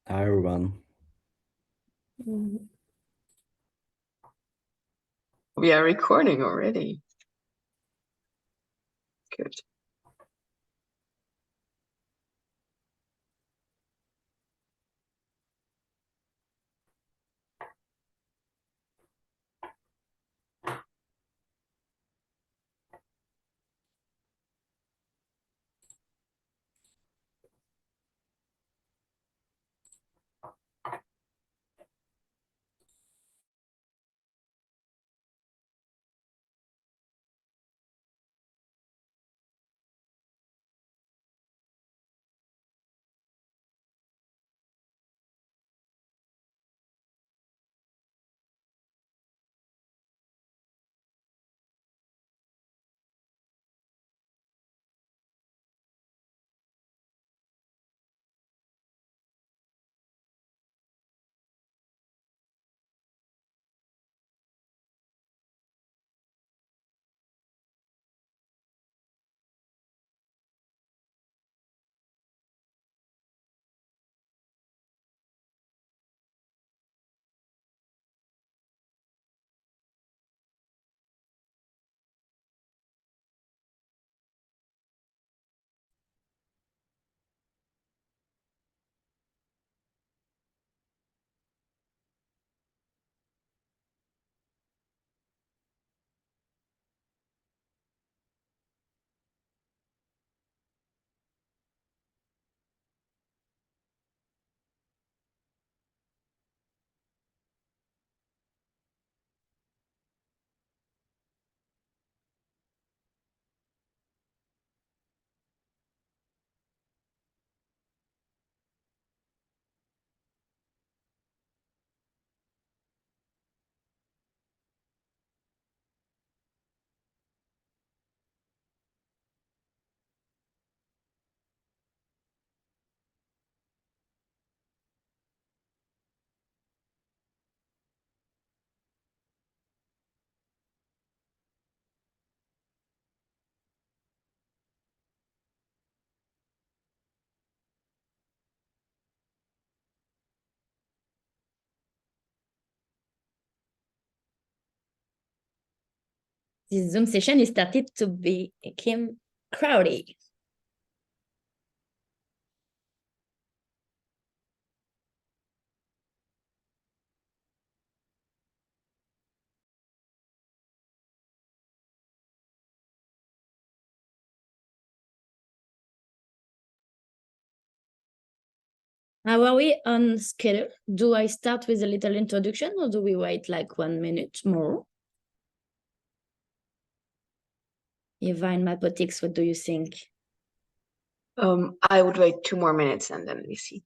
Hi everyone. Mhm. We are recording already. Good. This Zoom session is started to become crowded. How are we on schedule? Do I start with a little introduction or do we wait like 1 minute more? Eva and Mapotics, what do you think? I would wait 2 more minutes and then we see.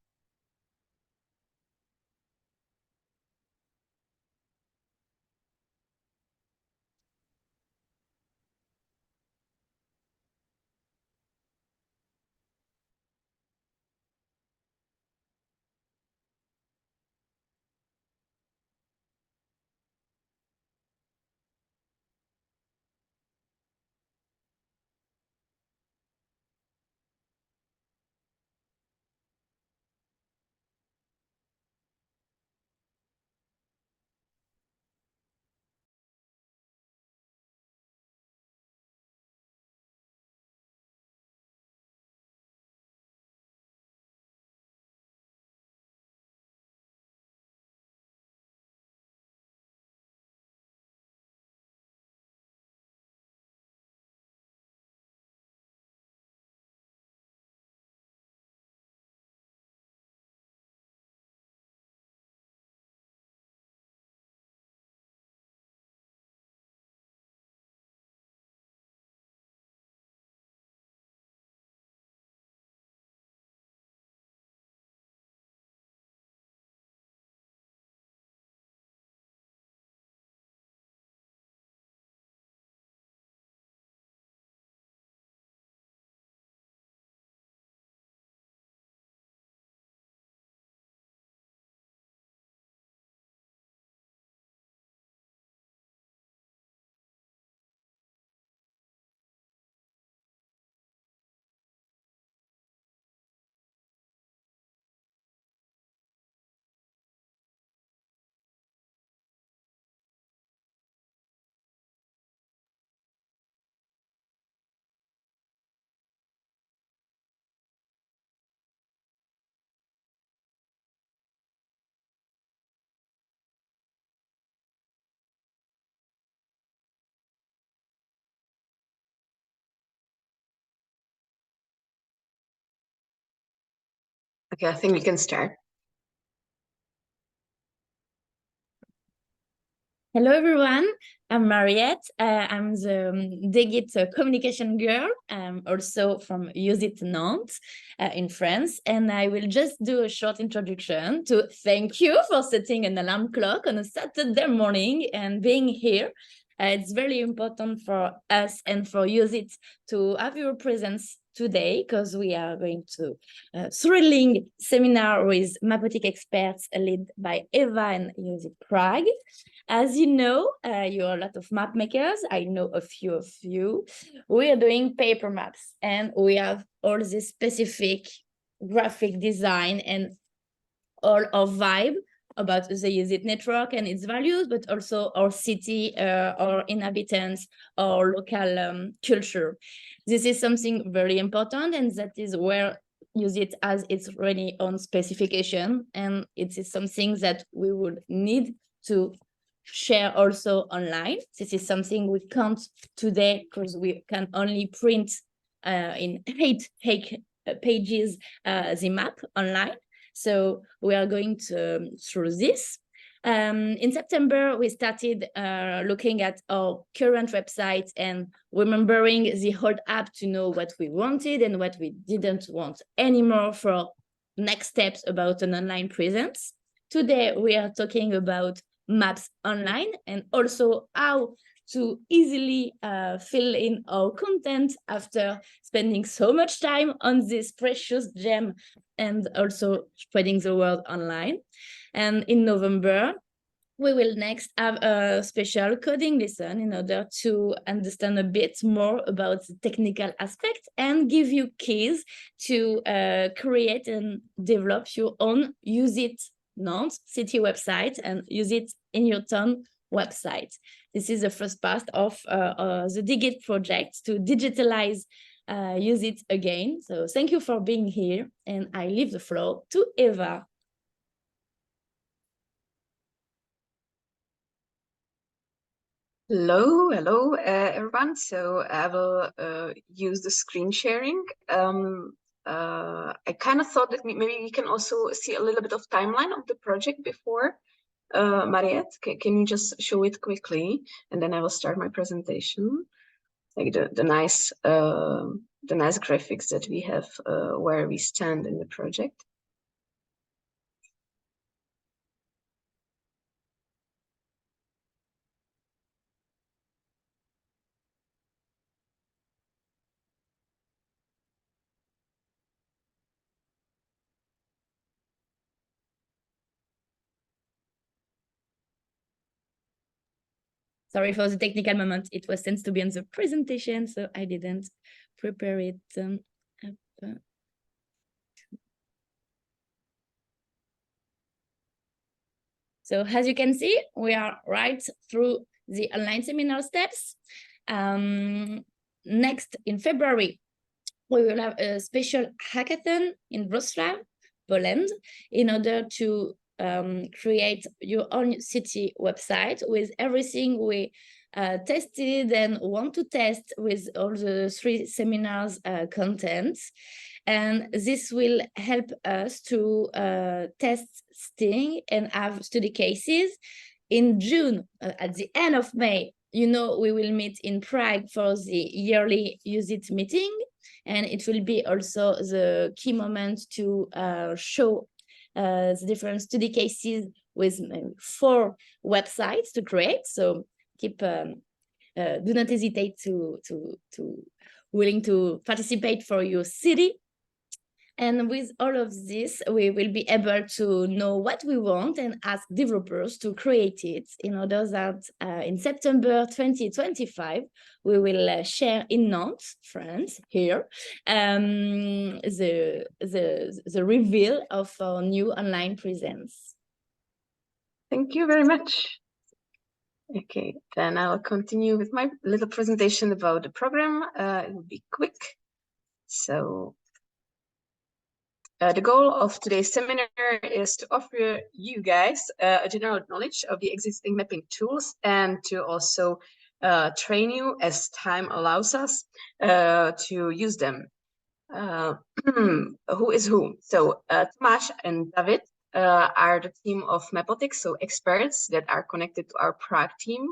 Okay, I think we can start. Hello, everyone. I'm Mariette. I'm the Digit communication girl, also from Use It Nantes in France. And I will just do a short introduction to thank you for setting an alarm clock on a Saturday morning and being here. It's very important for us and for Use It to have your presence today because we are going to a thrilling seminar with Mapotic experts led by Eva and Use It Prague. As you know, you're a lot of map makers. I know a few of you. We are doing paper maps and we have all this specific graphic design and all our vibe about the Use It network and its values, but also our city, our inhabitants, our local culture. This is something very important, and that is where Use It has its really own specification, and it is something that we would need to share also online. This is something we can't today because we can only print in eight pages the map online. So we are going through this. In September, we started looking at our current website and remembering the old app to know what we wanted and what we didn't want anymore for next steps about an online presence. Today, we are talking about maps online and also how to easily fill in our content after spending so much time on this precious gem and also spreading the word online. And in November, we will next have a special coding lesson in order to understand a bit more about the technical aspect and give you keys to create and develop your own Use It Nantes city website and Use It in your town website. This is the first part of the Digit project to digitalize Use It again. So thank you for being here, and I leave the floor to Eva. Hello, everyone. So I will use the screen sharing. I kind of thought that maybe we can also see a little bit of timeline of the project before. Mariette, can you just show it quickly, and then I will start my presentation. Like the nice graphics that we have where we stand in the project. Sorry for the technical moment. It was sent to be on the presentation, so I didn't prepare it. So as you can see, we are right through the online seminar steps. Next, in February, we will have a special hackathon in Wrocław, Poland, in order to create your own city website with everything we tested and want to test with all the 3 seminars contents. And this will help us to test Sting and have study cases. In June, at the end of May, you know, we will meet in Prague for the yearly Use It meeting. And it will be also the key moment to show the different study cases with 4 websites to create. So keep do not hesitate to willing to participate for your city. And with all of this, we will be able to know what we want and ask developers to create it in order that in September 2025, we will share in Nantes, France, here, the reveal of our new online presence. Thank you very much. Okay, then I'll continue with my little presentation about the program. It will be quick. So the goal of today's seminar is to offer you guys a general knowledge of the existing mapping tools and to also train you as time allows us to use them. who is who? So Tomáš and David are the team of Mapotic, so experts that are connected to our Prague team.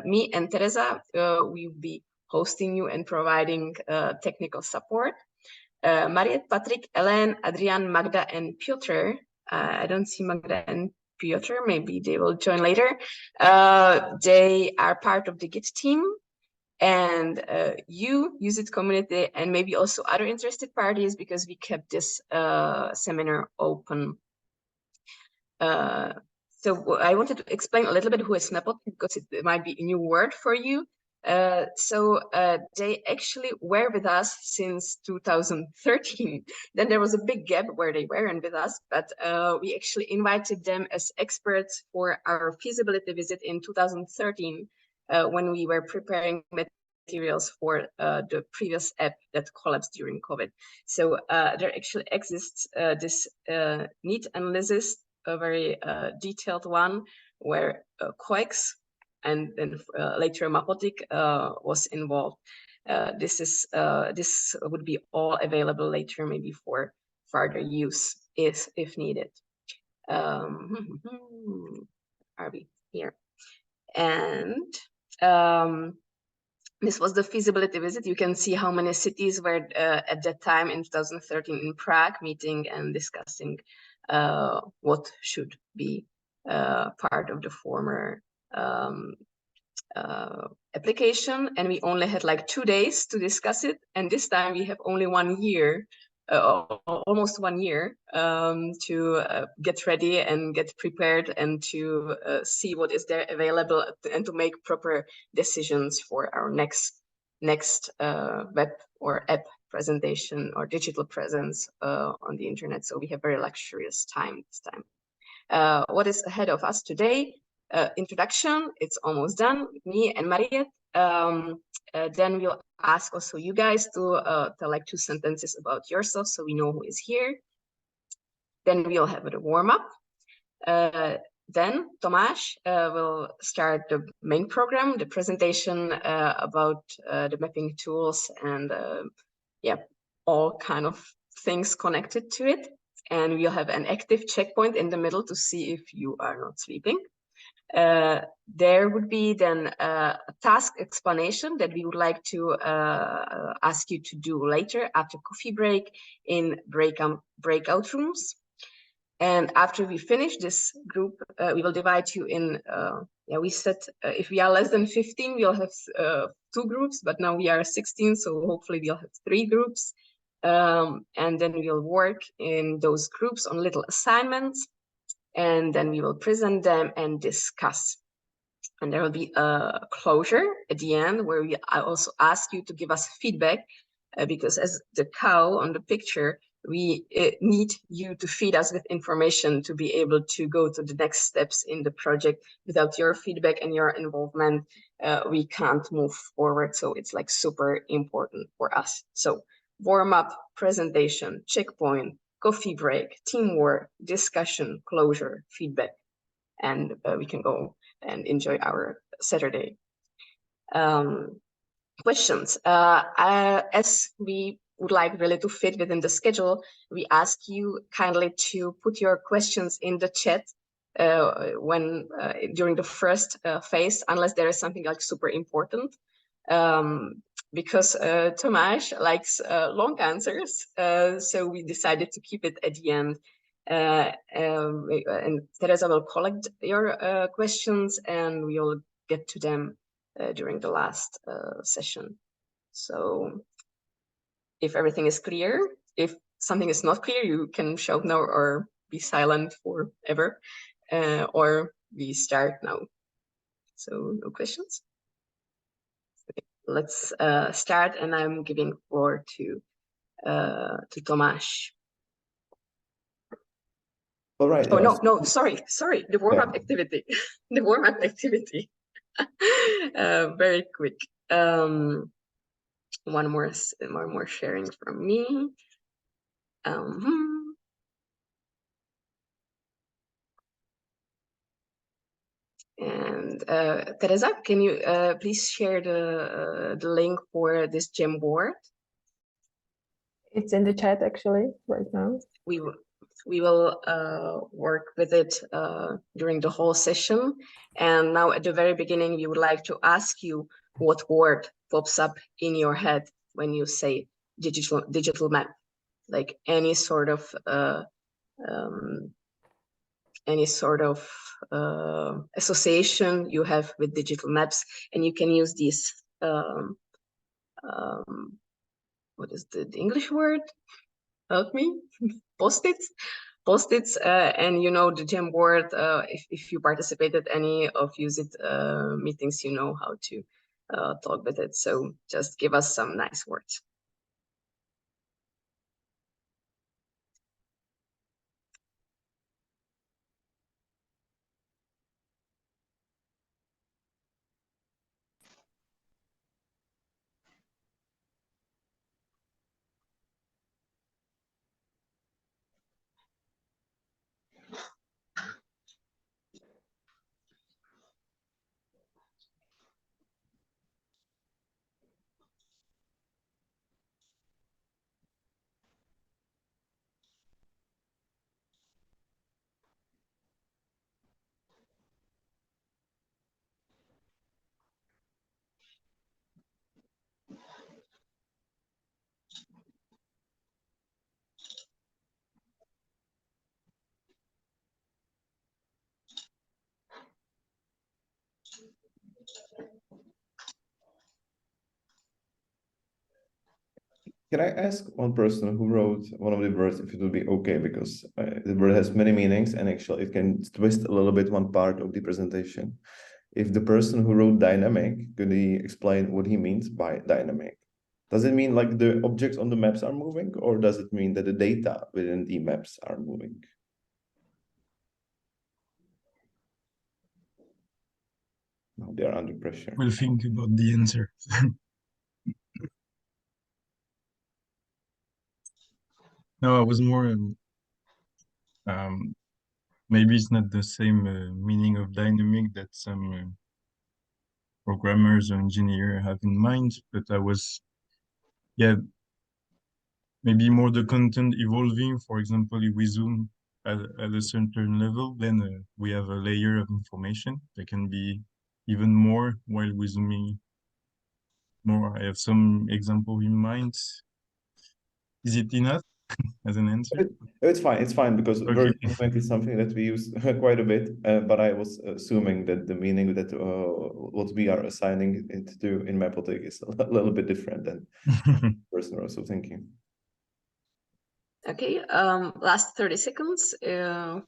Me and Teresa, we will be hosting you and providing technical support. Mariette, Patrick, Ellen, Adrian, Magda, and Piotr. I don't see Magda and Piotr. Maybe they will join later. They are part of the Git team. And you use it community and maybe also other interested parties, because we kept this seminar open. So I wanted to explain a little bit who is Mapotic, because it might be a new word for you. So they actually were with us since 2013. Then there was a big gap where they weren't with us, but we actually invited them as experts for our feasibility visit in 2013, when we were preparing materials for the previous app that collapsed during COVID. So there actually exists this need analysis, a very detailed one, where Coex and then later Mapotic was involved. This would be all available later, maybe for further use if needed. Are we here? And this was the feasibility visit. You can see how many cities were at that time in 2013 in Prague meeting and discussing what should be part of the former application. And we only had like 2 days to discuss it. And this time we have only 1 year, almost 1 year, to get ready and get prepared and to see what is there available and to make proper decisions for our next web or app presentation or digital presence on the internet. So we have very luxurious time this time. What is ahead of us today? Introduction, it's almost done, me and Mariette. Then we'll ask also you guys to tell like 2 sentences about yourself so we know who is here. Then we'll have a warm-up. Then Tomáš will start the main program, the presentation about the mapping tools and yeah, all kind of things connected to it. And we'll have an active checkpoint in the middle to see if you are not sleeping. There would be then a task explanation that we would like to ask you to do later after coffee break in breakout rooms. And after we finish this group, we will divide you in, we said if we are less than 15, we'll have 2 groups, but now we are 16, so hopefully we'll have 3 groups. And then we'll work in those groups on little assignments, and then we will present them and discuss. And there will be a closure at the end where I also ask you to give us feedback, because as the cow on the picture, we need you to feed us with information to be able to go to the next steps in the project. Without your feedback and your involvement, we can't move forward. So it's like super important for us. So warm up, presentation, checkpoint, coffee break, teamwork, discussion, closure, feedback, and we can go and enjoy our Saturday. Questions. As we would like really to fit within the schedule, we ask you kindly to put your questions in the chat when during the first phase, unless there is something like super important. Because Tomáš likes long answers, so we decided to keep it at the end. And Teresa will collect your questions and we'll get to them during the last session. So if everything is clear, if something is not clear, you can shout no or be silent forever, or we start now. So no questions? Okay, let's start, and I'm giving floor to Tomáš. All right. Oh, no, sorry. The warm-up activity. The warm-up activity. Very quick. One more sharing from me. And Teresa, can you please share the link for this Jamboard? It's in the chat actually right now. We will work with it during the whole session. And now at the very beginning, we would like to ask you what word pops up in your head when you say digital map, like any sort of association you have with digital maps, and you can use these what is the English word? Help me. Post-its, and you know the gem word. If you participated any of Use It meetings, you know how to talk with it. So just give us some nice words. Can I ask one person who wrote one of the words if it would be okay, because the word has many meanings and actually it can twist a little bit one part of the presentation. If the person who wrote dynamic, could he explain what he means by dynamic? Does it mean like the objects on the maps are moving, or does it mean that the data within the maps are moving? No, they are under pressure. We'll think about the answer. No, I was more maybe it's not the same meaning of dynamic that some programmers or engineers have in mind, but I was, yeah, maybe more the content evolving. For example, if we zoom at a certain level, then we have a layer of information that can be even more while we're zooming more. I have some example in mind. Is it enough as an answer? It's fine because Okay. word movement is something that we use quite a bit, but I was assuming that the meaning that what we are assigning it to in Mapotic is a little bit different than person also thinking. Okay, last 30 seconds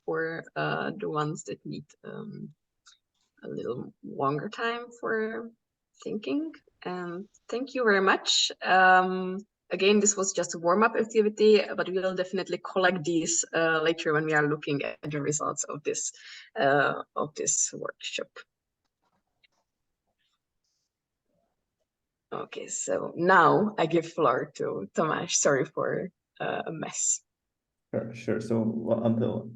for the ones that need a little longer time for thinking. And thank you very much. Again, this was just a warm-up activity, but we will definitely collect these later when we are looking at the results of this workshop. Okay, so now I give floor to Tomáš. Sorry for a mess. Sure. So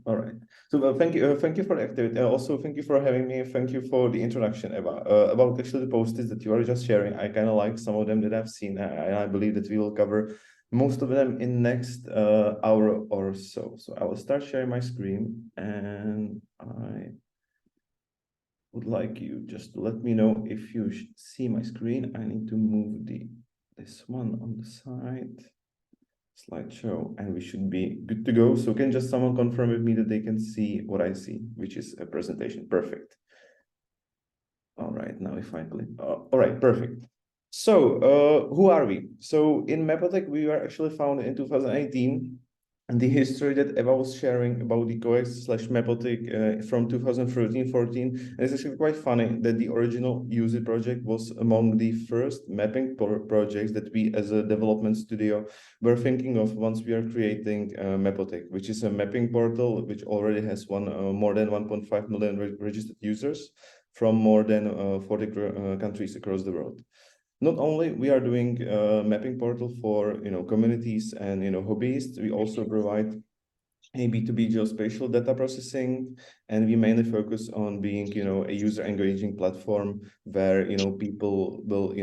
all right. So thank you for the activity. Also, thank you for having me. Thank you for the introduction, Eva. About actually the post-its that you are just sharing. I kind of like some of them that I've seen, and I believe that we will cover most of them in next hour or so. So I will start sharing my screen, and I would like you just to let me know if you see my screen. I need to move this one on the side. Slideshow, and we should be good to go. So can just someone confirm with me that they can see what I see, which is a presentation. Perfect. All right, now if I click, all right, perfect. So who are we? So in Mapotic, we were actually founded in 2018. And the history that Eva was sharing about the coex/Mapotic from 2013-14, it's actually quite funny that the original Use It project was among the first mapping projects that we as a development studio were thinking of once we are creating Mapotic, which is a mapping portal which already has more than 1.5 million registered users from more than 40 countries across the world. Not only we are doing a mapping portal for communities and hobbyists, we also provide a B2B geospatial data processing, and we mainly focus on being, a user engaging platform where, people will,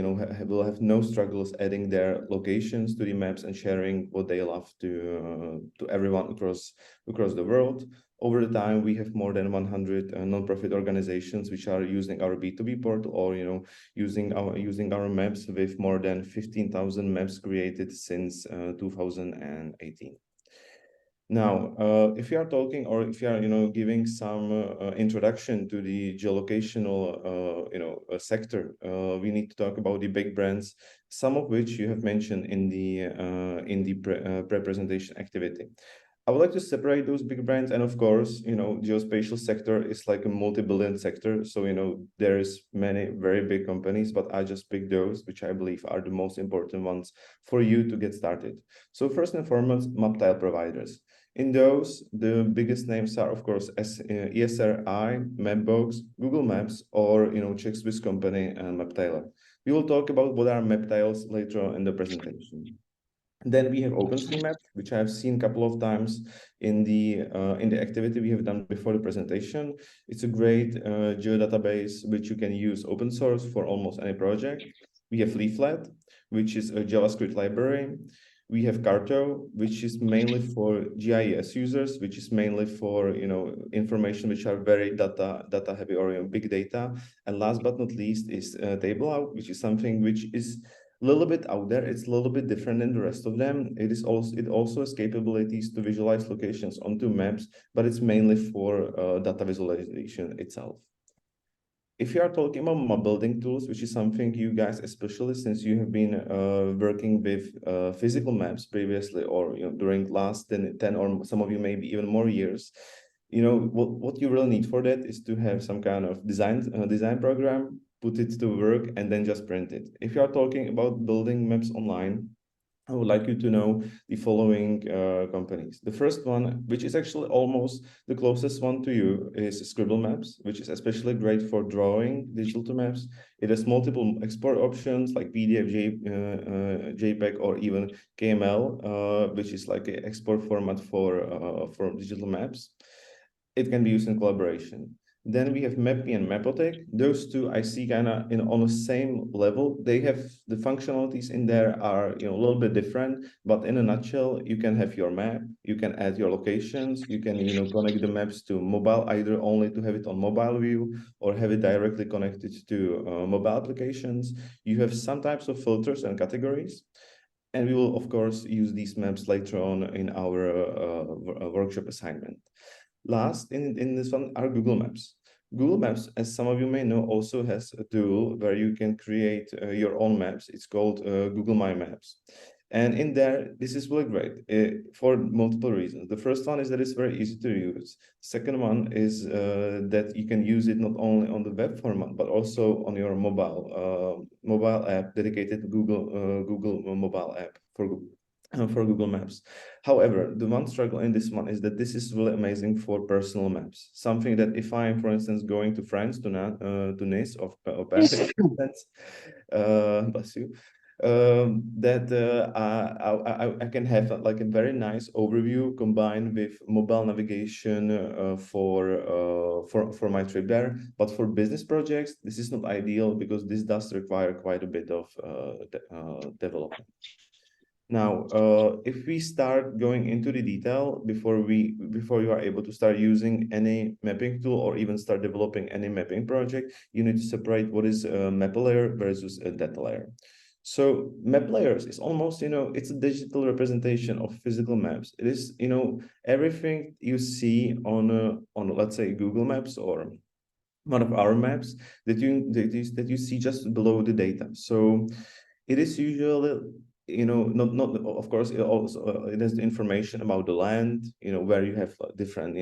will have no struggles adding their locations to the maps and sharing what they love to everyone across the world. Over the time, we have more than 100 non-profit organizations which are using our B2B portal, or using our maps, with more than 15,000 maps created since 2018. Now, if you are talking, or if you are, giving some introduction to the geolocational, sector, we need to talk about the big brands, some of which you have mentioned in the pre-presentation activity. I would like to separate those big brands, and of course, geospatial sector is like a multi-billion sector. So, there is many very big companies, but I just picked those which I believe are the most important ones for you to get started. So first and foremost, maptile providers. In those, the biggest names are, of course, ESRI, Mapbox, Google Maps, or Czech Swiss company and maptiler. We will talk about what are maptiles later on in the presentation. Then we have OpenStreetMap, which I have seen a couple of times in the activity we have done before the presentation. It's a great geodatabase which you can use open source for almost any project. We have Leaflet, which is a JavaScript library. We have Carto, which is mainly for GIS users, which is mainly for information which are very data heavy, or big data. And last but not least is TableOut, which is something which is a little bit out there. It's a little bit different than the rest of them. It also has capabilities to visualize locations onto maps, but it's mainly for data visualization itself. If you are talking about map building tools, which is something you guys, especially since you have been working with physical maps previously, or during last 10 or some of you maybe even more years, what you really need for that is to have some kind of design program, put it to work, and then just print it. If you are talking about building maps online, I would like you to know the following companies. The first one, which is actually almost the closest one to you, is Scribble Maps, which is especially great for drawing digital maps. It has multiple export options like PDF, JPEG, or even KML, which is like an export format for digital maps. It can be used in collaboration. Then we have mapme and Mapotic. Those two I see kind of on the same level. They have the functionalities in there are a little bit different, but in a nutshell, you can have your map, you can add your locations, you can connect the maps to mobile, either only to have it on mobile view or have it directly connected to mobile applications. You have some types of filters and categories. And we will, of course, use these maps later on in our workshop assignment. Last in this one are Google Maps. Google Maps, as some of you may know, also has a tool where you can create your own maps. It's called Google My Maps. And in there, this is really great for multiple reasons. The first one is that it's very easy to use. Second one is that you can use it not only on the web format, but also on your mobile app, dedicated Google mobile app for Google Maps. However, the one struggle in this one is that this is really amazing for personal maps. Something that if I am, for instance, going to France, to Nice, or Paris, bless you, that I can have like a very nice overview combined with mobile navigation for my trip there. But for business projects, this is not ideal because this does require quite a bit of development. Now, if we start going into the detail before you are able to start using any mapping tool or even start developing any mapping project, you need to separate what is a map layer versus a data layer. So map layers is almost, it's a digital representation of physical maps. It is, everything you see on let's say Google Maps or one of our maps that you see just below the data. So it is usually, not of course, it also it has the information about the land, where you have different,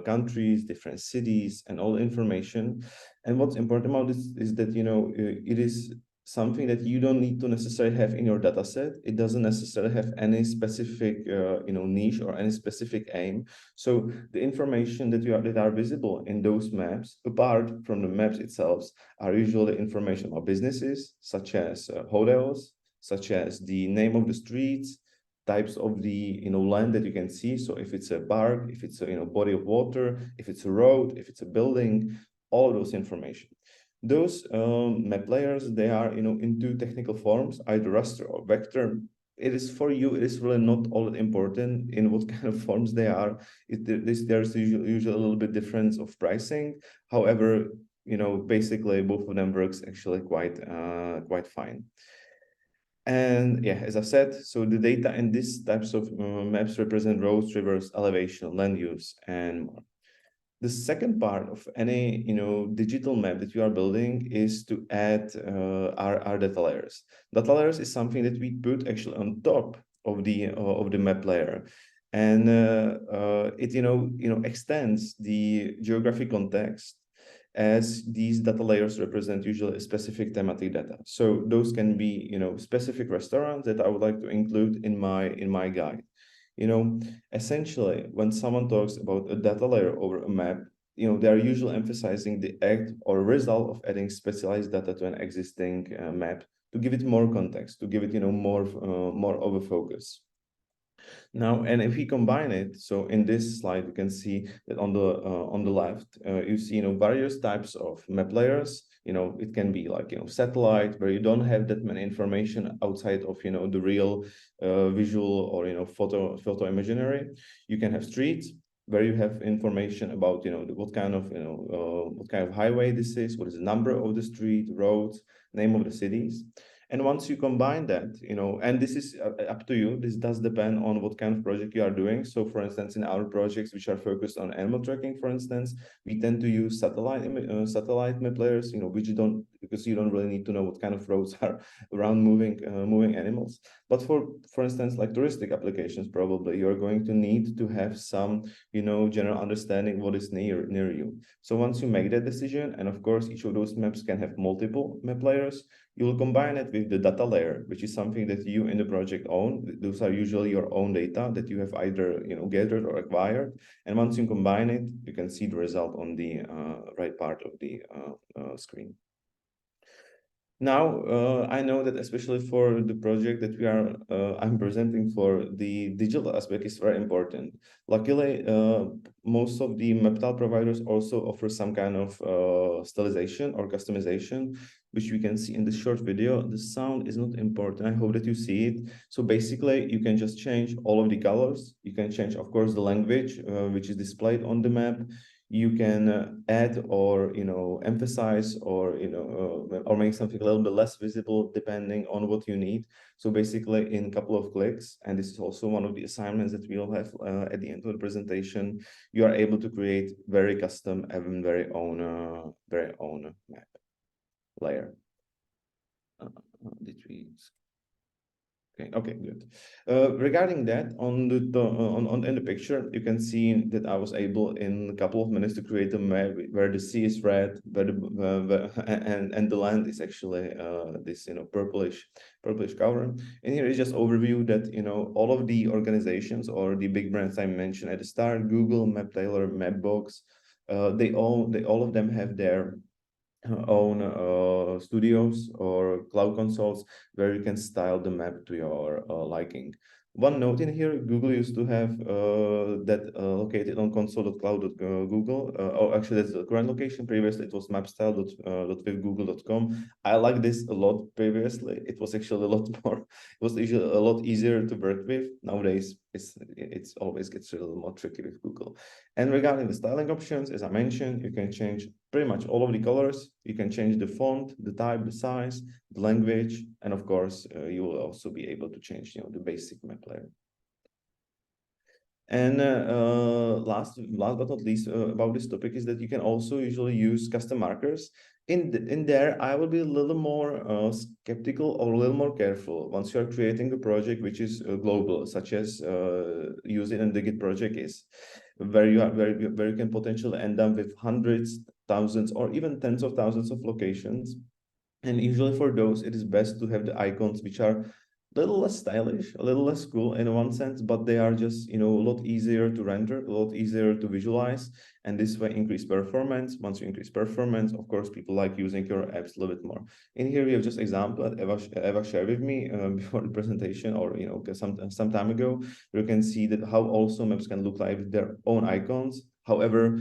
countries, different cities, and all the information. And what's important about this is that, it is something that you don't need to necessarily have in your data set. It doesn't necessarily have any specific, niche or any specific aim. So the information that are visible in those maps, apart from the maps itself, are usually information about businesses, such as hotels, such as the name of the streets, types of the land that you can see. So if it's a park, if it's a body of water, if it's a road, if it's a building, all of those information. Those map layers, they are in two technical forms, either raster or vector. It is for you, it is really not all that important in what kind of forms they are. There's usually a little bit difference of pricing. However, basically both of them works actually quite fine. And yeah, as I said, so the data in these types of maps represent roads, rivers, elevation, land use, and more. The second part of any digital map that you are building is to add our data layers. Data layers is something that we put actually on top of the map layer, and it extends the geographic context, as these data layers represent usually specific thematic data. So those can be specific restaurants that I would like to include in my guide. Essentially, when someone talks about a data layer over a map, they are usually emphasizing the act or result of adding specialized data to an existing map to give it more context, to give it more of a focus. Now, and if we combine it, so in this slide, you can see that on the left, you see various types of map layers. It can be like satellite, where you don't have that many information outside of the real visual or photo imaginary. You can have streets, where you have information about what kind of highway this is, what is the number of the street, roads, name of the cities. And once you combine that, and this is up to you, this does depend on what kind of project you are doing. So for instance, in our projects, which are focused on animal tracking, for instance, we tend to use satellite map layers, because you don't really need to know what kind of roads are around moving animals. But for instance, like touristic applications, probably you're going to need to have some, general understanding what is near you. So once you make that decision, and of course, each of those maps can have multiple map layers, you will combine it with the data layer, which is something that you in the project own. Those are usually your own data that you have either gathered or acquired. And once you combine it, you can see the result on the right part of the screen. Now, I know that especially for the project that I'm presenting for, the digital aspect is very important. Luckily, most of the maptile providers also offer some kind of stylization or customization, which we can see in this short video. The sound is not important. I hope that you see it. So basically, you can just change all of the colors. You can change, of course, the language, which is displayed on the map. You can add or emphasize or or make something a little bit less visible depending on what you need. So basically, in a couple of clicks, and this is also one of the assignments that we'll have at the end of the presentation, you are able to create very custom and very own map layer. Did we? Okay, good. Regarding that, on the picture, you can see that I was able in a couple of minutes to create a map where the sea is red, where and the land is actually this purplish color. And here is just overview that all of the organizations or the big brands I mentioned at the start, Google, Maptiler, Mapbox, they all of them have their own studios or cloud consoles where you can style the map to your liking. One note in here, Google used to have that located on console.cloud.google. Or actually, that's the current location. Previously, it was mapstyle.withgoogle.com. I like this a lot previously. It was actually a lot more, it was usually a lot easier to work with. Nowadays, it's always gets a little more tricky with Google. And regarding the styling options, as I mentioned, you can change pretty much all of the colors. You can change the font, the type, the size, the language, and of course, you will also be able to change, the basic map layer. And last but not least about this topic is that you can also usually use custom markers. In there, I will be a little more skeptical or a little more careful once you are creating a project which is global, such as Use It and Digit project is, where you can potentially end up with hundreds, thousands, or even tens of thousands of locations. And usually for those, it is best to have the icons which are little less stylish, a little less cool in one sense, but they are just, a lot easier to render, a lot easier to visualize, and this way increase performance. Once you increase performance, of course, people like using your apps a little bit more. In here, we have just example that Eva shared with me before the presentation, or some time ago. You can see that how also maps can look like with their own icons. However,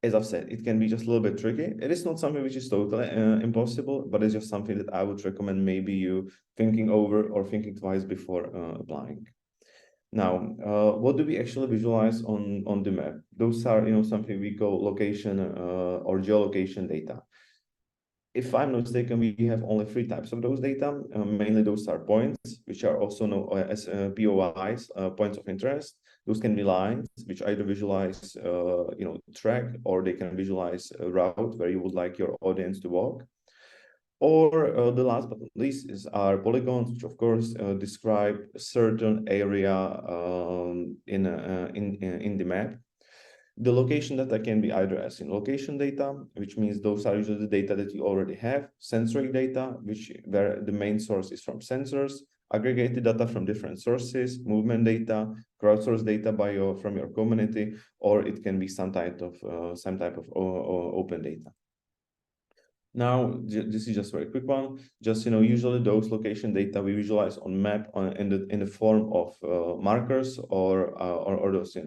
as I've said, it can be just a little bit tricky. It is not something which is totally impossible, but it's just something that I would recommend maybe you thinking over or thinking twice before applying. Now, what do we actually visualize on the map? Those are, something we call location or geolocation data. If I'm not mistaken, we have only 3 types of those data. Mainly those are points, which are also known as POIs, points of interest. Those can be lines, which either visualize, track, or they can visualize a route where you would like your audience to walk. Or the last but not least are polygons, which of course describe a certain area in the map. The location data can be either as in location data, which means those are usually the data that you already have, sensory data, where the main source is from sensors, aggregated data from different sources, movement data, crowdsourced data from your community, or it can be some type of open data. Now, this is just a very quick one. Just, usually those location data we visualize on map in the form of markers or those,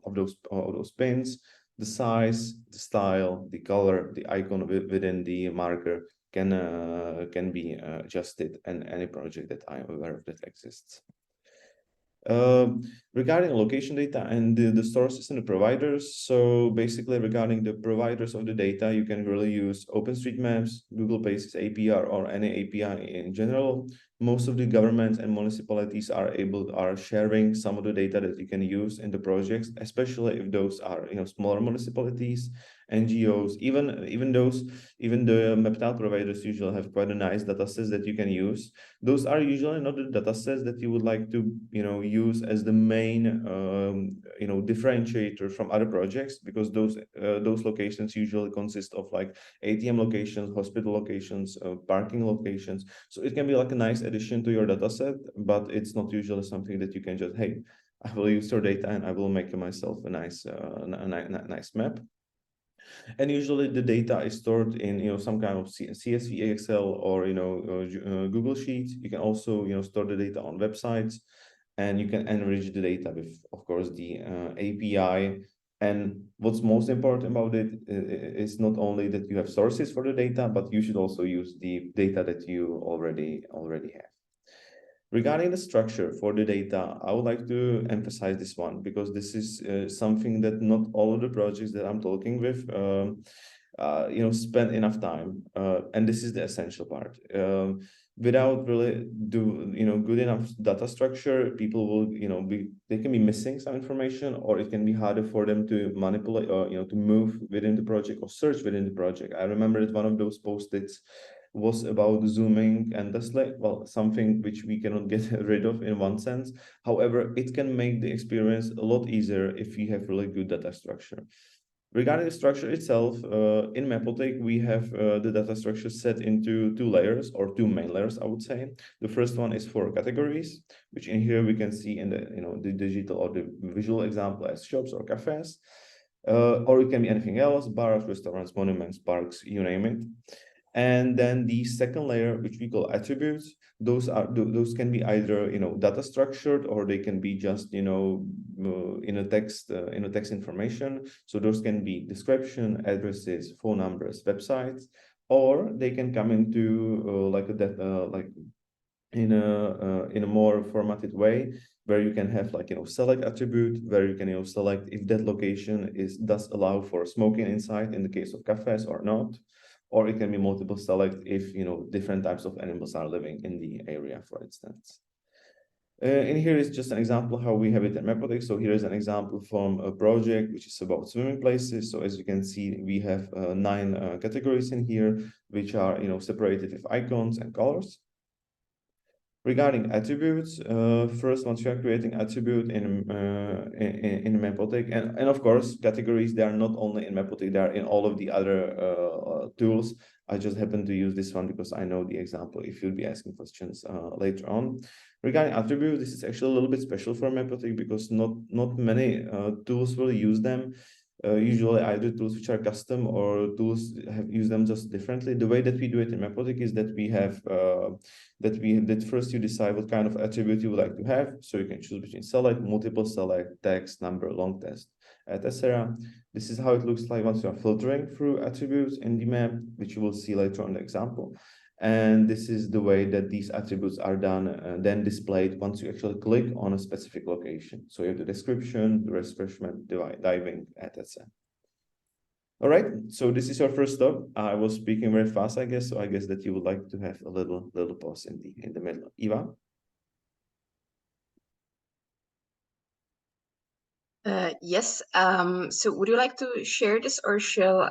of those pins. The size, the style, the color, the icon within the marker can be adjusted in any project that I am aware of that exists. Regarding location data and the sources and the providers, so basically regarding the providers of the data, you can really use OpenStreetMaps, Google Places API, or any API in general. Most of the governments and municipalities are sharing some of the data that you can use in the projects, especially if those are smaller municipalities, NGOs, even the maptile providers usually have quite a nice data sets that you can use. Those are usually not the data sets that you would like to use as the main differentiator from other projects, because those locations usually consist of like ATM locations, hospital locations, parking locations. So it can be like a nice addition to your data set, but it's not usually something that you can just, hey, I will use your data and I will make myself a nice map. And usually the data is stored in some kind of CSV, Excel, or Google Sheet. You can also store the data on websites, and you can enrich the data with, of course, the API. And what's most important about it is not only that you have sources for the data, but you should also use the data that you already have. Regarding the structure for the data, I would like to emphasize this one, because this is something that not all of the projects that I'm talking with spend enough time, and this is the essential part. Without really good enough data structure, people will they can be missing some information, or it can be harder for them to manipulate or to move within the project or search within the project. I remember that one of those post-its was about zooming, and that's like, well, something which we cannot get rid of in one sense. However, it can make the experience a lot easier if you have really good data structure. Regarding the structure itself, in Mapotic, we have the data structure set into 2 layers, or 2 main layers, I would say. The first one is for categories, which in here we can see in the digital or the visual example as shops or cafes, or it can be anything else: bars, restaurants, monuments, parks, you name it. And then the second layer, which we call attributes, those can be either data structured, or they can be just in a text information. So those can be description, addresses, phone numbers, websites, or they can come into in a more formatted way, where you can have select attribute, where you can select if that location does allow for smoking inside in the case of cafes or not. Or it can be multiple select if different types of animals are living in the area, for instance. And here is just an example how we have it in Mapotic. So here is an example from a project which is about swimming places. So as you can see, we have 9 categories in here, which are separated with icons and colors. Regarding attributes, first, once you are creating attribute in Mapotic, and of course, categories, they are not only in Mapotic, they are in all of the other tools. I just happen to use this one because I know the example if you'll be asking questions later on. Regarding attributes, this is actually a little bit special for Mapotic because not many tools will use them. Usually either tools which are custom or tools use them just differently. The way that we do it in Mapotic is that we have that first you decide what kind of attribute you would like to have. So you can choose between select, multiple select, text, number, long text, etc. This is how it looks like once you are filtering through attributes in the map, which you will see later on the example. And this is the way that these attributes are done, then displayed once you actually click on a specific location. So you have the description, the refreshment, diving, etc. All right, so this is your first stop. I was speaking very fast, I guess, so I guess that you would like to have a little pause in the middle. Eva? Yes. So would you like to share this, or shall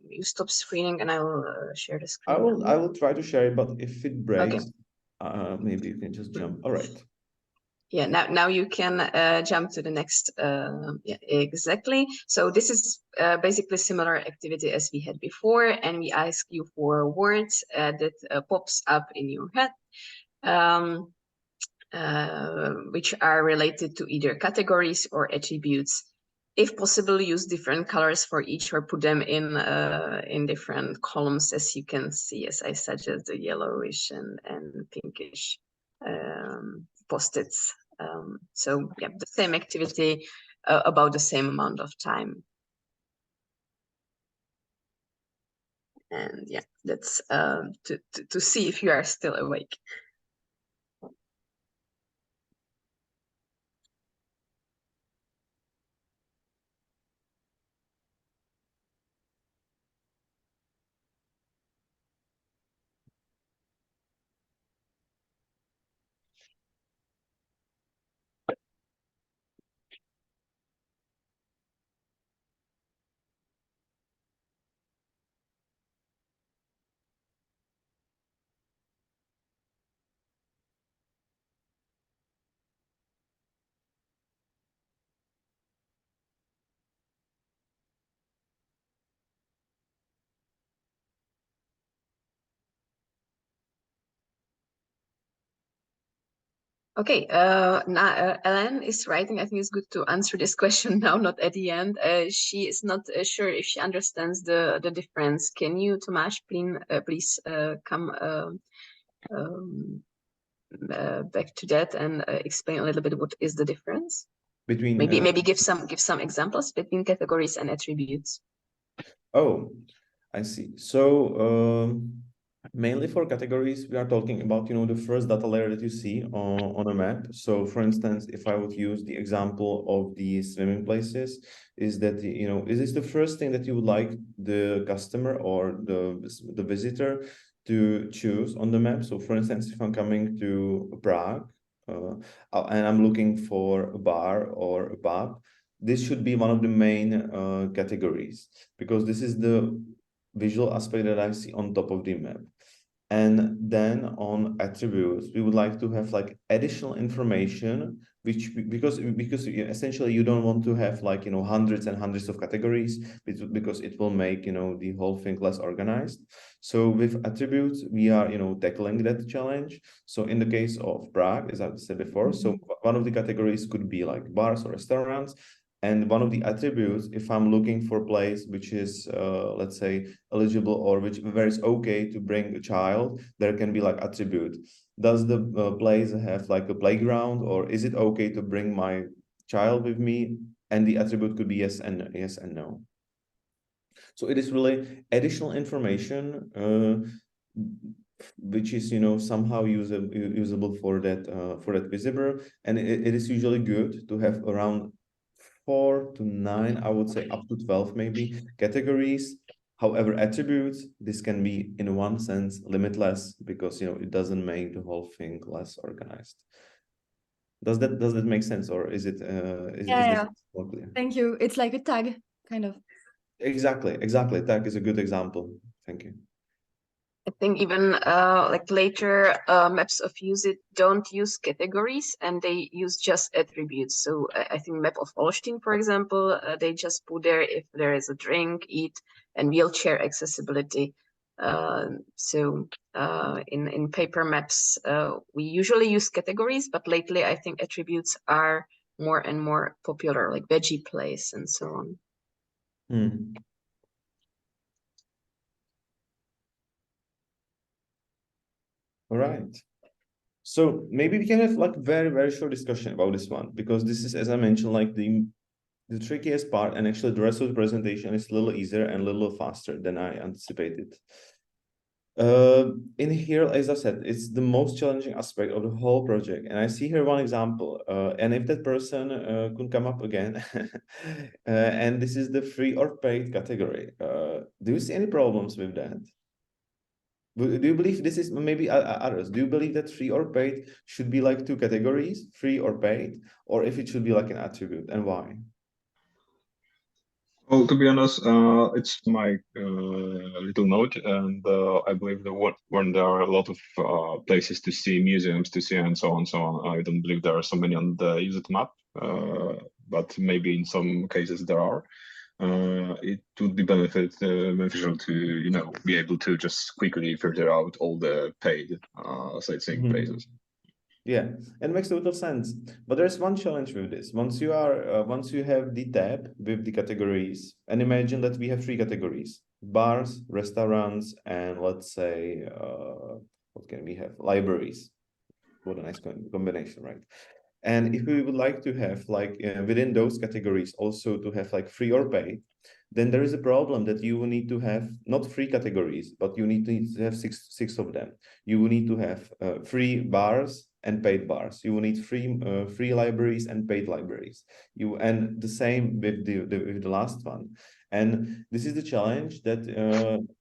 you stop screening and I will share the screen? I will try to share it, but if it breaks, okay. Maybe you can just jump. All right. Yeah, now you can jump to the next. Yeah, exactly. So this is basically similar activity as we had before, and we ask you for words that pops up in your head, which are related to either categories or attributes. If possible, use different colors for each, or put them in different columns, as you can see, as I suggest, the yellowish and pinkish post-its. So yeah, the same activity, about the same amount of time. And yeah, that's to see if you are still awake. Okay, now Ellen is writing. I think it's good to answer this question now, not at the end. She is not sure if she understands the difference. Can you, Tomáš, please come back to that and explain a little bit what is the difference? Between maybe give some examples between categories and attributes. Oh, I see. So mainly for categories, we are talking about, the first data layer that you see on a map. So for instance, if I would use the example of the swimming places, is that, is this the first thing that you would like the customer or the visitor to choose on the map? So for instance, if I'm coming to Prague and I'm looking for a bar or a pub, this should be one of the main categories, because this is the visual aspect that I see on top of the map. And then on attributes, we would like to have like additional information, which because essentially you don't want to have like, hundreds and hundreds of categories, because it will make, the whole thing less organized. So with attributes, we are, tackling that challenge. So in the case of Prague, as I said before, so one of the categories could be like bars or restaurants. And one of the attributes, if I'm looking for a place which is, let's say, eligible, or where it's okay to bring a child, there can be like attribute. Does the place have like a playground, or is it okay to bring my child with me? And the attribute could be yes and no. So it is really additional information, which is, somehow usable for that visitor. And it is usually good to have around 4 to 9, I would say up to 12 maybe categories. However, attributes, this can be in one sense limitless, because it doesn't make the whole thing less organized. Does that make sense, or is it is this more clear? Thank you. It's like a tag, kind of. Exactly. Tag is a good example. Thank you. I think even like later maps of use it don't use categories, and they use just attributes. So I think map of Olsztyn, for example, they just put there if there is a drink, eat, and wheelchair accessibility. So in paper maps, we usually use categories, but lately I think attributes are more and more popular, like veggie place and so on. Hmm. All right. So maybe we can have like very short discussion about this one, because this is, as I mentioned, like the trickiest part, and actually the rest of the presentation is a little easier and a little faster than I anticipated. In here, as I said, it's the most challenging aspect of the whole project. And I see here one example. And if that person could come up again, and this is the free or paid category. Do you see any problems with that? Do you believe this is maybe others? Do you believe that free or paid should be like two categories, free or paid, or if it should be like an attribute, and why? Well, to be honest, it's my little note, and I believe that when there are a lot of places to see, museums to see, and so on, I don't believe there are so many on the used map, but maybe in some cases there are. It would be beneficial to be able to just quickly filter out all the paid sightseeing places. Yeah, it makes total sense. But there's one challenge with this. Once you have the tab with the categories, and imagine that we have three categories: bars, restaurants, and let's say what can we have? Libraries. What a nice combination, right? And if we would like to have like within those categories also to have like free or pay, then there is a problem that you will need to have not free categories, but you need to have six of them. You will need to have free bars and paid bars. You will need free libraries and paid libraries. And the same with the last one. And this is the challenge that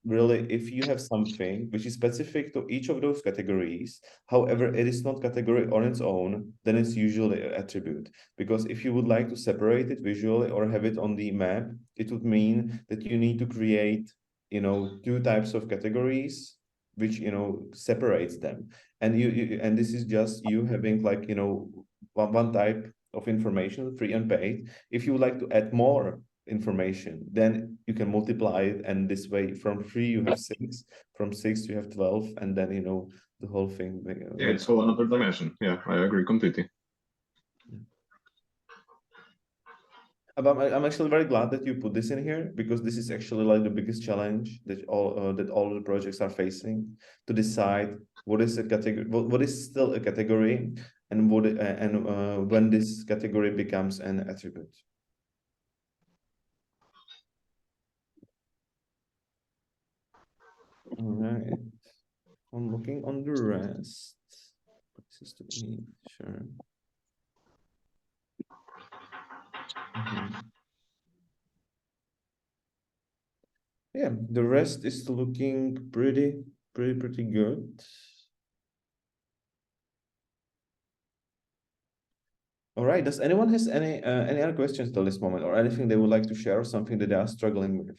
really, if you have something which is specific to each of those categories, however, it is not category on its own, then it's usually an attribute. Because if you would like to separate it visually or have it on the map, it would mean that you need to create, two types of categories, which, separates them. And and this is just you having like, one type of information, free and paid. If you would like to add more information, then you can multiply it, and this way from 3 you have 6, from 6 you have 12, and then the whole thing. Yeah, it's whole another dimension. Yeah, I agree completely. But I'm actually very glad that you put this in here, because this is actually like the biggest challenge that all the projects are facing, to decide what is a category, what is still a category, and when this category becomes an attribute. All right. I'm looking on the rest. This is to be sure. Yeah, the rest is looking pretty good. All right. Does anyone has any other questions till this moment, or anything they would like to share, or something that they are struggling with?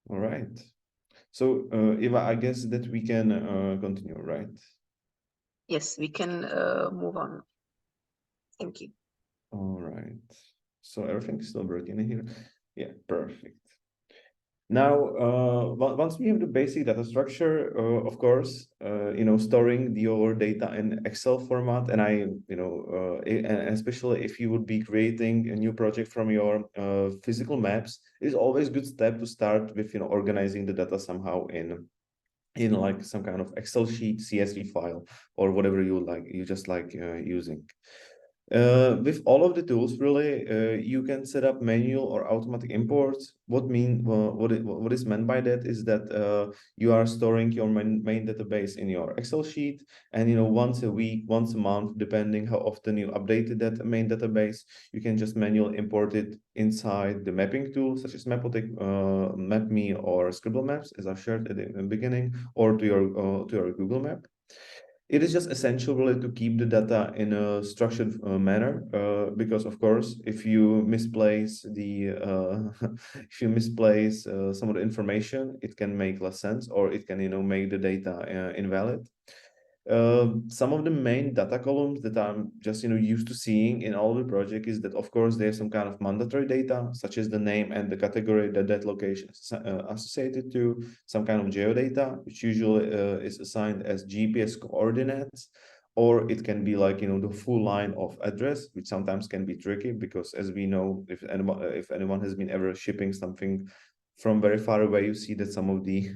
All right. So, Eva, I guess that we can continue, right? Yes, we can move on. Thank you. All right. So everything is still working in here. Yeah, perfect. Now, once we have the basic data structure, of course, storing your data in Excel format, and and especially if you would be creating a new project from your physical maps, it's always a good step to start with, organizing the data somehow in like some kind of Excel sheet, CSV file, or whatever you just like using. With all of the tools, really, you can set up manual or automatic imports. What is meant by that is that you are storing your main database in your Excel sheet, and once a week, once a month, depending how often you updated that main database, you can just manually import it inside the mapping tools such as Mapotic, mapme, or Scribble Maps, as I shared at the beginning, or to your Google Map. It is just essential really to keep the data in a structured manner, because of course, if you misplace some of the information, it can make less sense, or it can make the data invalid. Some of the main data columns that I'm just used to seeing in all the project is that, of course, there's some kind of mandatory data, such as the name and the category that that location is associated to, some kind of geodata, which usually is assigned as GPS coordinates, or it can be like the full line of address, which sometimes can be tricky because, as we know, if anyone has been ever shipping something from very far away, you see that some of the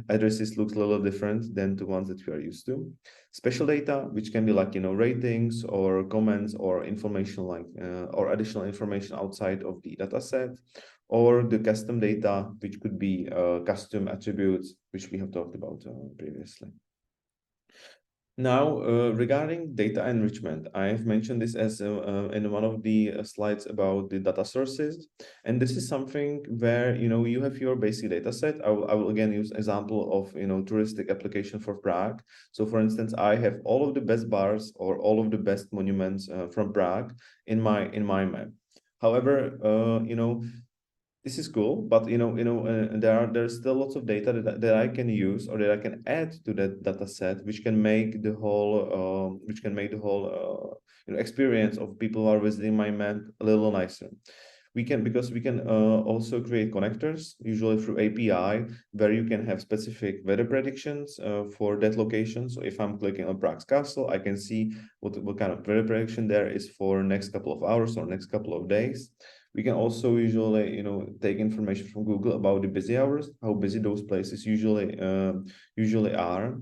addresses looks a little different than the ones that we are used to. Special data, which can be like ratings or comments or information like or additional information outside of the data set, or the custom data, which could be custom attributes, which we have talked about previously. Now, regarding data enrichment, I have mentioned this as in one of the slides about the data sources, and this is something where you have your basic data set. I will again use example of touristic application for Prague. So, for instance, I have all of the best bars or all of the best monuments from Prague in my map. However, this is cool, but there's still lots of data that I can use or that I can add to that data set, which can make the whole experience of people who are visiting my map a little nicer. Because we can also create connectors, usually through API, where you can have specific weather predictions for that location. So if I'm clicking on Prague's castle, I can see what kind of weather prediction there is for next couple of hours or next couple of days. We can also usually, take information from Google about the busy hours, how busy those places usually are.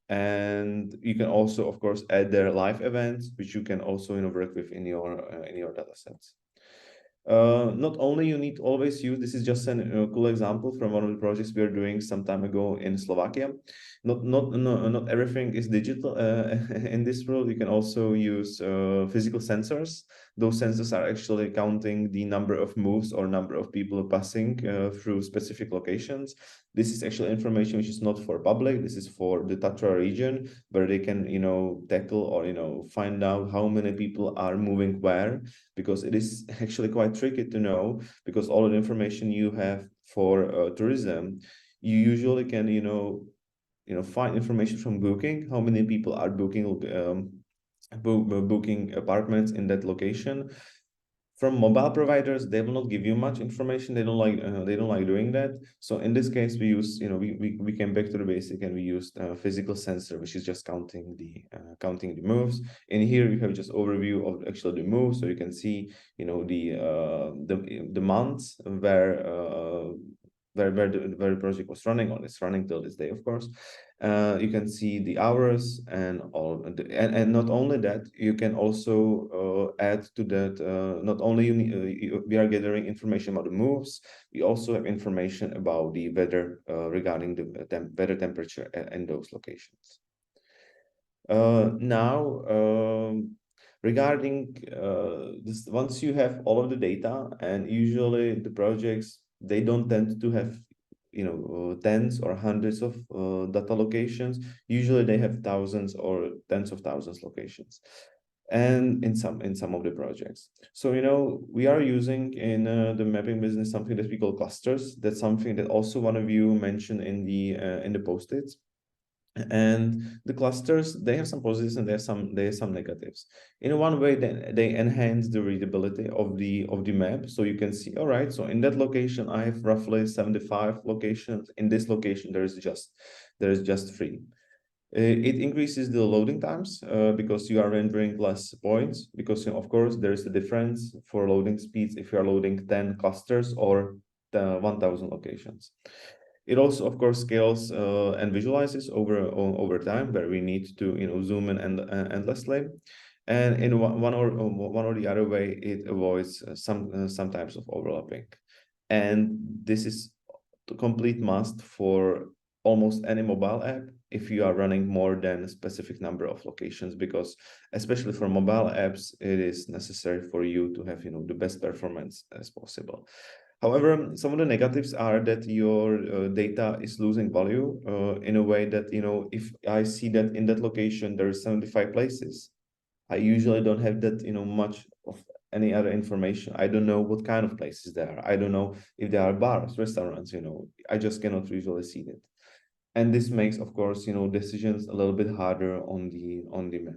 And you can also, of course, add their live events, which you can also, work with in your data sets. Not only you need to always use, this is just a cool example from one of the projects we are doing some time ago in Slovakia. Not everything is digital in this world. You can also use physical sensors. Those sensors are actually counting the number of moves or number of people passing through specific locations. This is actually information which is not for public. This is for the Tatra region, where they can tackle or find out how many people are moving where, because it is actually quite tricky to know, because all of the information you have for tourism, you usually can find information from booking, how many people are booking apartments in that location. From mobile providers, they will not give you much information. They don't like doing that. So in this case, we use we came back to the basic and we used a physical sensor, which is just counting the moves. And here you have just overview of actually the moves, so you can see the months where the project was running on. It's running till this day, of course. You can see the hours and all, and not only that, you can also add to that. Not only we are gathering information about the moves, we also have information about the weather regarding the weather temperature in those locations. Now, regarding this, once you have all of the data, and usually the projects, they don't tend to have tens or hundreds of data locations. Usually they have thousands or tens of thousands locations, and in some of the projects. So we are using in the mapping business something that we call clusters. That's something that also one of you mentioned in the post-its. And the clusters, they have some positives and there's some negatives. In one way, they enhance the readability of the map, so you can see, all right, so in that location I have roughly 75 locations. In this location there is just 3. It increases the loading times because you are rendering less points, because of course there is a difference for loading speeds if you are loading 10 clusters or 1000 locations. It also, of course, scales and visualizes over time, where we need to zoom in endlessly, and in one or the other way, it avoids some types of overlapping. And this is a complete must for almost any mobile app if you are running more than a specific number of locations, because especially for mobile apps, it is necessary for you to have the best performance as possible. However, some of the negatives are that your data is losing value in a way that, if I see that in that location there is 75 places, I usually don't have that, much of any other information. I don't know what kind of places there are. I don't know if there are bars, restaurants, I just cannot usually see that. And this makes, of course, decisions a little bit harder on the map.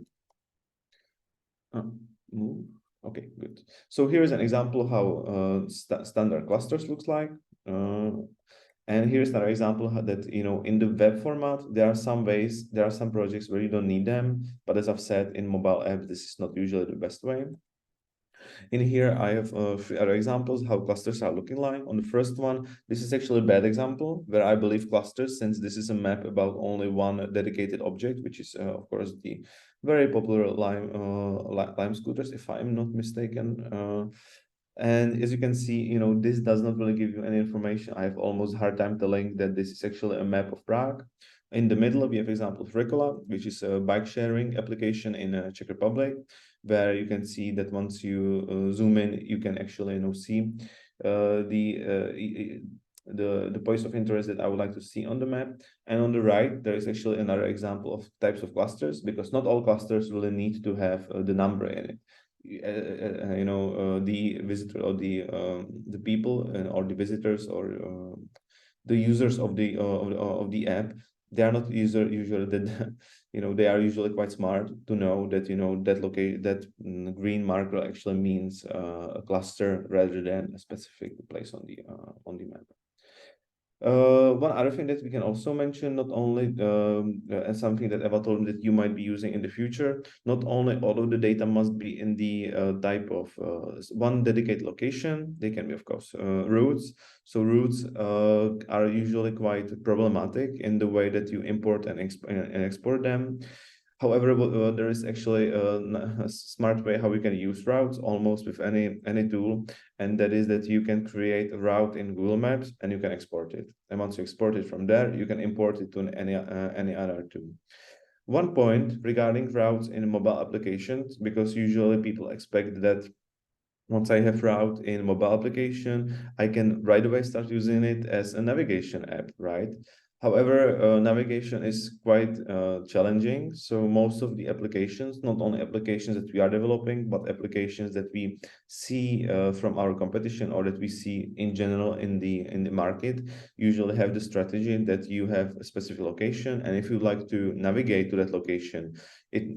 Move. Okay, good. So here's an example how standard clusters looks like. And here's another example that, in the web format, there are some projects where you don't need them. But as I've said, in mobile apps, this is not usually the best way. In here, I have 3 other examples how clusters are looking like. On the first one, this is actually a bad example where I believe clusters, since this is a map about only one dedicated object, which is, of course, the very popular Lime scooters, if I'm not mistaken. And as you can see, this does not really give you any information. I have almost a hard time telling that this is actually a map of Prague. In the middle, we have example of Ricola, which is a bike sharing application in Czech Republic, where you can see that once you zoom in, you can actually see the points of interest that I would like to see on the map. And on the right, there is actually another example of types of clusters, because not all clusters really need to have the number in it. The visitor or the people or the visitors or the users of the app, they are not usually that they are usually quite smart to know that that green marker actually means a cluster rather than a specific place on the map. One other thing that we can also mention, not only as something that Eva told me that you might be using in the future, not only all of the data must be in the type of one dedicated location. They can be, of course, routes. So routes are usually quite problematic in the way that you import and export them. However, there is actually a smart way how we can use routes almost with any tool, and that is that you can create a route in Google Maps and you can export it. And once you export it from there, you can import it to any other tool. One point regarding routes in mobile applications, because usually people expect that once I have route in mobile application, I can right away start using it as a navigation app, right? However, navigation is quite challenging. So most of the applications, not only applications that we are developing, but applications that we see from our competition or that we see in general in the market, usually have the strategy that you have a specific location, and if you like to navigate to that location,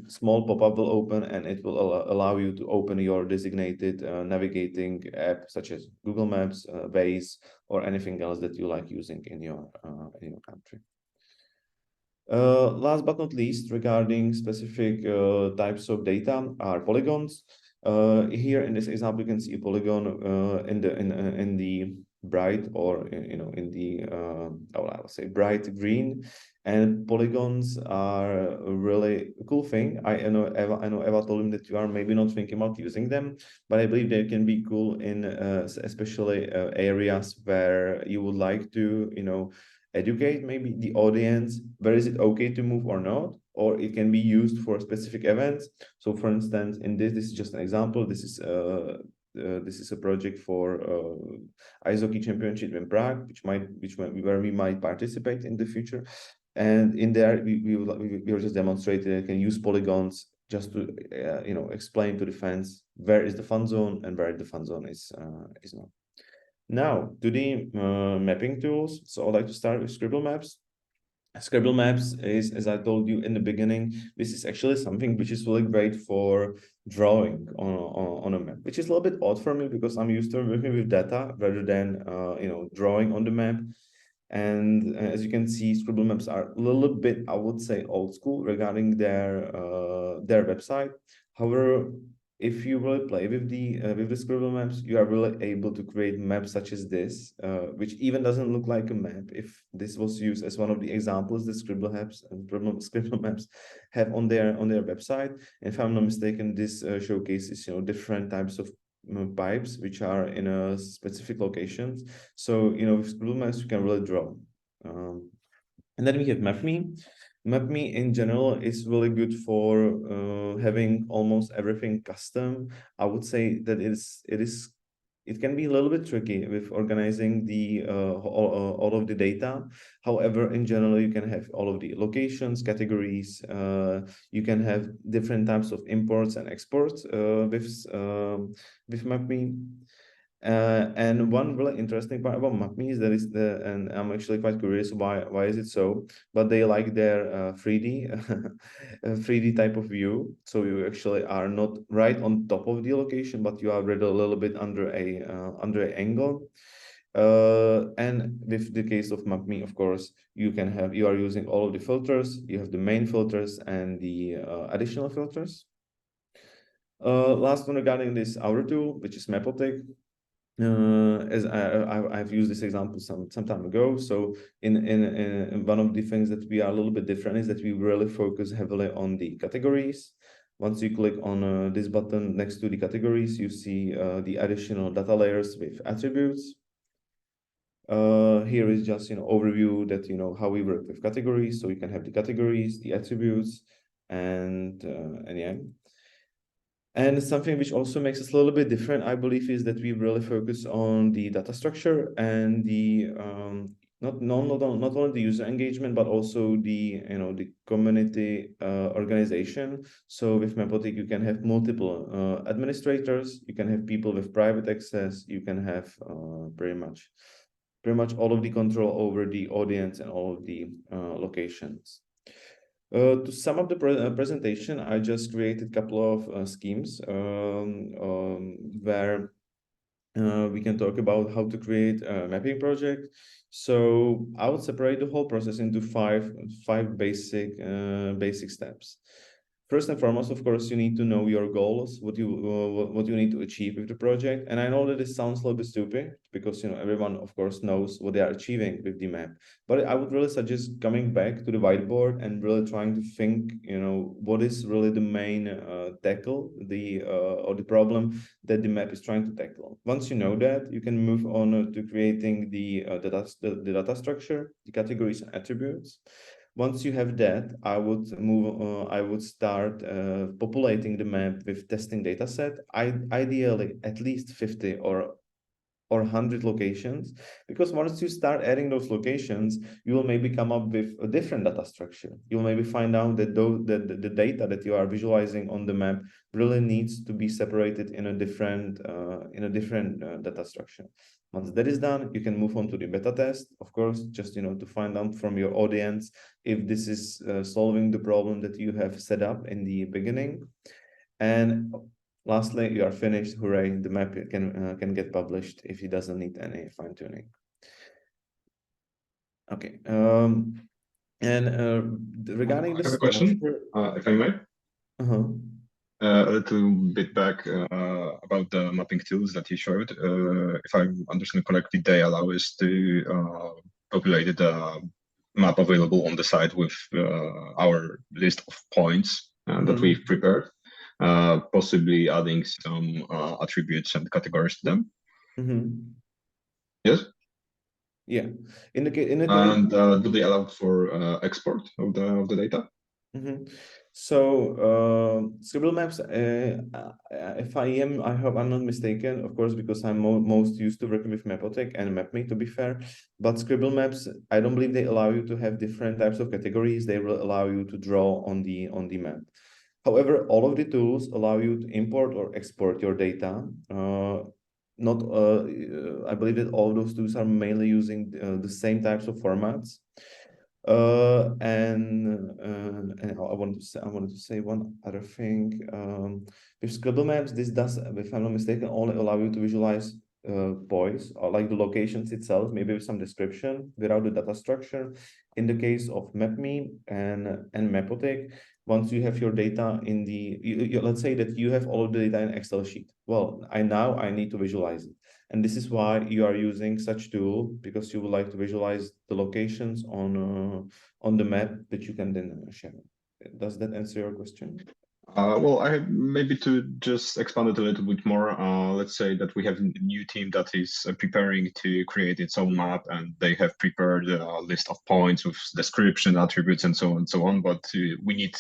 small pop-up will open and it will allow you to open your designated navigating app, such as Google Maps, Waze, or anything else that you like using in your country. Last but not least, regarding specific types of data are polygons. Here in this example, you can see a polygon in the bright, or in the I will say bright green. And polygons are a really cool thing. I know Eva told him that you are maybe not thinking about using them, but I believe they can be cool in especially areas where you would like to educate maybe the audience where is it okay to move or not, or it can be used for specific events. So for instance, in this is just an example. This is a project for ice hockey championship in Prague, where we might participate in the future. And in there, we were just demonstrating that you can use polygons just to explain to the fans where is the fun zone and where the fun zone is not. Now to the mapping tools. So I'd like to start with Scribble Maps. Scribble Maps is, as I told you in the beginning, this is actually something which is really great for drawing on a map, which is a little bit odd for me because I'm used to working with data rather than drawing on the map. And as you can see, Scribble Maps are a little bit, I would say, old school regarding their website. However, if you really play with the Scribble Maps, you are really able to create maps such as this, which even doesn't look like a map. If this was used as one of the examples that Scribble Maps have on their website, and if I'm not mistaken, this showcases different types of pipes which are in a specific locations. So with Scribble Maps you can really draw. And then we have mapme. Mapme in general is really good for having almost everything custom. I would say that it can be a little bit tricky with organizing the all of the data. However, in general, you can have all of the locations, categories. You can have different types of imports and exports with mapme. And one really interesting part about mapme is that and I'm actually quite curious why is it so, but they like their 3D 3D type of view. So you actually are not right on top of the location, but you are read a little bit under an angle. And with the case of mapme, of course, you are using all of the filters. You have the main filters and the additional filters. Last one regarding this outer tool, which is Mapotic. As I've used this example some time ago. So in one of the things that we are a little bit different is that we really focus heavily on the categories. Once you click on this button next to the categories, you see the additional data layers with attributes. Here is just overview that how we work with categories. So you can have the categories, the attributes, and yeah. And something which also makes us a little bit different, I believe, is that we really focus on the data structure and the not only the user engagement, but also the the community organization. So with Mapotic, you can have multiple administrators, you can have people with private access, you can have pretty much all of the control over the audience and all of the locations. To sum up the presentation, I just created a couple of schemes where we can talk about how to create a mapping project. So I would separate the whole process into five basic steps. First and foremost, of course, you need to know your goals, what you need to achieve with the project. And I know that this sounds a little bit stupid because everyone, of course, knows what they are achieving with the map. But I would really suggest coming back to the whiteboard and really trying to think, what is really the main tackle, or the problem that the map is trying to tackle. Once you know that, you can move on to creating the data structure, the categories and attributes. Once you have that, I would start populating the map with testing data set. Ideally at least 50 or 100 locations, because once you start adding those locations, you will maybe come up with a different data structure. You will maybe find out that the data that you are visualizing on the map really needs to be separated in a different data structure. Once that is done, you can move on to the beta test, of course, just to find out from your audience if this is solving the problem that you have set up in the beginning. And lastly, you are finished. Hooray! The map can get published if it doesn't need any fine tuning. Okay. Regarding I have this a question, if I may. A little bit back about the mapping tools that you showed. If I understand correctly, they allow us to populate the map available on the site with our list of points that we've prepared, possibly adding some attributes and categories to them. Yes. Yeah. And do they allow for export of the data? So Scribble Maps, if I hope I'm not mistaken, of course, because I'm most used to working with Mapotic and mapme, to be fair, but Scribble Maps, I don't believe they allow you to have different types of categories. They will allow you to draw on the map. However, all of the tools allow you to import or export your data. I believe that all those tools are mainly using the same types of formats. And I wanted to say one other thing. With Scribble Maps, this does, if I'm not mistaken, only allow you to visualize points or like the locations itself, maybe with some description without the data structure. In the case of mapme and Mapotic, once you have your data in let's say that you have all of the data in Excel sheet. Well, I need to visualize it. And this is why you are using such tool, because you would like to visualize the locations on the map that you can then share. Does that answer your question? Well, I maybe to just expand it a little bit more. Let's say that we have a new team that is preparing to create its own map, and they have prepared a list of points with description, attributes, and so on and so on. But we need,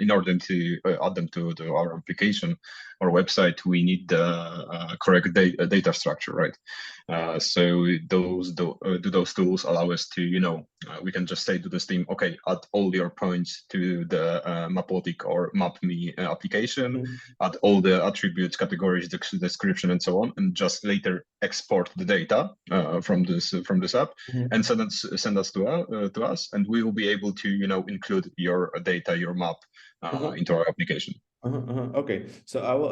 in order to add them to our application or website, we need the correct data structure, right? So those tools allow us to, we can just say to this team, okay, add all your points to the Mapotic or mapme the application, add all the attributes, categories, description, and so on, and just later export the data from this app and send us to us, and we will be able to include your data, your map into our application. Okay, so I will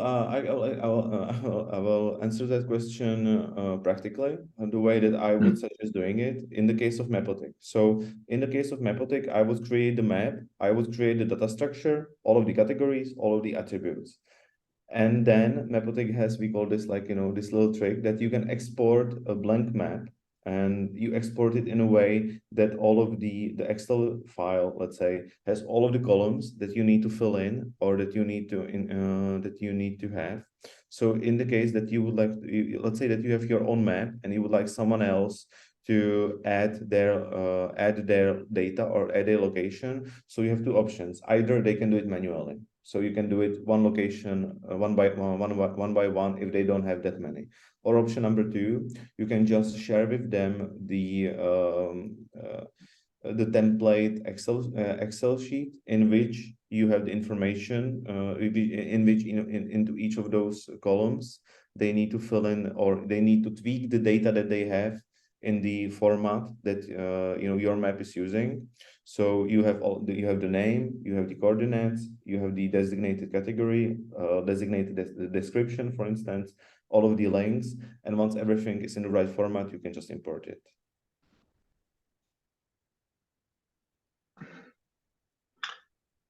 answer that question practically, the way that I would suggest doing it in the case of Mapotic. So in the case of Mapotic, I would create the map, I would create the data structure, all of the categories, all of the attributes. And then Mapotic has, we call this like, this little trick that you can export a blank map, and you export it in a way that all of the Excel file, let's say, has all of the columns that you need to fill in, or that you need to have. So in the case that you would like, let's say that you have your own map and you would like someone else to add their data or add a location. So you have two options. Either they can do it manually. So you can do it one location, one by one, if they don't have that many. Or option number two, you can just share with them the template Excel sheet in which you have the information in which into each of those columns they need to fill in, or they need to tweak the data that they have in the format that your map is using. So you have the name, you have the coordinates, you have the designated category, designated description, for instance, all of the links, and once everything is in the right format, you can just import it.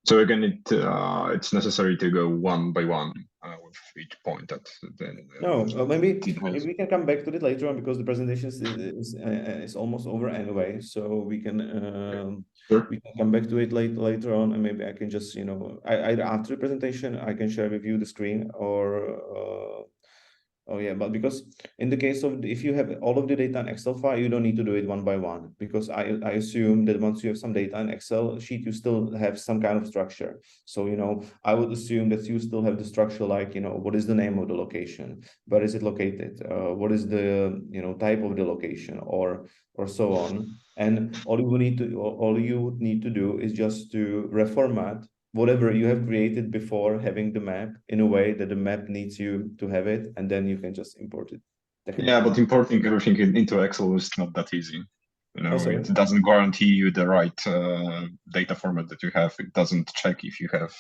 So again, it's necessary to go one by one with each point that then. No, maybe we can come back to it later on, because the presentation is almost over anyway. So we can we can come back to it later on, and maybe I can just either after the presentation I can share with you the screen, or oh yeah, but because in the case of, if you have all of the data in Excel file, you don't need to do it one by one, because I assume that once you have some data in Excel sheet, you still have some kind of structure. So, I would assume that you still have the structure, like, what is the name of the location? Where is it located? What is the, type of the location, or so on. And all you would need to do is just to reformat whatever you have created before having the map in a way that the map needs you to have it, and then you can just import it. Yeah, but importing everything into Excel is not that easy. It doesn't guarantee you the right data format that you have. It doesn't check if you have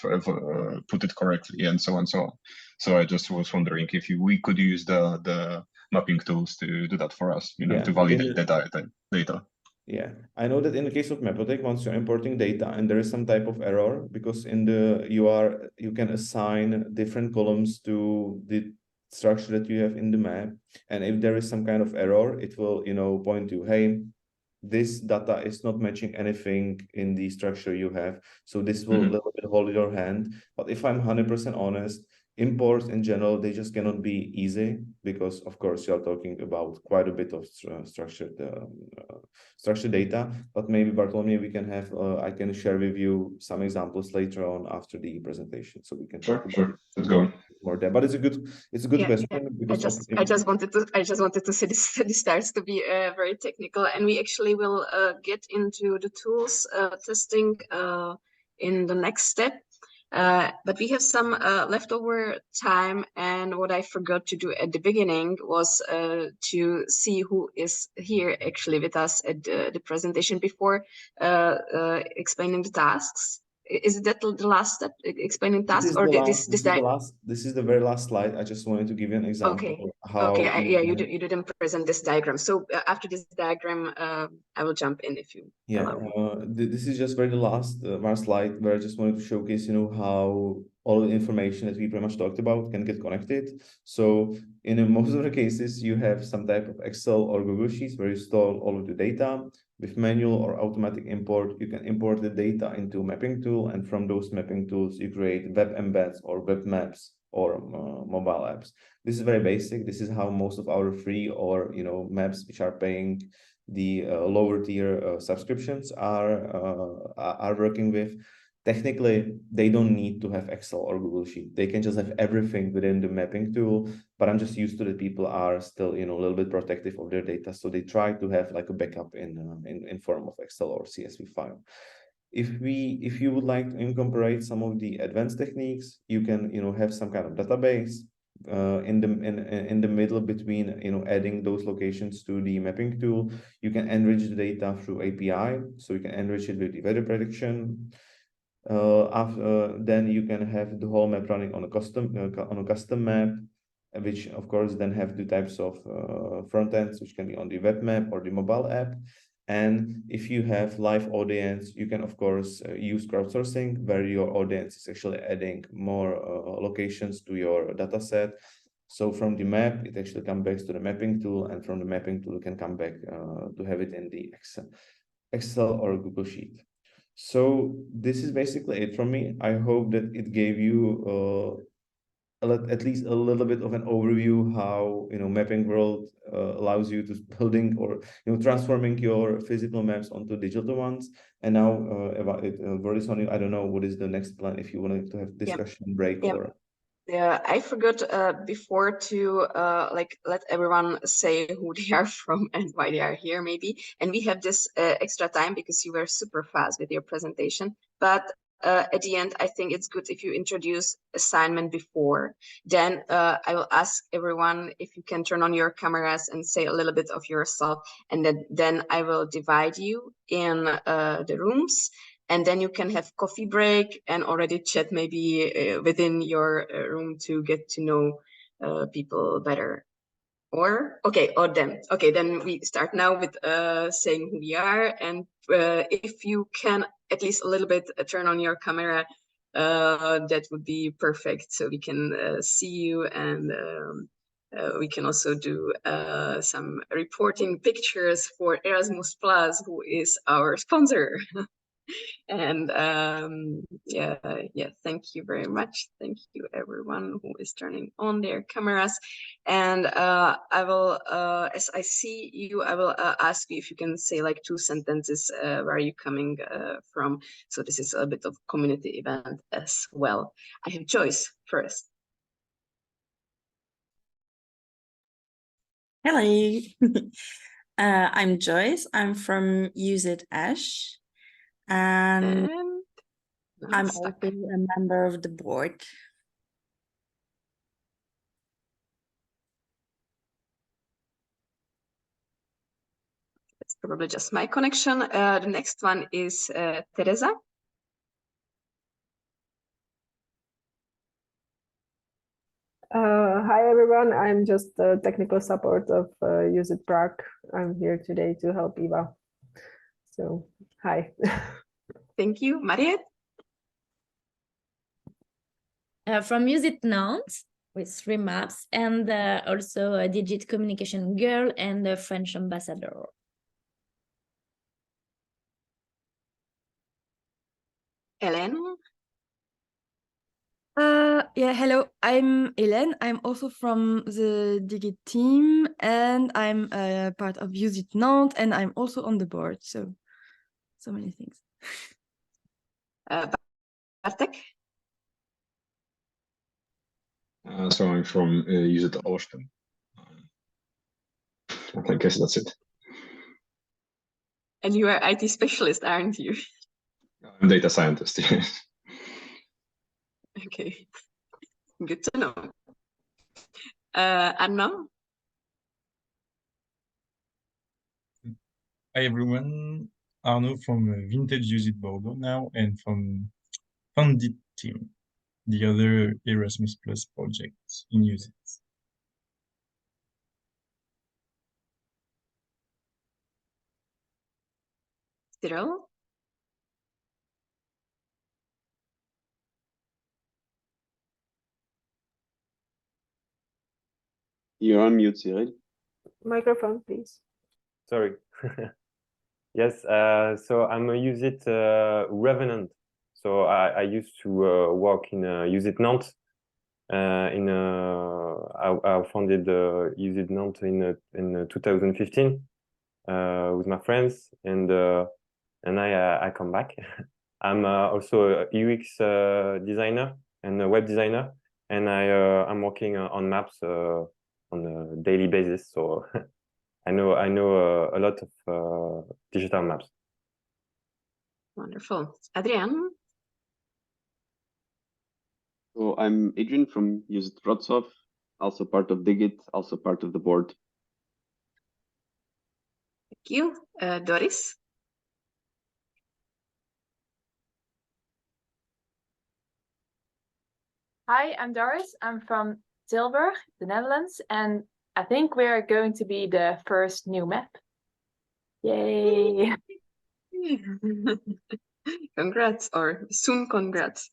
put it correctly, and so on and so on. So I just was wondering if we could use the mapping tools to do that for us, to validate the data. Yeah, I know that in the case of Mapotic, once you're importing data and there is some type of error, because you can assign different columns to the structure that you have in the map, and if there is some kind of error, it will point to, hey, this data is not matching anything in the structure you have, so this will a little bit hold your hand. But if I'm 100% honest, imports in general, they just cannot be easy, because of course you are talking about quite a bit of structured data. But maybe, Bartolomei, we can have I can share with you some examples later on after the presentation, so we can sure. Let's go more there. But it's a good question. Because I just wanted to say this starts to be very technical, and we actually will get into the tools testing in the next step. But we have some leftover time, and what I forgot to do at the beginning was to see who is here actually with us at the presentation before explaining the tasks. Is that the last step, explaining tasks, or this is the very last slide? I just wanted to give you an example. You didn't present this diagram. So after this diagram, I will jump in if you allow. This is just very the last slide, where I just wanted to showcase, how all the information that we pretty much talked about can get connected. So in most of the cases, you have some type of Excel or Google Sheets where you store all of the data. With manual or automatic import, you can import the data into a mapping tool, and from those mapping tools, you create web embeds or web maps or mobile apps. This is very basic. This is how most of our free or maps which are paying the lower tier subscriptions are working with. Technically, they don't need to have Excel or Google Sheet. They can just have everything within the mapping tool. But I'm just used to that people are still, a little bit protective of their data, so they try to have like a backup in form of Excel or CSV file. If you would like to incorporate some of the advanced techniques, you can have some kind of database in the middle between adding those locations to the mapping tool. You can enrich the data through API, so you can enrich it with the weather prediction. Then you can have the whole map running on a custom map, which of course then have the types of front ends, which can be on the web map or the mobile app. And if you have live audience, you can of course use crowdsourcing, where your audience is actually adding more locations to your data set. So from the map, it actually comes back to the mapping tool, and from the mapping tool, you can come back to have it in the Excel or Google Sheet. So this is basically it from me. I hope that it gave you at least a little bit of an overview how mapping world allows you to building or transforming your physical maps onto digital ones. And now about it, Boris, I don't know what is the next plan, if you wanted to have discussion break or. Yeah, I forgot before to like let everyone say who they are from and why they are here maybe. And we have this extra time because you were super fast with your presentation. But at the end, I think it's good if you introduce assignment before. Then I will ask everyone if you can turn on your cameras and say a little bit of yourself. And then I will divide you in the rooms. And then you can have coffee break and already chat maybe within your room to get to know people better. Or then we start now with saying who we are, and if you can at least a little bit turn on your camera, that would be perfect, so we can see you, and we can also do some reporting pictures for Erasmus Plus, who is our sponsor. And yeah, thank you very much. Thank you everyone who is turning on their cameras. And I will, as I see you, I will ask you if you can say like 2 sentences, where are you coming from? So this is a bit of community event as well. I have Joyce first. Hello, I'm Joyce. I'm from Use It Ash, and I'm also a member of the board. It's probably just my connection. The next one is Teresa. Hi everyone, I'm just the technical support of Use It Prague. I'm here today to help Eva. So, hi. Thank you. Mariette? From Use It Nantes with 3 maps, and also a digit communication girl and a French ambassador. Hélène? Yeah, hello, I'm Hélène. I'm also from the Digit team, and I'm part of Use It Nantes, and I'm also on the board, so many things. Bartek? So I'm from Use It Austin. I guess that's it. And you are IT specialist, aren't you? I'm data scientist, yes. Okay, good to know. Anna? Hi everyone, Arnaud from Vintage Use It Bordeaux now, and from Fundit team, the other Erasmus Plus project in Use It. Cyril? You're on mute, Cyril. Microphone, please. Sorry. Yes, so I'm a Use It revenant. So I used to work in Use It Nantes. I founded Use It Nantes in 2015 with my friends, and I come back. I'm also a UX designer and a web designer, and I'm working on maps on a daily basis. So I know a lot of digital maps. Wonderful. Adrian? So I'm Adrian from Use It Wrocław, also part of Digit, also part of the board. Thank you. Doris? Hi, I'm Doris. I'm from Tilburg, the Netherlands, and I think we're going to be the first new map. Yay! Congrats, or soon congrats.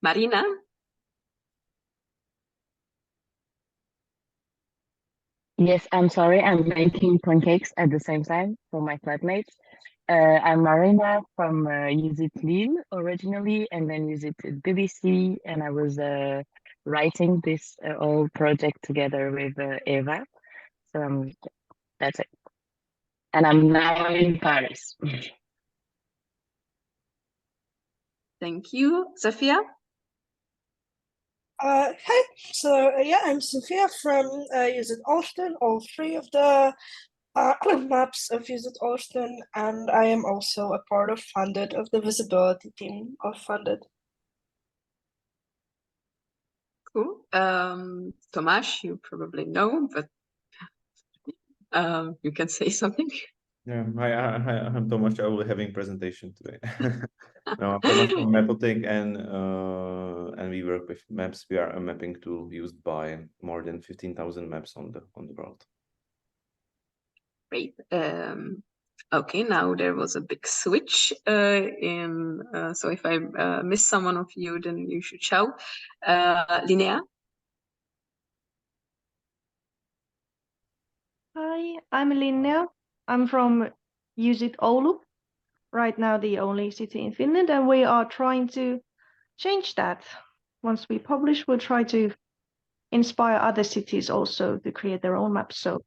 Marina? Yes, I'm sorry, I'm making pancakes at the same time for my flatmates. I'm Marina from Use It Lille originally, and then Use It at BBC, and I was writing this whole project together with Eva. So that's it. And I'm now in Paris. Thank you. Sophia? Hi, so yeah, I'm Sophia from Use It Austin, all three of the maps of Use It Austin, and I am also a part of Funded, of the visibility team of Funded. Cool. Tomasz, you probably know, but you can say something. Yeah, I'm Tomasz. I will be having presentation today. No, I'm Tomasz from Mapotic, and we work with maps. We are a mapping tool used by more than 15,000 maps on the world. Great. Okay, now there was a big switch so if I miss someone of you, then you should shout. Linnea? Hi, I'm Linnea. I'm from Use It Oulu, right now the only city in Finland, and we are trying to change that. Once we publish, we'll try to inspire other cities also to create their own maps. So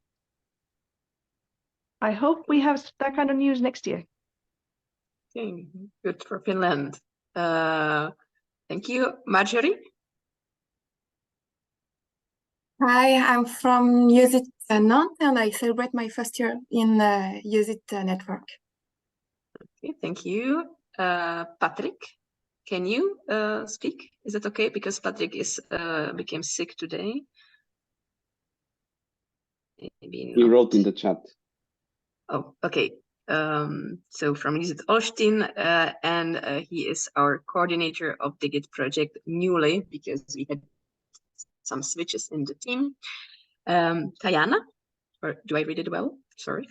I hope we have that kind of news next year. Okay, good for Finland. Thank you. Marjorie? Hi, I'm from Use It Nantes, and I celebrate my first year in Use It network. Okay, thank you. Patrick, can you speak? Is that okay? Because Patrick became sick today. Maybe He wrote in the chat. Oh, okay. So from Use It Austin, and he is our coordinator of the Git project newly, because we had some switches in the team. Tayana, or do I read it well? Sorry.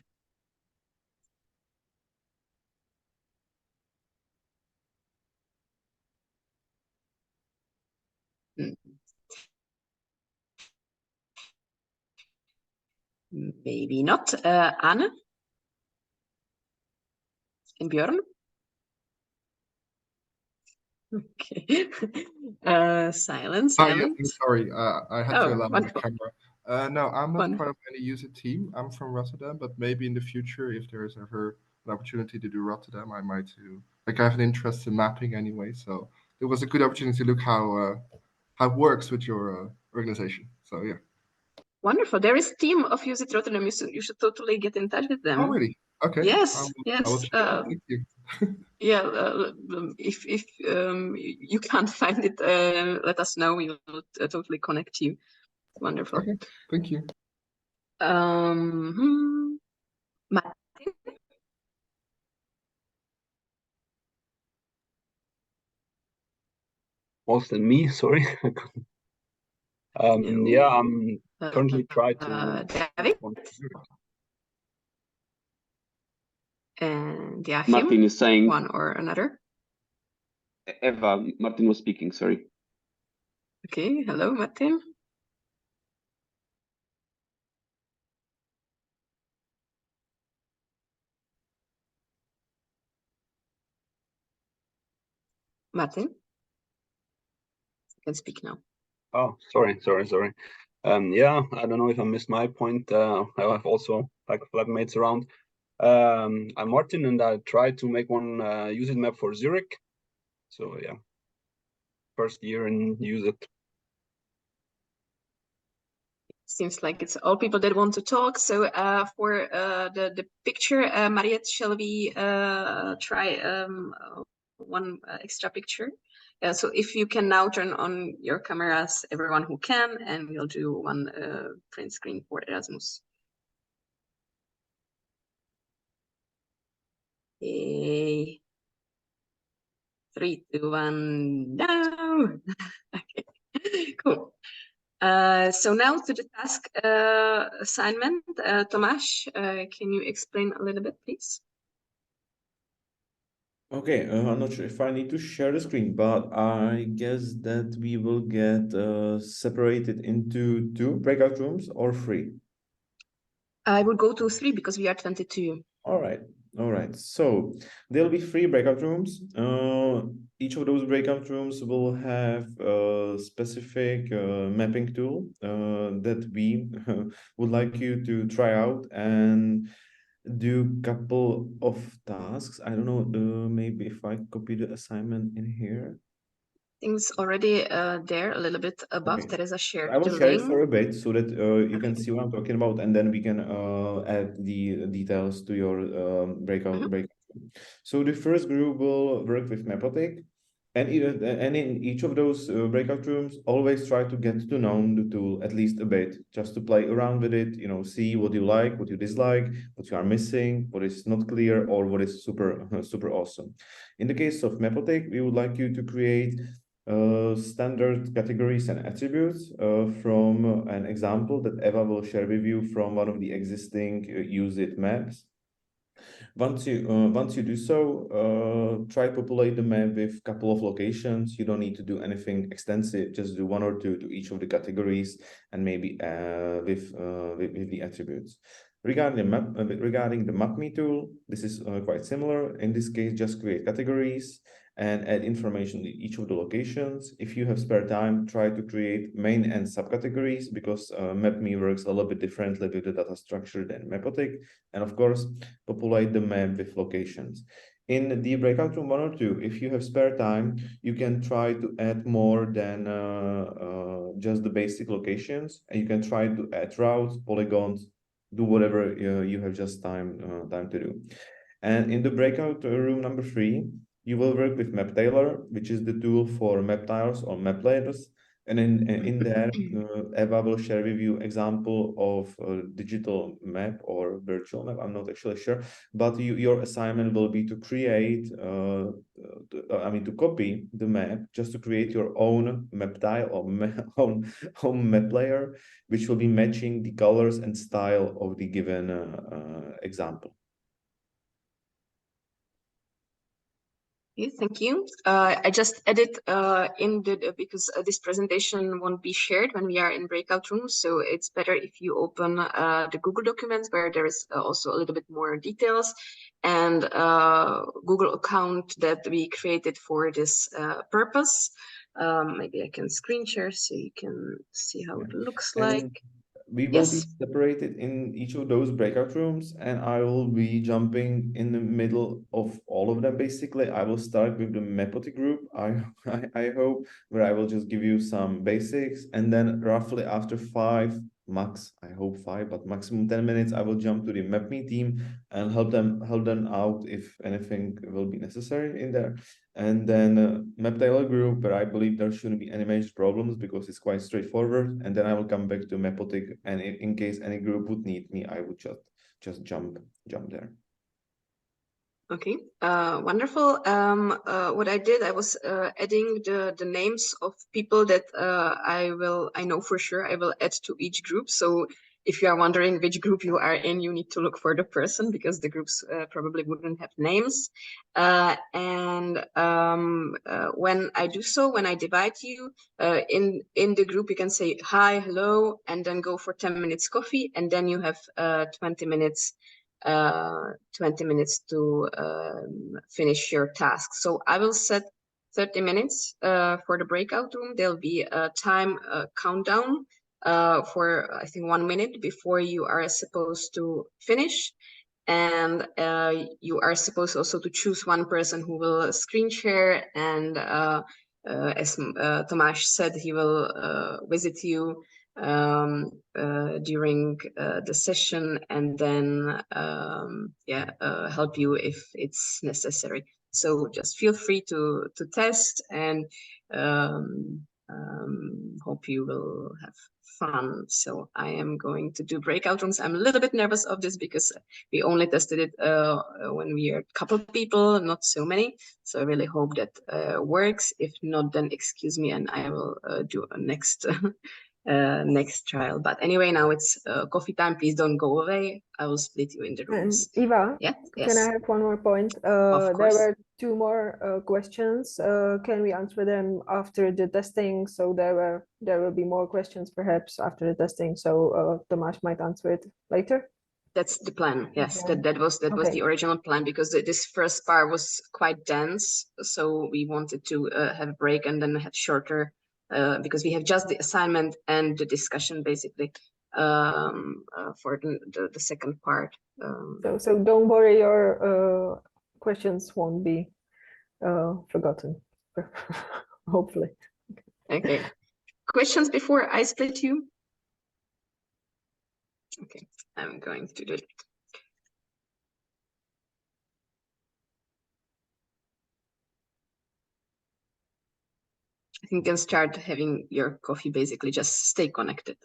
Maybe not. Anne? And Björn? Okay. Silence. Yes, I'm sorry. I had to allow my wonderful. camera. No, I'm not Wonderful. part of any user team. I'm from Rotterdam, but maybe in the future, if there is ever an opportunity to do Rotterdam, I might do. Like I have an interest in mapping anyway, so it was a good opportunity to look how it works with your organization. So yeah. Wonderful. There is a team of Use It Rotterdam. You should totally get in touch with them. Oh, really? Okay. Yes. I will check it out. Thank you. Yeah. If you can't find it, let us know. We will totally connect you. Wonderful. Okay. Thank you. Martin? Mostly me, sorry. Yeah, I'm currently trying to. David? And yeah, Martin is saying one or another. Eva, Martin was speaking, sorry. Okay, hello, Martin. Martin, you can speak now. Oh, sorry. Yeah, I don't know if I missed my point. I have also like flatmates around. I'm Martin, and I tried to make one Use It map for Zurich. So yeah, first year in Use It. Seems like it's all people that want to talk. So for the picture, Mariette, shall we try one extra picture? So if you can now turn on your cameras, everyone who can, and we'll do one print screen for Erasmus. Hey. 3, 2, 1, no! Okay, cool. So now to the task assignment. Tomasz, can you explain a little bit, please? Okay, I'm not sure if I need to share the screen, but I guess that we will get separated into 2 breakout rooms or 3. I will go to 3 because we are 22. All right. So there'll be 3 breakout rooms. Each of those breakout rooms will have a specific mapping tool that we would like you to try out and do a couple of tasks. I don't know, maybe if I copy the assignment in here. Things already there a little bit above. Okay. There is a shared I will share it link. for a bit so that you can see what I'm talking about, and then we can add the details to your breakout. So the first group will work with Mapotic, and in each of those breakout rooms, always try to get to know the tool at least a bit, just to play around with it. See what you like, what you dislike, what you are missing, what is not clear, or what is super awesome. In the case of Mapotic, we would like you to create standard categories and attributes from an example that Eva will share with you from one of the existing use it maps. Once you do so, try populate the map with a couple of locations. You don't need to do anything extensive. Just do 1 or 2 to each of the categories, and maybe with the attributes. Regarding the mapme tool, this is quite similar. In this case, just create categories and add information to each of the locations. If you have spare time, try to create main and subcategories, because mapme works a little bit differently with the data structure than Mapotic. And of course, populate the map with locations. In the breakout room 1 or 2, if you have spare time, you can try to add more than just the basic locations, and you can try to add routes, polygons, do whatever you have just time to do. And in the breakout room number 3, you will work with maptiler, which is the tool for maptilers or map layers. And in there, Eva will share with you example of a digital map or virtual map. I'm not actually sure, but your assignment will be to create, to copy the map, just to create your own map tile or own map layer, which will be matching the colors and style of the given example. Okay, thank you. I just added in because this presentation won't be shared when we are in breakout rooms, so it's better if you open the Google documents, where there is also a little bit more details, and Google account that we created for this purpose. Maybe I can screen share so you can see how it looks like. We will be separated in each of those breakout rooms, and I will be jumping in the middle of all of them. Basically, I will start with the Mapotic group, I hope, where I will just give you some basics, and then roughly after 5, max, I hope 5, but maximum 10 minutes, I will jump to the mapme team and help them out if anything will be necessary in there. And then maptiler group, where I believe there shouldn't be any major problems because it's quite straightforward. And then I will come back to Mapotic, and in case any group would need me, I would just jump there. Okay, wonderful. What I did, I was adding the names of people that I know for sure I will add to each group. So if you are wondering which group you are in, you need to look for the person, because the groups probably wouldn't have names. And when I do so, when I divide you in the group, you can say hi, hello, and then go for 10 minutes coffee, and then you have 20 minutes to finish your task. So I will set 30 minutes for the breakout room. There'll be a time countdown for, I think, 1 minute before you are supposed to finish. And you are supposed also to choose one person who will screen share and as Tomasz said, he will visit you during the session and then help you if it's necessary. So just feel free to test and hope you will have fun. So I am going to do breakout rooms. I'm a little bit nervous of this because we only tested it when we are a couple people, not so many. So I really hope that works. If not, then excuse me and I will do a next next trial. But anyway, now it's coffee time. Please don't go away. I will split you in the And rooms. Eva, Yeah. can I Yes. have one more point? Of There course. were two more questions. Can we answer them after the testing? So there will be more questions perhaps after the testing. So Tomasz might answer it later. That's the plan. Yes, Okay. that was Okay. the original plan because this first part was quite dense. So we wanted to have a break and then have shorter because we have just the assignment and the discussion basically for the second part. So don't worry, your questions won't be forgotten, hopefully. Okay. Questions before I split you? Okay, I'm going to do it. I think you can start having your coffee, basically just stay connected.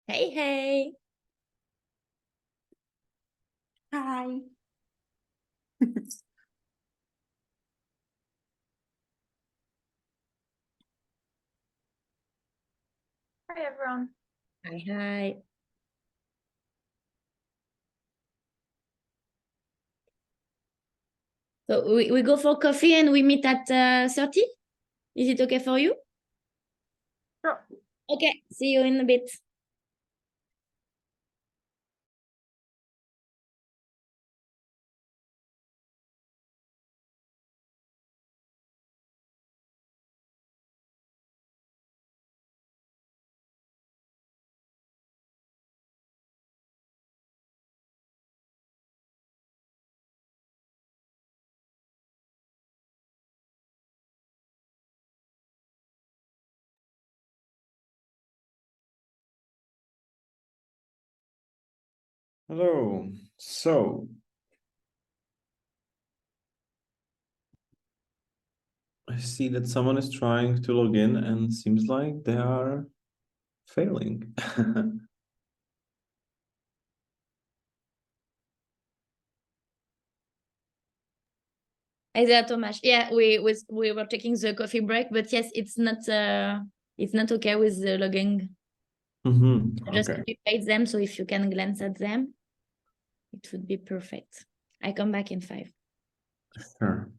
Hey, hey. Hi. Hi, everyone. Hi, hi. So we go for coffee and we meet at 30? Is it okay for you? Sure. Okay, see you in a bit. Hello. So I see that someone is trying to log in and seems like they are failing. Hi there, Tomasz. Yeah, we were taking the coffee break, but yes, it's not okay with the logging. I just Okay. copied them, so if you can glance at them, it would be perfect. I come back in 5. Sure.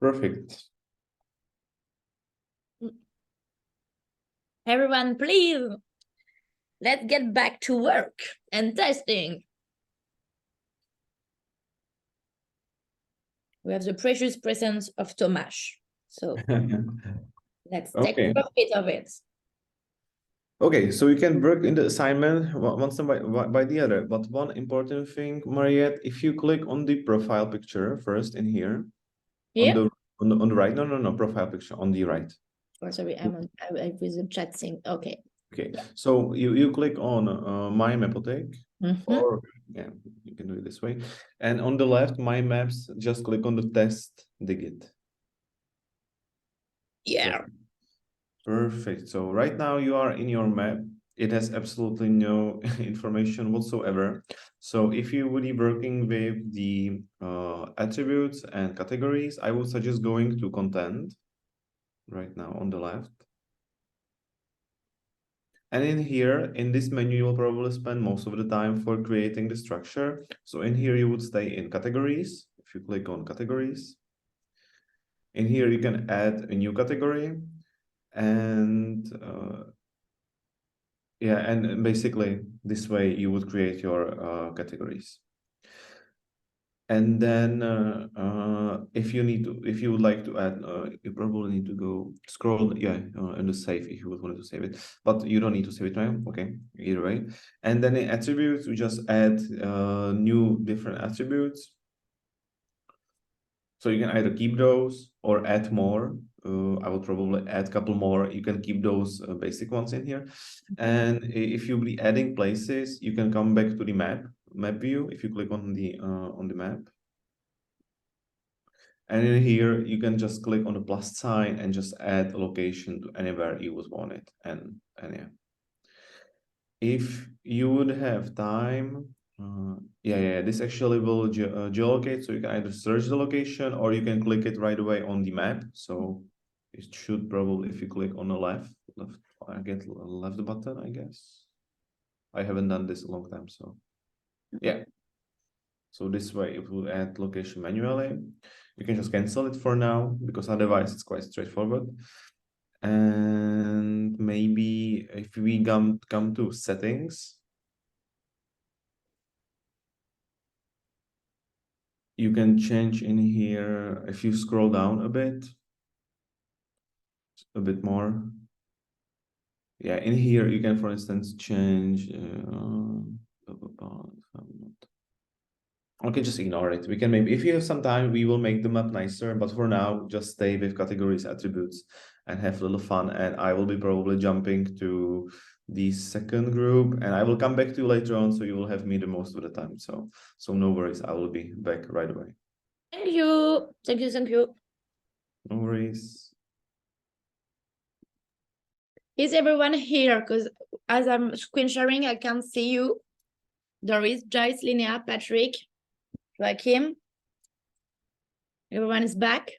Perfect. Everyone, please, let's get back to work and testing. We have the precious presence of Tomasz. So let's take profit of it. Okay, so you can work in the assignment one step by the other. But one important thing, Mariette, if you click on the profile picture first in here, Here? on the right, no, profile picture on the right. Oh, sorry, I with the chat thing. Okay. Okay, so you click on My Mapotic, or yeah, you can do it this way. And on the left, My Maps, just click on the test digit. Yeah. Perfect. So right now you are in your map. It has absolutely no information whatsoever. So if you would be working with the attributes and categories, I would suggest going to content right now on the left. And in here, in this menu, you will probably spend most of the time for creating the structure. So in here, you would stay in categories. If you click on categories, in here, you can add a new category. And yeah, and basically this way you would create your categories. And then if you would like to add, you probably need to go scroll, and the save if you would want to save it, but you don't need to save it now. Okay, either way. And then in attributes, we just add new different attributes. So you can either keep those or add more. I will probably add a couple more. You can keep those basic ones in here. And if you'll be adding places, you can come back to the map view. If you click on the map. And in here, you can just click on the plus sign and just add a location to anywhere you would want it. And yeah. If you would have time, this actually will geolocate, so you can either search the location or you can click it right away on the map. So it should probably, if you click on the left button, I guess. I haven't done this a long time, so yeah. So this way it will add location manually. You can just cancel it for now because otherwise it's quite straightforward. And maybe if we come to settings, you can change in here, if you scroll down a bit more. Yeah, in here you can, for instance, change. Okay, just ignore it. We can maybe, if you have some time, we will make the map nicer. But for now, just stay with categories, attributes, and have a little fun. And I will be probably jumping to the second group, and I will come back to you later on, so you will have me the most of the time. So no worries, I will be back right away. Thank you. Thank you. No worries. Is everyone here? Because as I'm screen sharing, I can't see you. Doris, Joyce, Linnea, Patrick, Joachim. Everyone is back.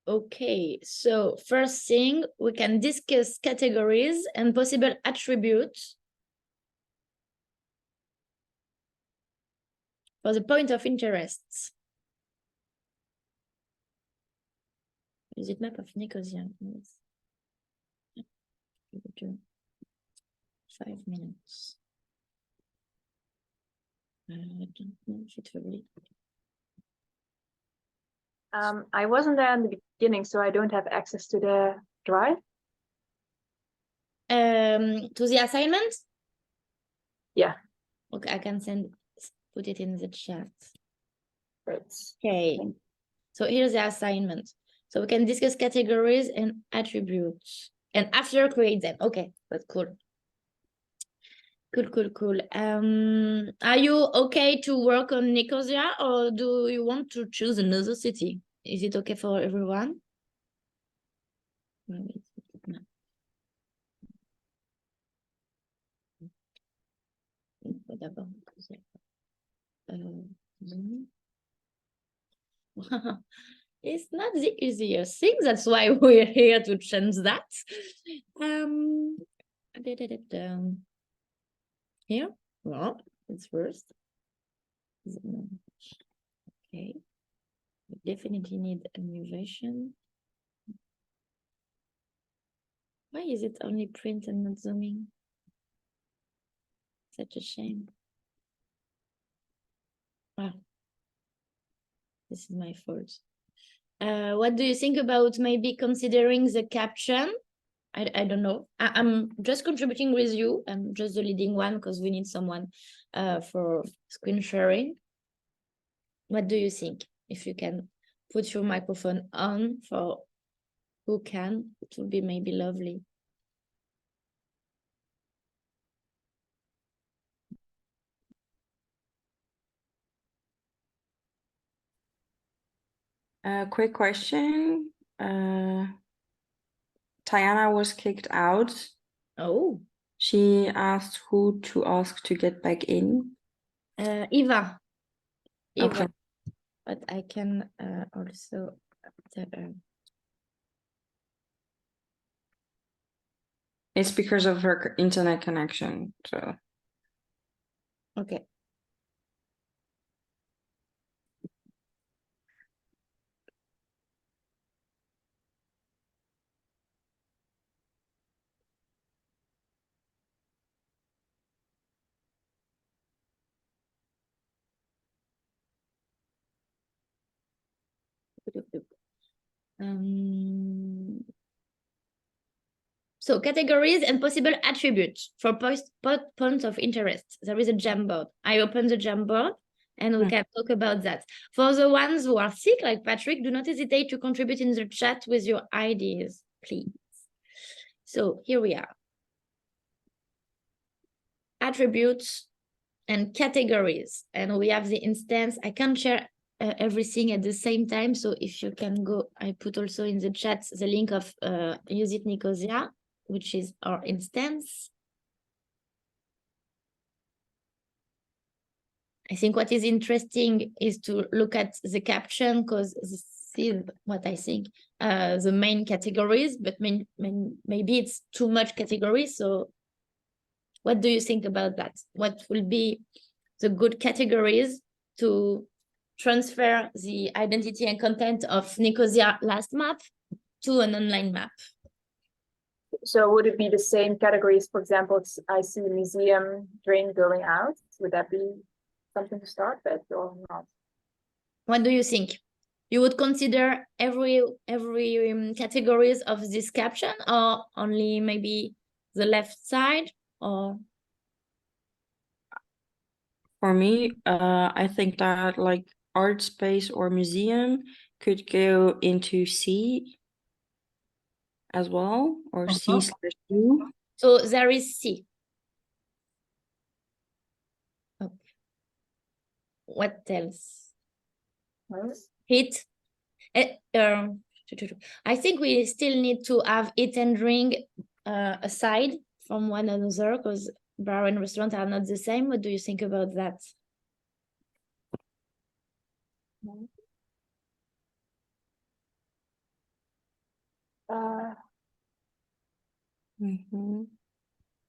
Okay, so first thing, we can discuss categories and possible attributes for the point of interest. Visit map of Nicosia. Yes. 5 minutes. I don't know if it will. I wasn't there in the beginning, so I don't have access to the drive. To the assignment? Yeah. Okay, I can put it in the chat. Right. Okay. So here's the assignment. So we can discuss categories and attributes. And after create them. Okay, that's cool. Cool. Are you okay to work on Nicosia, or do you want to choose another city? Is it okay for everyone? Maybe it's d'abord it's not the easiest thing. That's why we're here to change that. Here, well, it's first. Okay, we definitely need a new version. Why is it only print and not zooming? Such a shame. Wow, this is my fault. What do you think about maybe considering the caption? I don't know. I'm just contributing with you. I'm just the leading one because we need someone for screen sharing. What do you think? If you can put your microphone on for who can, it would be maybe lovely. Quick question. Tiana was kicked out. Oh. She asked who to ask to get back in. Eva. Eva. Okay. But I can also tell her. It's because of her internet connection. So. Okay. So categories and possible attributes for points of interest. There is a Jamboard. I open the Jamboard and we can talk about that. For the ones who are sick, like Patrick, do not hesitate to contribute in the chat with your ideas, please. So here we are. Attributes and categories. And we have the instance. I can't share everything at the same time. So if you can go, I put also in the chat the link of Use It Nicosia, which is our instance. I think what is interesting is to look at the caption because this is what I think the main categories, but maybe it's too much categories. So what do you think about that? What will be the good categories to transfer the identity and content of Nicosia last map to an online map? So would it be the same categories? For example, I see a museum drain going out. Would that be something to start with or not? What do you think? You would consider every categories of this caption or only maybe the left side or? For me, I think that like art space or museum could go into C as well, or C/U. So there is C. Okay. What else? Hit. I think we still need to have eat and drink aside from one another because bar and restaurant are not the same. What do you think about that?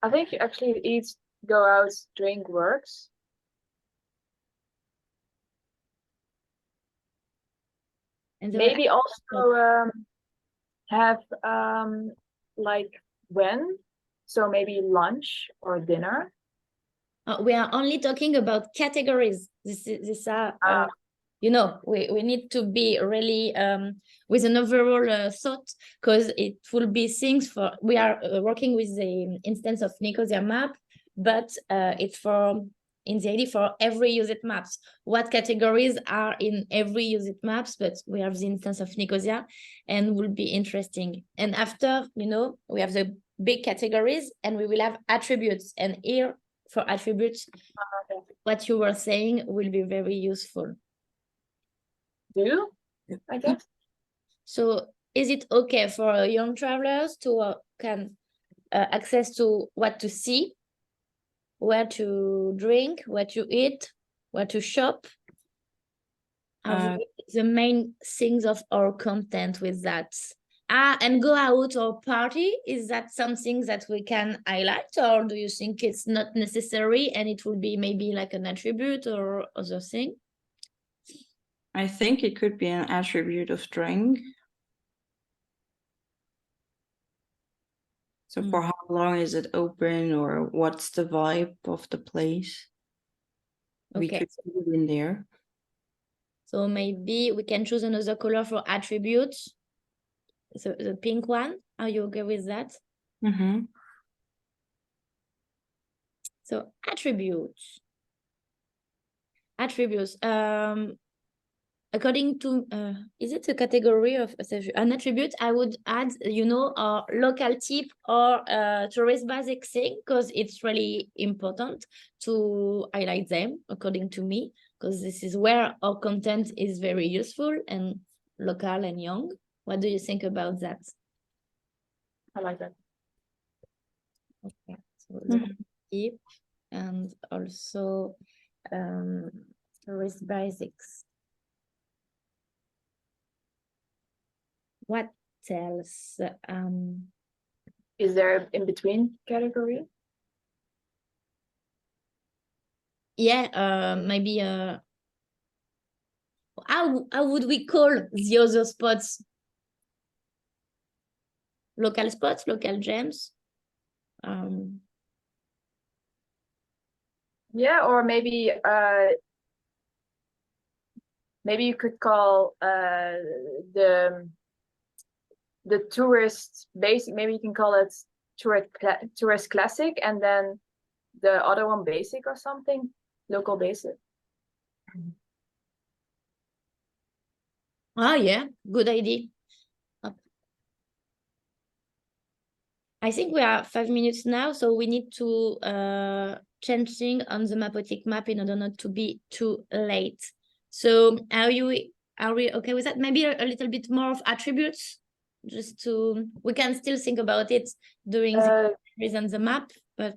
I think actually eat, go out, drink works. And maybe also have like when, so maybe lunch or dinner. We are only talking about categories. This are you know, we need to be really with an overall thought because it will be things for, we are working with the instance of Nicosia map, but it's for, in the idea for every Use It maps. What categories are in every Use It maps, but we have the instance of Nicosia and will be interesting. And after, you know, we have the big categories and we will have attributes, and here for attributes, what you were saying will be very useful. I guess. So is it okay for young travelers to can access to what to see, where to drink, what to eat, where to shop? The main things of our content with that. And go out or party, is that something that we can highlight, or do you think it's not necessary and it will be maybe like an attribute or other thing? I think it could be an attribute of drink. So for how long is it open, or what's the vibe of the place? We Okay. could put it in there. So maybe we can choose another color for attributes. So the pink one, are you okay with that? Mm-hmm. So attributes. According to, is it a category of an attribute? I would add, you know, a local tip or tourist basic thing, because it's really important to highlight them, according to me, because this is where our content is very useful and local and young. What do you think about that? I like that. Okay, so local tip and also tourist basics. What else? Is there in between category? Yeah, maybe how would we call the other spots? Local spots, local gems. Yeah, or maybe maybe you could call the tourist basic, maybe you can call it tourist classic, and then the other one basic or something, local basic. Oh yeah, good idea. I think we are 5 minutes now, so we need to change things on the Mapotic map in order not to be too late. So are we okay with that? Maybe a little bit more of attributes, just to, we can still think about it during the reason the map, but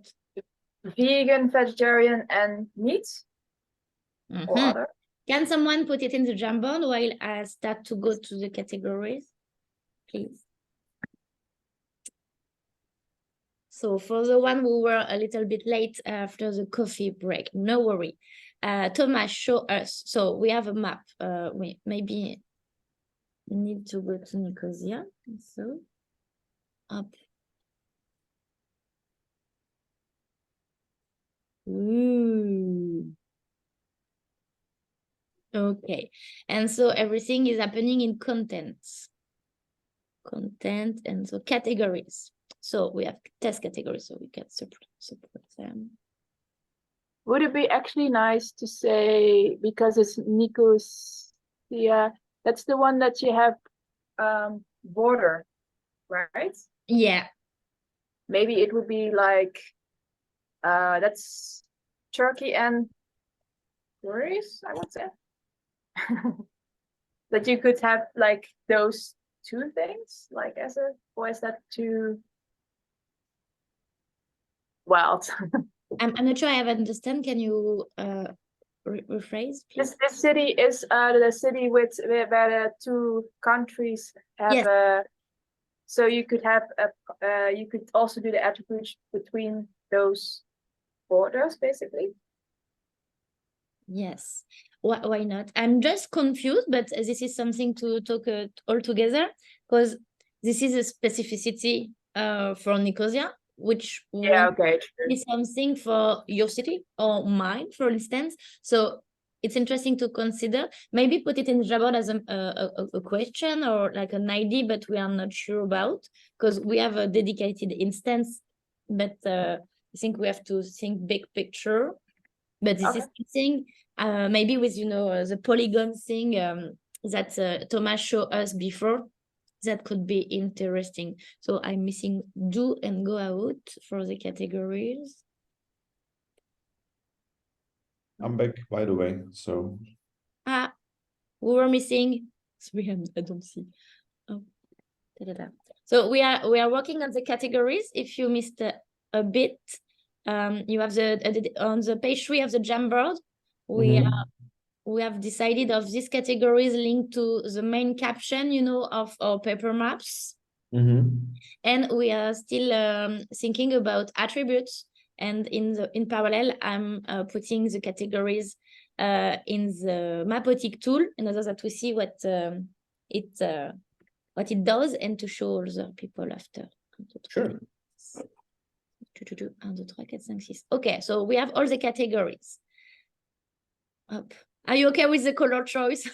vegan, vegetarian, and meat. Or other. Can someone put it in the Jamboard while I start to go to the categories, please? So for the one who were a little bit late after the coffee break, no worry. Thomas, show us. So we have a map. We maybe need to go to Nicosia. So up. Ooh. Okay, and so everything is happening in contents. Content and so categories. So we have test categories, so we can support them. Would it be actually nice to say, because it's Nicosia, that's the one that you have border, right? Yeah. Maybe it would be like that's Turkey and Greece, I would say. That you could have like those two things, like as a, or is that too wild? I'm not sure I have understand. Can you rephrase, please? This city is the city with where the two countries have so you could have a you could also do the attributes between those borders, basically. Yes, why not? I'm just confused, but this is something to talk all together, because this is a specificity for Nicosia, which is something for your city or mine, for instance. So it's interesting to consider. Maybe put it in Jamboard as a question or like an ID, but we are not sure about, because we have a dedicated instance, but I think we have to think big picture. But this is something maybe with, you know, the polygon thing that Thomas showed us before, that could be interesting. So I'm missing do and go out for the categories. I'm back, by the way, so. We were missing 300, I don't see. Oh. Da-da-da. So we are working on the categories. If you missed a bit, you have on the page 3 of the Jamboard, we have decided of these categories linked to the main caption, you know, of our paper maps. And we are still thinking about attributes. And in parallel, I'm putting the categories in the Mapotic tool in order that we see what it does and to show the people after. Sure. 1, 2, 3, 4, 5, 6. Okay, so we have all the categories. Up. Are you okay with the color choice?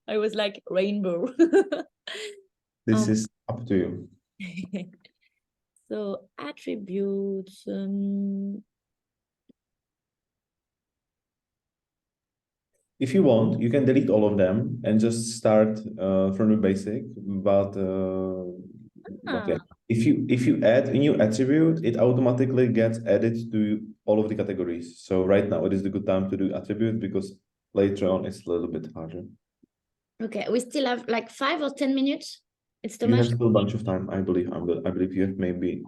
I was like rainbow. This is up to you. So attributes. If you want, you can delete all of them and just start from the basic. But yeah, if you add a new attribute, it automatically gets added to all of the categories. So right now it is the good time to do attribute because later on it's a little bit harder. Okay, we still have like 5 or 10 minutes. It's too You much. have still a bunch of time, I believe. I believe you have maybe.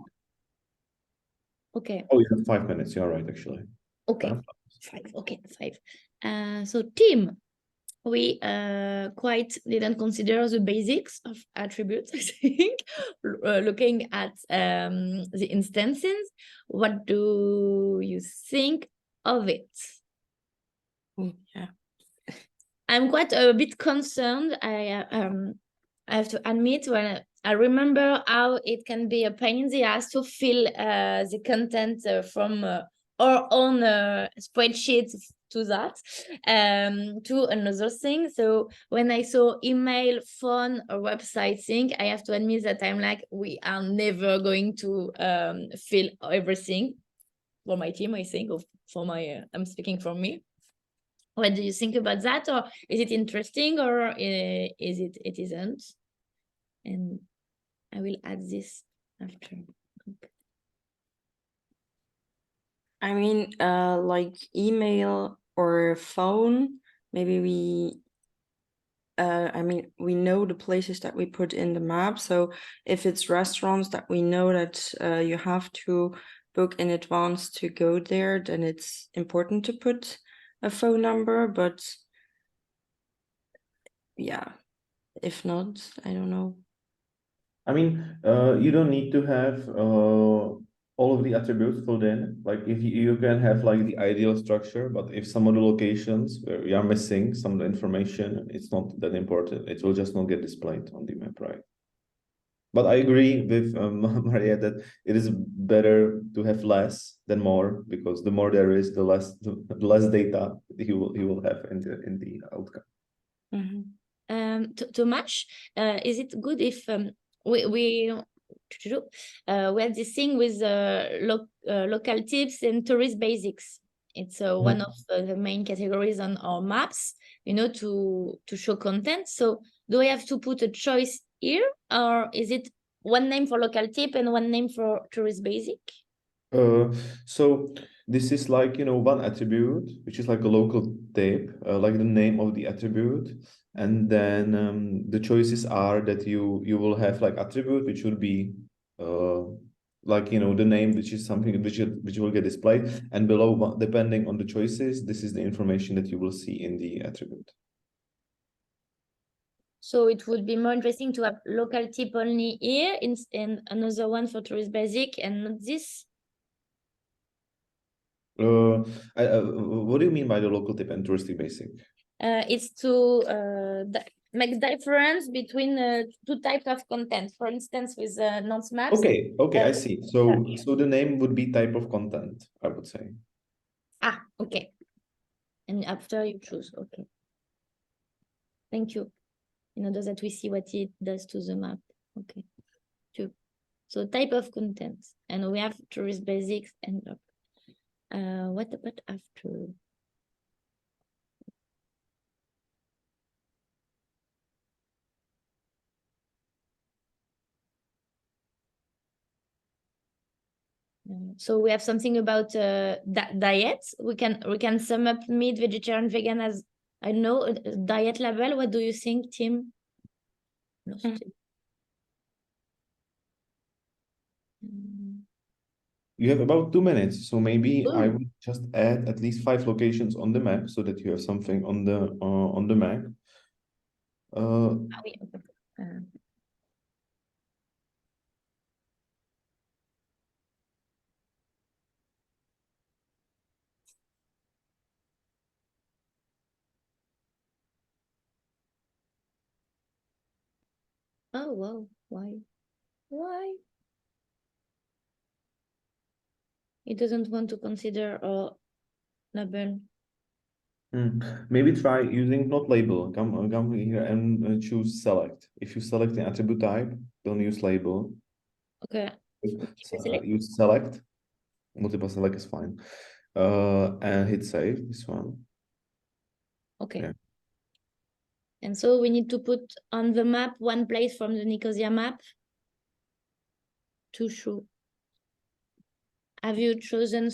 Okay. Oh, you have 5 minutes. You're right, actually. Okay. 5. Okay, 5. So Tim, we quite didn't consider the basics of attributes, I think. Looking at the instances, what do you think of it? Yeah. I'm quite a bit concerned. I have to admit, when I remember how it can be a pain in the ass to fill the content from our own spreadsheet to that, to another thing. So when I saw email, phone, or website thing, I have to admit that I'm like, we are never going to fill everything for my team, I think, or for my, I'm speaking for me. What do you think about that? Or is it interesting, or is it isn't? And I will add this after. I mean, like email or phone, maybe I mean, we know the places that we put in the map. So if it's restaurants that we know that you have to book in advance to go there, then it's important to put a phone number. But yeah, if not, I don't know. I mean, you don't need to have all of the attributes filled in. Like if you can have like the ideal structure, but if some of the locations where you are missing some of the information, it's not that important. It will just not get displayed on the map, right? But I agree with Maria that it is better to have less than more, because the more there is, the less data you will have in the outcome. Too much. Is it good if we have this thing with local tips and tourist basics? It's one of the main categories on our maps, you know, to show content. So do I have to put a choice here, or is it one name for local tip and one name for tourist basic? So this is like, you know, one attribute, which is like a local tip, like the name of the attribute. And then the choices are that you will have like attribute, which will be like, you know, the name, which is something which will get displayed. And below, depending on the choices, this is the information that you will see in the attribute. So it would be more interesting to have local tip only here and another one for tourist basic and not this. What do you mean by the local tip and touristic basic? It's to make difference between two types of content. For instance, with Nantes maps. Okay, I see. So the name would be type of content, I would say. Ah, okay. And after you choose, okay. Thank you. In order that we see what it does to the map. Okay. Two. So type of content, and we have tourist basics and what about after? So we have something about diets. We can sum up meat, vegetarian, vegan as, I know, a diet label. What do you think, Tim? No, You have about 2 minutes, so maybe I would just add at least 5 locations on the map so that you have something on the Mac. Oh, wow. Why? Why? It doesn't want to consider a label. Maybe try using not label. Come here and choose select. If you select the attribute type, don't use label. Okay. Use select. Multiple select is fine. And hit save, this one. Okay. Yeah. And so we need to put on the map one place from the Nicosia map to show. Have you chosen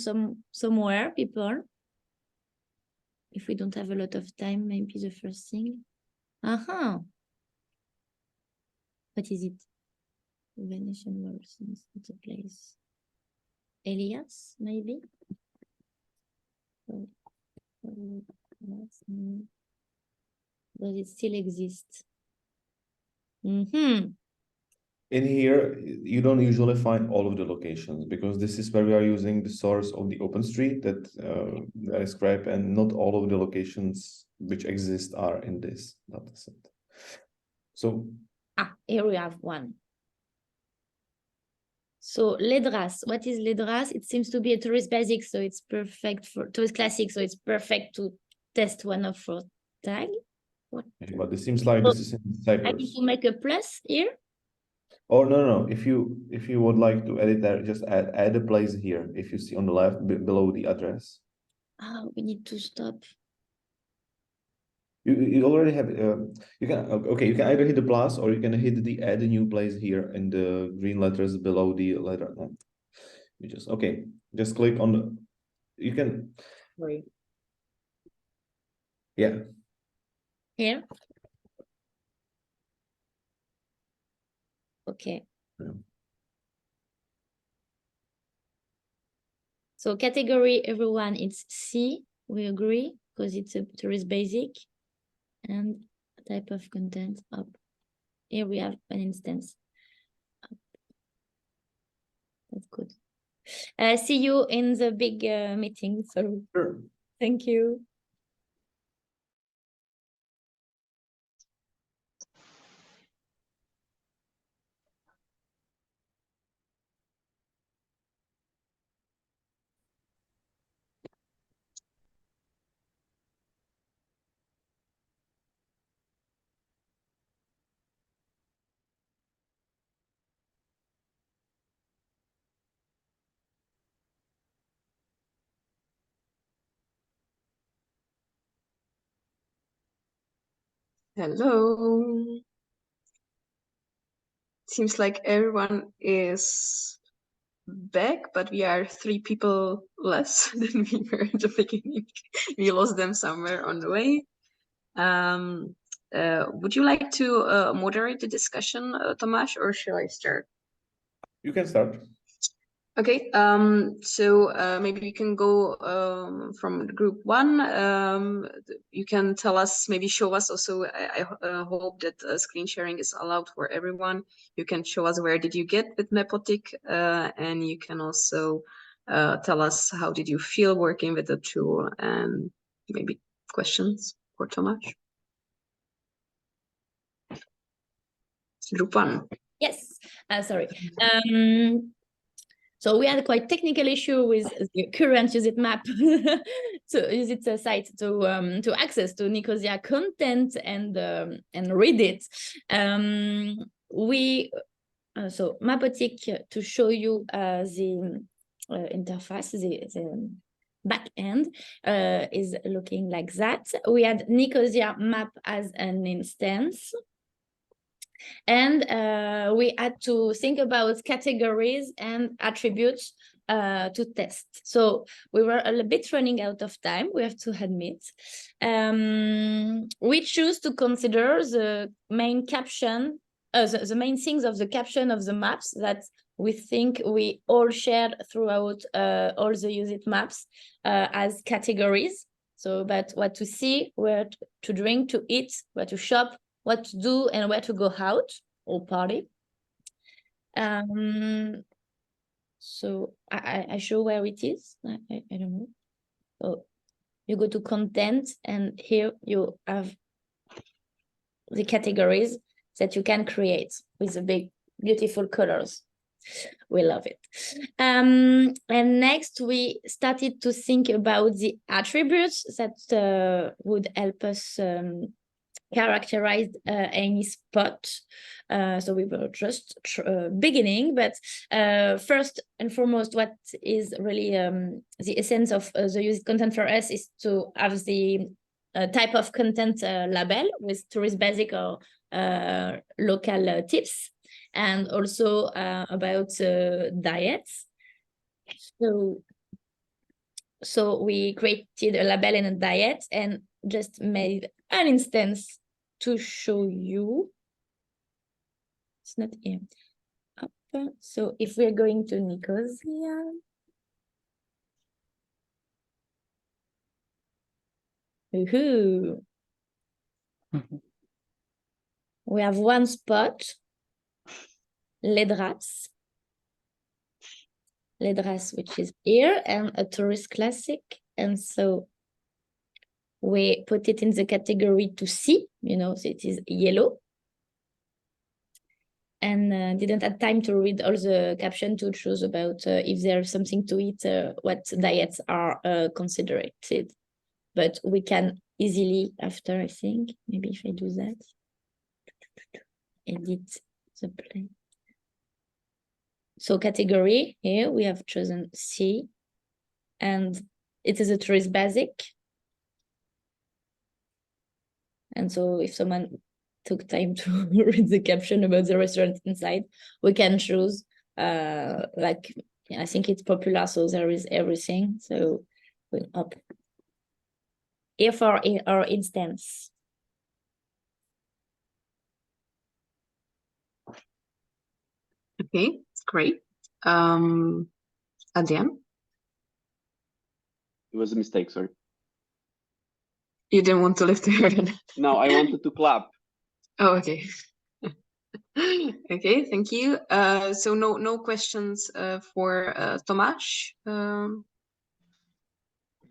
somewhere, people? If we don't have a lot of time, maybe the first thing. What is it? Venetian words, it's a place. Elias, maybe? Does it still exist? In here, you don't usually find all of the locations because this is where we are using the source of the OpenStreet that I described, and not all of the locations which exist are in this dataset. So here we have one. So Ledras, what is Ledras? It seems to be a tourist basic, so it's perfect for tourist classic, so it's perfect to test one of our tag. But it seems like this is in Cyprus. I need to make a plus here. Oh no. If you would like to edit that, just add a place here. If you see on the left below the address. Oh, we need to stop. You already have you can either hit the plus or you can hit the add a new place here in the green letters below the letter. You just just click on the you can Right. Yeah. Here. Okay. Yeah. So category, everyone, it's C. We agree because it's a tourist basic. And type of content up. Here we have an instance. Up. That's good. See you in the big meeting. So sure. Thank you. Hello. Seems like everyone is back, but we are 3 people less than we were at the beginning. We lost them somewhere on the way. Would you like to moderate the discussion, Tomasz, or shall I start? You can start. Okay, so maybe we can go from group 1. You can tell us, maybe show us also, I hope that screen sharing is allowed for everyone. You can show us where did you get with Mapotic, and you can also tell us how did you feel working with the tool, and maybe questions for Tomasz. Group 1. Yes, sorry. So we had a quite technical issue with the current Use It map to use it site to access to Nicosia content and read it. So Mapotic, to show you the interface, the back end is looking like that. We had Nicosia map as an instance. And we had to think about categories and attributes to test. So we were a bit running out of time, we have to admit. We choose to consider the main caption the main things of the caption of the maps that we think we all shared throughout all the Use It maps as categories. So about what to see, where to drink, to eat, where to shop, what to do, and where to go out or party. So I show where it is. I don't know. So you go to content, and here you have the categories that you can create with the big, beautiful colors. We love it. And next, we started to think about the attributes that would help us characterize any spot. So we were just beginning, but first and foremost, what is really the essence of the Use It content for us is to have the type of content label with tourist basic or local tips, and also about diets. So we created a label and a diet and just made an instance to show you. It's not here. So if we're going to Nicosia, we have one spot, Ledras, which is here, and a tourist classic. And so we put it in the category to see, so it is yellow. And didn't have time to read all the caption to choose about if there's something to eat, what diets are considered. But we can easily, after, I think, maybe if I do that, edit the play. So category, here we have chosen C, and it is a tourist basic. And so if someone took time to read the caption about the restaurant inside, we can choose, like, I think it's popular, so there is everything. So we'll up. Here for our instance. Okay, great. Adrian? It was a mistake, sorry. You didn't want to lift the hand? No, I wanted to clap. Oh, okay. Okay, thank you. So no questions for Tomasz?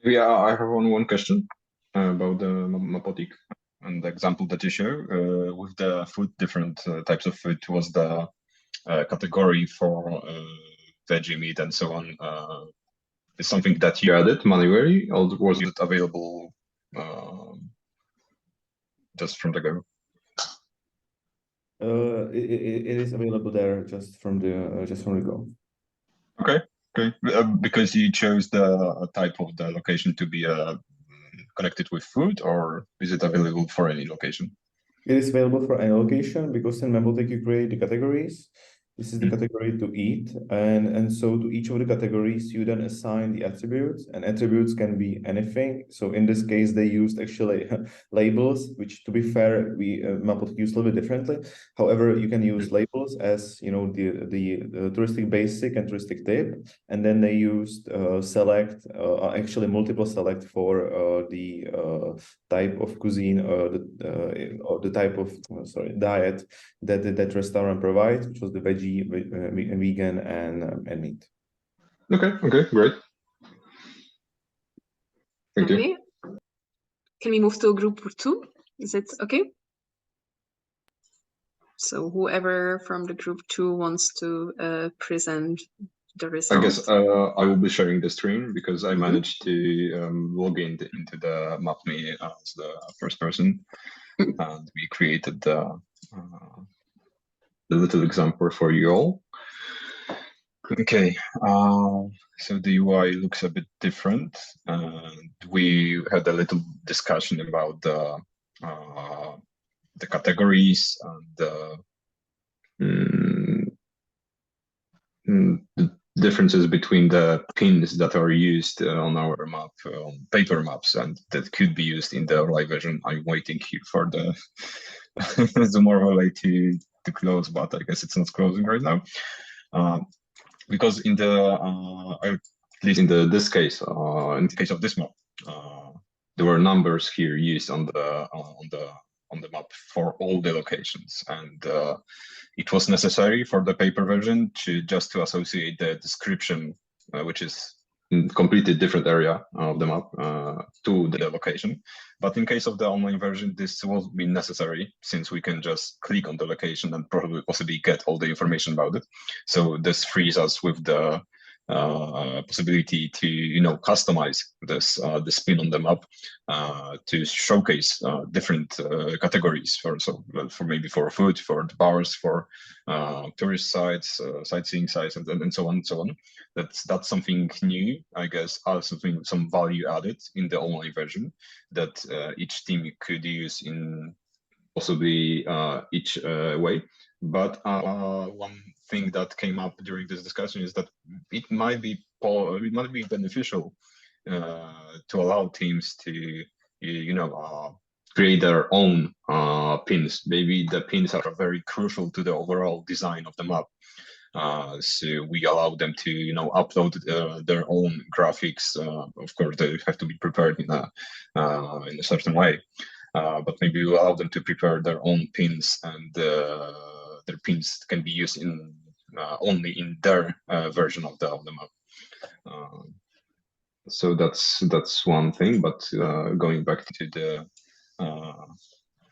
Yeah, I have one question about the Mapotic and the example that you share with the food, different types of food. Was the category for veggie meat and so on is something that you added manually, or was it available just from the go? It is available there just from the go. Okay, because you chose the type of the location to be connected with food, or is it available for any location? It is available for any location because in Mapotic you create the categories. This is the category to eat, and so to each of the categories you then assign the attributes, and attributes can be anything. So in this case they used actually labels, which, to be fair, we Mapotic used a little bit differently. However, you can use labels as the touristic basic and touristic tip, and then they used select, actually multiple select for the type of cuisine or the type of diet that restaurant provides, which was the veggie, vegan, and meat. Okay, great. Thank you. Can we move to group 2? Is it okay? So whoever from the group 2 wants to present the results. I guess I will be sharing the screen because I managed to log into the mapme as the first person, and we created the little example for you all. Okay, so the UI looks a bit different, and we had a little discussion about the categories and the differences between the pins that are used on our map, on paper maps, and that could be used in the live version. I'm waiting here for the Zoom overlay to to close, but I guess it's not closing right now. Because in the at least in this case, in the case of this map, there were numbers here used on the map for all the locations, and it was necessary for the paper version to associate the description, which is in completely different area of the map, to the location. But in case of the online version, this won't be necessary, since we can just click on the location and possibly get all the information about it. So this frees us with the possibility to customize this spin on the map to showcase different categories for maybe for food, for the bars, for tourist sites, sightseeing sites, and so on and so on. That's something new, I guess, some value added in the online version that each team could use in possibly each way. But one thing that came up during this discussion is that it might be beneficial to allow teams to create their own pins. Maybe the pins are very crucial to the overall design of the map. So we allow them to upload their own graphics. Of course, they have to be prepared in a certain way. But maybe we allow them to prepare their own pins, and their pins can be used in only in their version of the map. So that's one thing. But going back to the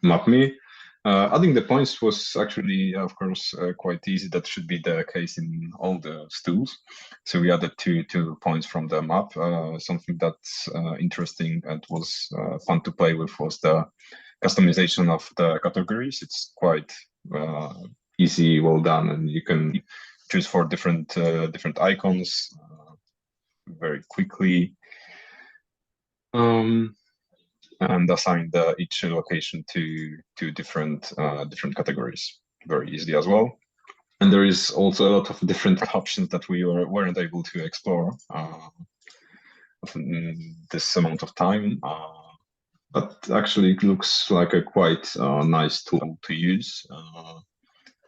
mapme, adding the points was actually, of course, quite easy. That should be the case in all the stools. So we added two points from the map. Something that's interesting and was fun to play with was the customization of the categories. It's quite easy, well done, and you can choose for different icons very quickly. And assign each location to different categories very easily as well. And there is also a lot of different options that we weren't able to explore this amount of time. But actually, it looks like a quite nice tool to use.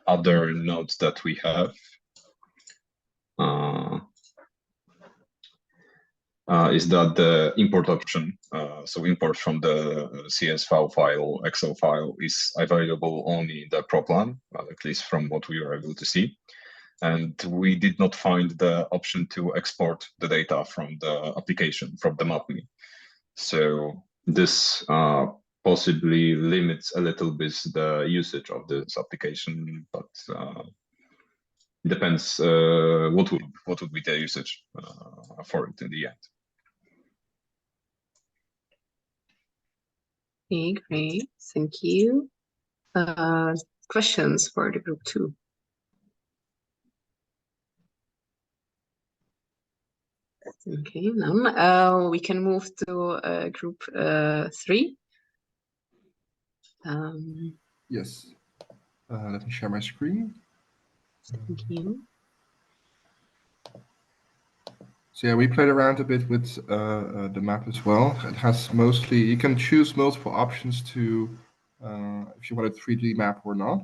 Other notes that we have is that the import option, so import from the CSV file, Excel file, is available only in the Pro plan, at least from what we were able to see. And we did not find the option to export the data from the application, from the mapme. So this possibly limits a little bit the usage of this application, but depends what would be the usage for it in the end. Okay, great. Thank you. Questions for the group 2? Okay, none. We can move to group 3. Yes. Let me share my screen. Thank you. So yeah, we played around a bit with the map as well. It has mostly, you can choose multiple options to, if you want a 3D map or not.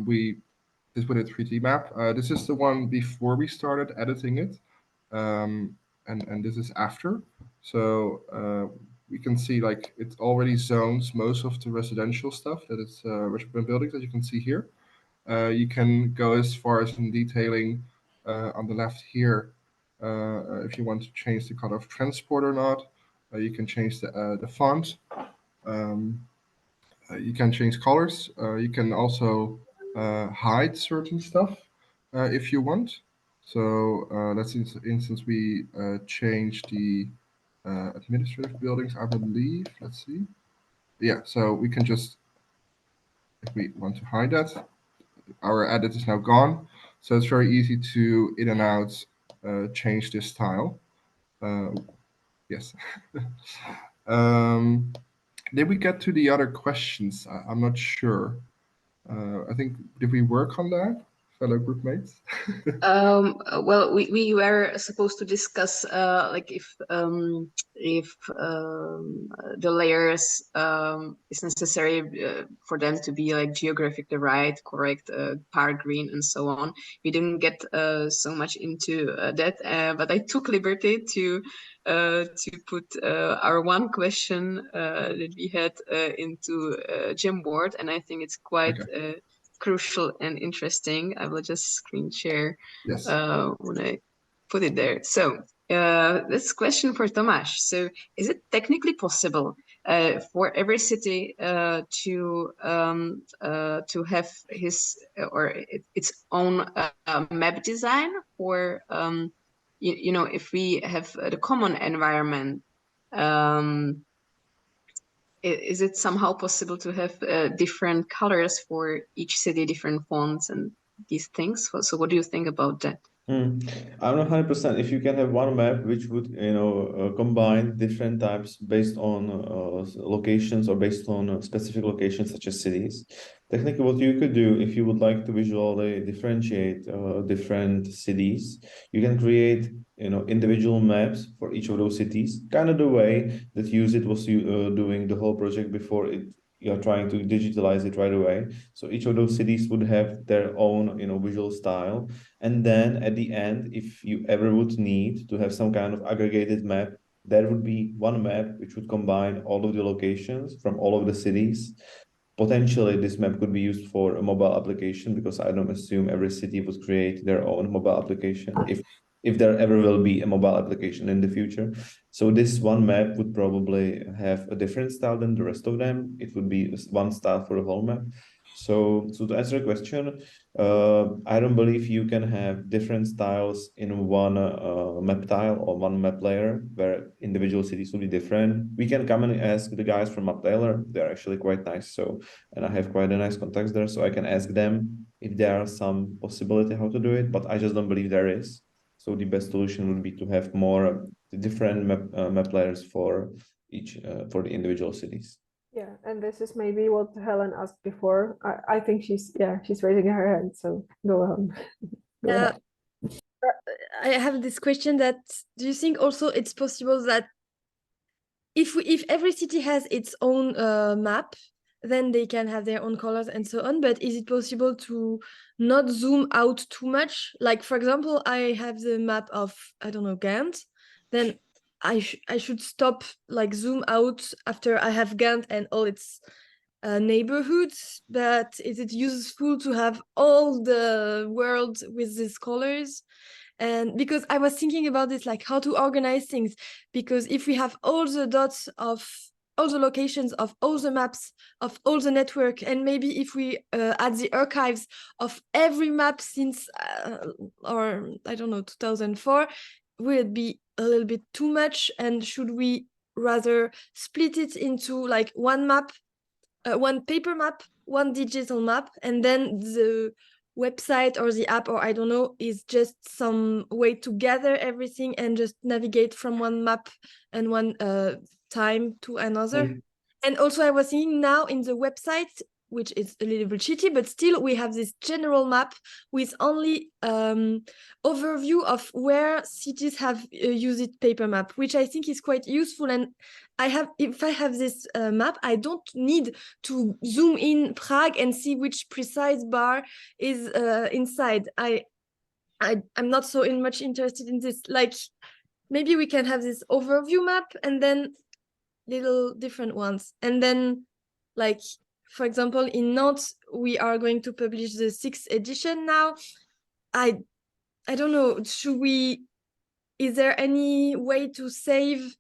We did with a 3D map. This is the one before we started editing it. And this is after. So we can see like it already zones most of the residential stuff that is residential buildings that you can see here. You can go as far as in detailing on the left here. If you want to change the color of transport or not, you can change the font. You can change colors. You can also hide certain stuff if you want. So let's instance we change the administrative buildings, I believe. Let's see. Yeah, so we can just, if we want to hide that, our edit is now gone. So it's very easy to, in and out, change this style. Yes. Did we get to the other questions? I'm not sure. I think, did we work on that? fellow group mates? Well, we were supposed to discuss like if the layers is necessary for them to be like geographically right, correct, par green, and so on. We didn't get so much into that, but I took liberty to put our one question that we had into Jamboard, and I think it's quite. Okay. Crucial and interesting. I will just screen share Yes. when I put it there. So this question for Tomasz. So is it technically possible for every city to have his or its own map design, or you know, if we have the common environment, is it somehow possible to have different colors for each city, different fonts and these things? So what do you think about that? I'm not 100% if you can have one map which would, combine different types based on locations or based on specific locations such as cities. Technically, what you could do if you would like to visually differentiate different cities, you can create, individual maps for each of those cities, kind of the way that Usit was doing the whole project before you're trying to digitalize it right away. So each of those cities would have their own, visual style. And then at the end, if you ever would need to have some kind of aggregated map, there would be one map which would combine all of the locations from all of the cities. Potentially, this map could be used for a mobile application, because I don't assume every city would create their own mobile application if there ever will be a mobile application in the future. So this one map would probably have a different style than the rest of them. It would be one style for the whole map. So to answer the question, I don't believe you can have different styles in one map tile or one map layer where individual cities will be different. We can come and ask the guys from maptiler. They're actually quite nice. So, and I have quite a nice contacts there. So I can ask them if there are some possibility how to do it, but I just don't believe there is. So the best solution would be to have more different map layers for each for the individual cities. Yeah, and this is maybe what Helen asked before. I think she's raising her hand, so go on. Go ahead. I have this question that, do you think also it's possible that if every city has its own map, then they can have their own colors and so on, but is it possible to not zoom out too much? Like, for example, I have the map of, I don't know, Ghent, then I should stop, like, zoom out after I have Ghent and all its neighborhoods, but is it useful to have all the world with these colors? And because I was thinking about this, like how to organize things, because if we have all the dots of all the locations of all the maps of all the network, and maybe if we add the archives of every map since or I don't know 2004, will it be a little bit too much? And should we rather split it into like one map, one paper map, one digital map, and then the website or the app, or I don't know, is just some way to gather everything and just navigate from one map and one time to another? And also I was thinking now in the website, which is a little bit shitty, but still we have this general map with only overview of where cities have used it paper map, which I think is quite useful. And if I have this map, I don't need to zoom in Prague and see which precise bar is inside. I'm not so much interested in this. Like, maybe we can have this overview map and then little different ones. And then, like, for example, in Nantes, we are going to publish the 6th edition now. I don't know, is there any way to save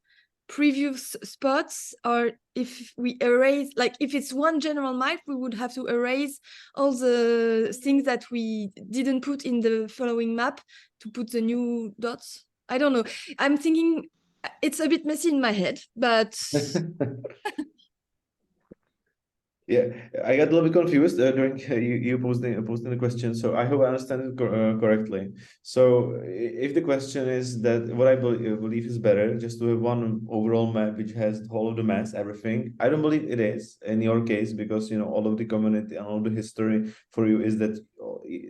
previous spots? Or if we erase, like if it's one general map, we would have to erase all the things that we didn't put in the following map to put the new dots? I don't know. I'm thinking it's a bit messy in my head, but Yeah, I got a little bit confused during you posting the question. So I hope I understand it correctly. So if the question is that what I believe is better, just to have one overall map which has all of the maps, everything, I don't believe it is in your case, because all of the community and all the history for you is that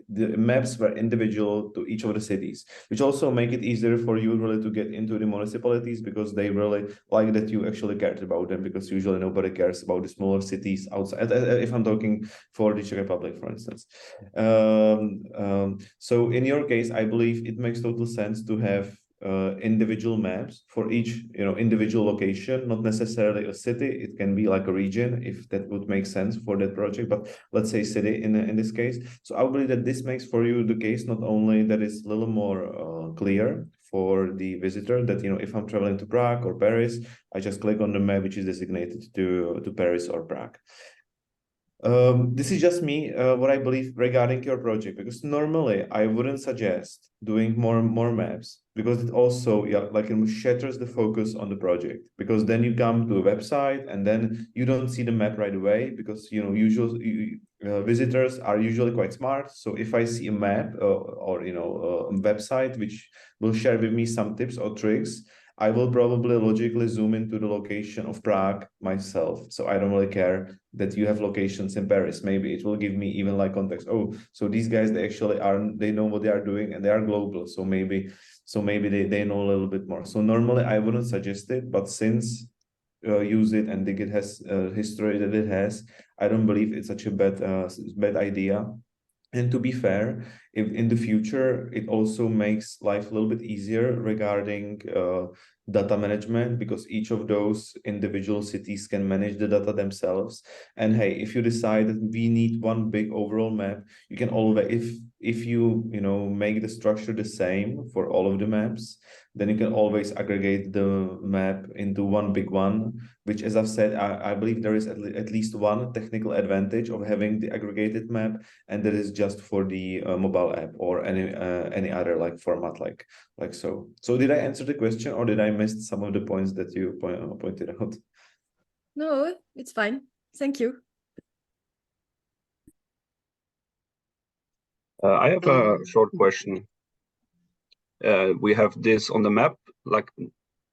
the maps were individual to each of the cities, which also make it easier for you really to get into the municipalities, because they really like that you actually cared about them, because usually nobody cares about the smaller cities outside, if I'm talking for the Czech Republic, for instance. So in your case, I believe it makes total sense to have individual maps for each individual location, not necessarily a city. It can be like a region, if that would make sense for that project, but let's say city in this case. So I believe that this makes for you the case not only that is a little more clear for the visitor, that if I'm traveling to Prague or Paris, I just click on the map which is designated to Paris or Prague. This is just me, what I believe regarding your project, because normally I wouldn't suggest doing more maps, because it also it shatters the focus on the project, because then you come to a website and then you don't see the map right away, because usually visitors are usually quite smart. So if I see a map or a website which will share with me some tips or tricks, I will probably logically zoom into the location of Prague myself. So I don't really care that you have locations in Paris. Maybe it will give me even like context. Oh, so these guys, they know what they are doing, and they are global. So maybe they know a little bit more. So normally I wouldn't suggest it, but since Use It and Digit has history that it has, I don't believe it's such a bad idea. And to be fair, if in the future, it also makes life a little bit easier regarding data management, because each of those individual cities can manage the data themselves. And hey, if you decide that we need one big overall map, you can always, if you make the structure the same for all of the maps, then you can always aggregate the map into one big one, which, as I've said, I believe there is at least one technical advantage of having the aggregated map, and that is just for the mobile app or any other like format like so. So did I answer the question, or did I miss some of the points that you pointed out? No, it's fine. Thank you. I have a short question. We have this on the map, like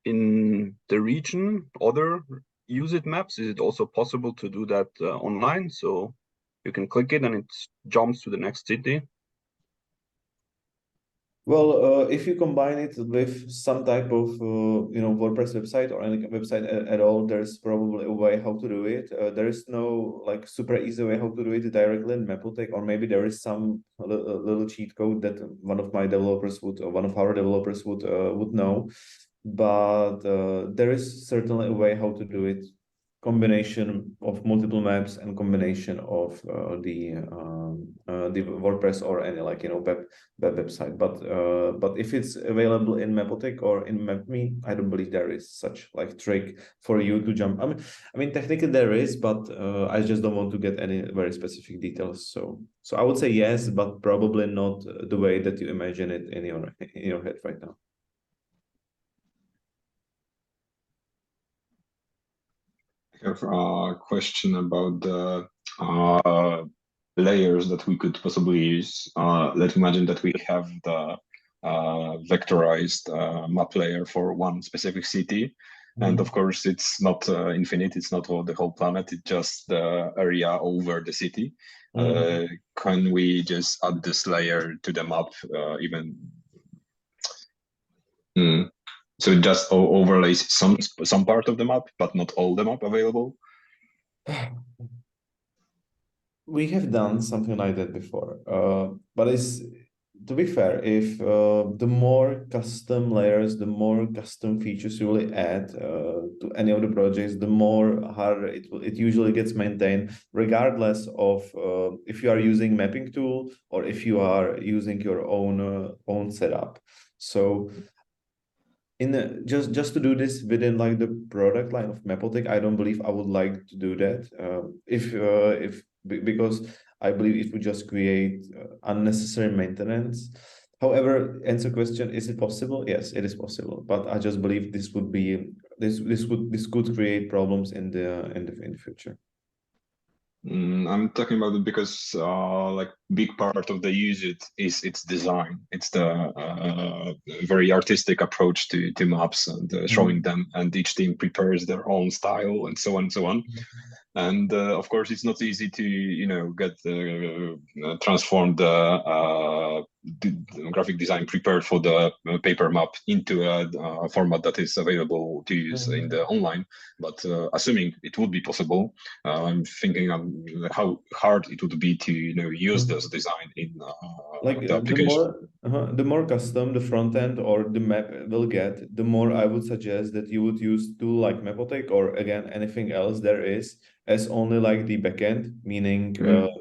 in the region, other Use It maps. Is it also possible to do that online? So you can click it and it jumps to the next city. Well, if you combine it with some type of WordPress website or any website at all, there's probably a way how to do it. There is no like super easy way how to do it directly in Mapotic, or maybe there is some little cheat code that one of our developers would know. But there is certainly a way how to do it. Combination of multiple maps and combination of the WordPress or any web website. But if it's available in Mapotic or in mapme, I don't believe there is such like trick for you to jump. I mean technically there is, but I just don't want to get any very specific details. So I would say yes, but probably not the way that you imagine it in your head right now. I have a question about the layers that we could possibly use. Let's imagine that we have the vectorized map layer for one specific city. And of course, it's not infinite. It's not the whole planet. It's just the area over the city. Can we just add this layer to the map even? So it just overlays some part of the map, but not all the map available? We have done something like that before, but it's, to be fair, if the more custom layers, the more custom features you really add to any of the projects, the more harder it usually gets maintained, regardless of if you are using mapping tool or if you are using your own setup. So just to do this within like the product line of Mapotic, I don't believe I would like to do that. Because I believe it would just create unnecessary maintenance. However, answer question: is it possible? Yes, it is possible. But I just believe this could create problems in the future. I'm talking about it because like big part of the Use It is its design. It's the very artistic approach to maps and showing them, and each team prepares their own style and so on and so on. And of course, it's not easy to, you know, get transform the graphic design prepared for the paper map into a format that is available to use in the online. But assuming it would be possible, I'm thinking how hard it would be to, you know, use this design in like the application. the more custom the front end or the map will get, the more I would suggest that you would use tool like Mapotic or again anything else there is as only like the backend, meaning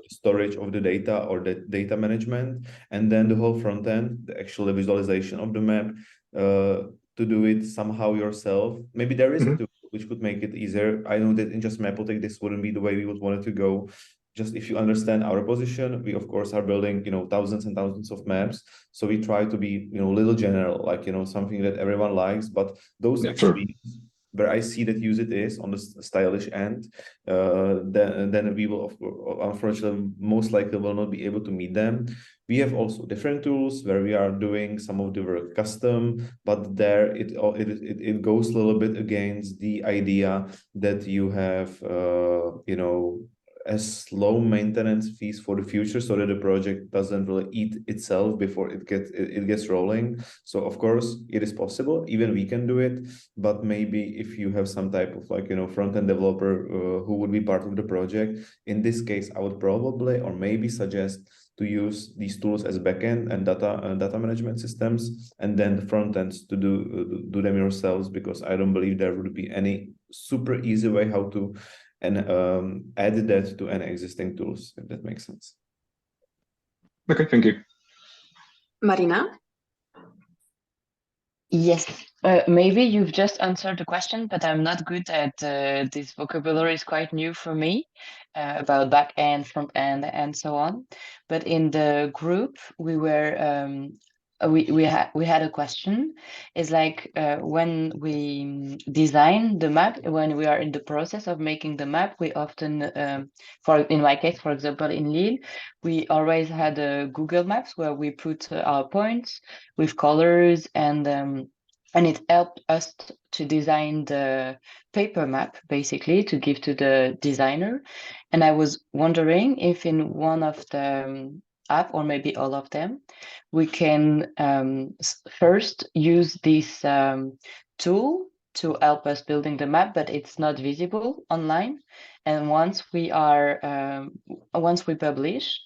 storage of the data or the data management, and then the whole front end, the actual visualization of the map, to do it somehow yourself. Maybe there is a tool which could make it easier. I know that in just Mapotic this wouldn't be the way we would want it to go. Just if you understand our position, we of course are building, you know, thousands and thousands of maps. So we try to be, you know, a little general, like, you know, something that everyone likes. But those extremes where I see that use it is on the stylish end, then we will, of course, unfortunately, most likely will not be able to meet them. We have also different tools where we are doing some of the work custom, but there it goes a little bit against the idea that you have, you know, as low maintenance fees for the future, so that the project doesn't really eat itself before it gets rolling. So of course it is possible, even we can do it, but maybe if you have some type of, like, you know, front-end developer who would be part of the project, in this case I would probably or maybe suggest to use these tools as backend and data management systems, and then the front ends to do them yourselves, because I don't believe there would be any super easy way how to add that to any existing tools, if that makes sense. Okay, thank you. Marina? Yes, maybe you've just answered the question, but I'm not good at this vocabulary is quite new for me about back end, front end, and so on. But in the group, we were we had a question. It's like when we design the map, when we are in the process of making the map, we often, in my case, for example, in Lille, we always had Google Maps where we put our points with colors, and it helped us to design the paper map, basically, to give to the designer. And I was wondering if in one of the app, or maybe all of them, we can first use this tool to help us building the map, but it's not visible online. And once we publish,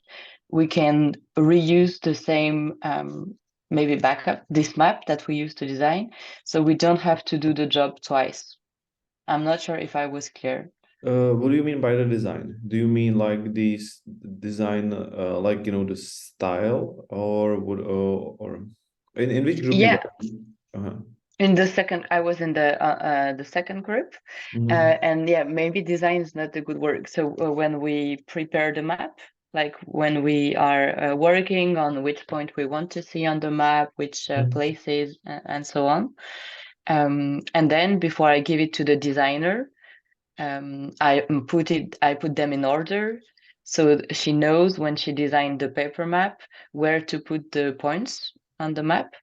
we can reuse the same maybe backup this map that we used to design, so we don't have to do the job twice. I'm not sure if I was clear. What do you mean by the design? Do you mean like this design, like, you know, the style, or would or in which group? Yeah. In the second, I was in the second group, and yeah, maybe design is not a good word. So when we prepare the map, like when we are working on which point we want to see on the map, which places, and so on, and then before I give it to the designer, I put them in order, so she knows when she designed the paper map where to put the points on the map.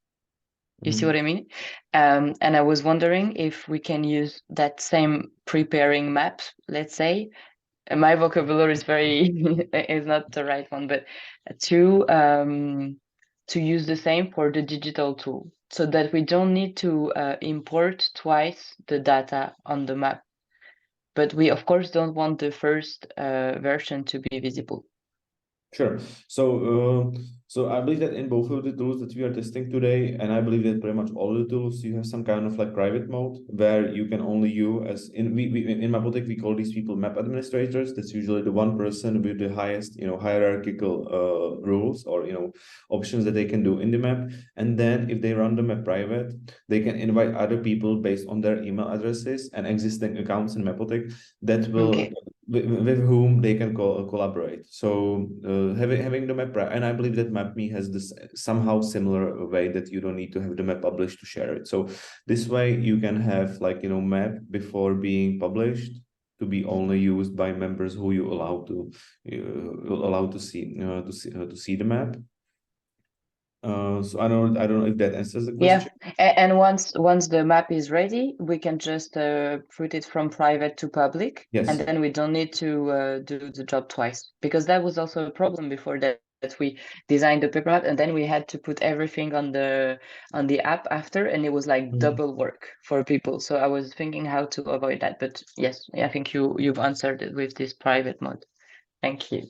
You see what I mean? And I was wondering if we can use that same preparing map, let's say. My vocabulary is is not the right one, but to use the same for the digital tool, so that we don't need to import twice the data on the map. But we, of course, don't want the first version to be visible. Sure. So I believe that in both of the tools that we are testing today, and I believe that pretty much all the tools, you have some kind of like private mode where you can only you as in in Mapotic we call these people map administrators. That's usually the one person with the highest, you know, hierarchical rules or, you know, options that they can do in the map. And then if they run the map private, they can invite other people based on their email addresses and existing accounts in Mapotic that will with whom they can collaborate. So having the map, and I believe that mapme has this somehow similar way that you don't need to have the map published to share it. So this way you can have, like, you know, map before being published to be only used by members who you allow to see the map. So I don't know if that answers the Yeah, question. and once the map is ready, we can just put it from private to public, Yes. and then we don't need to do the job twice, because that was also a problem before that we designed the paper app and then we had to put everything on the app after, and it was like double work for people. So I was thinking how to avoid that, but yes, I think you've answered it with this private mode. Thank you.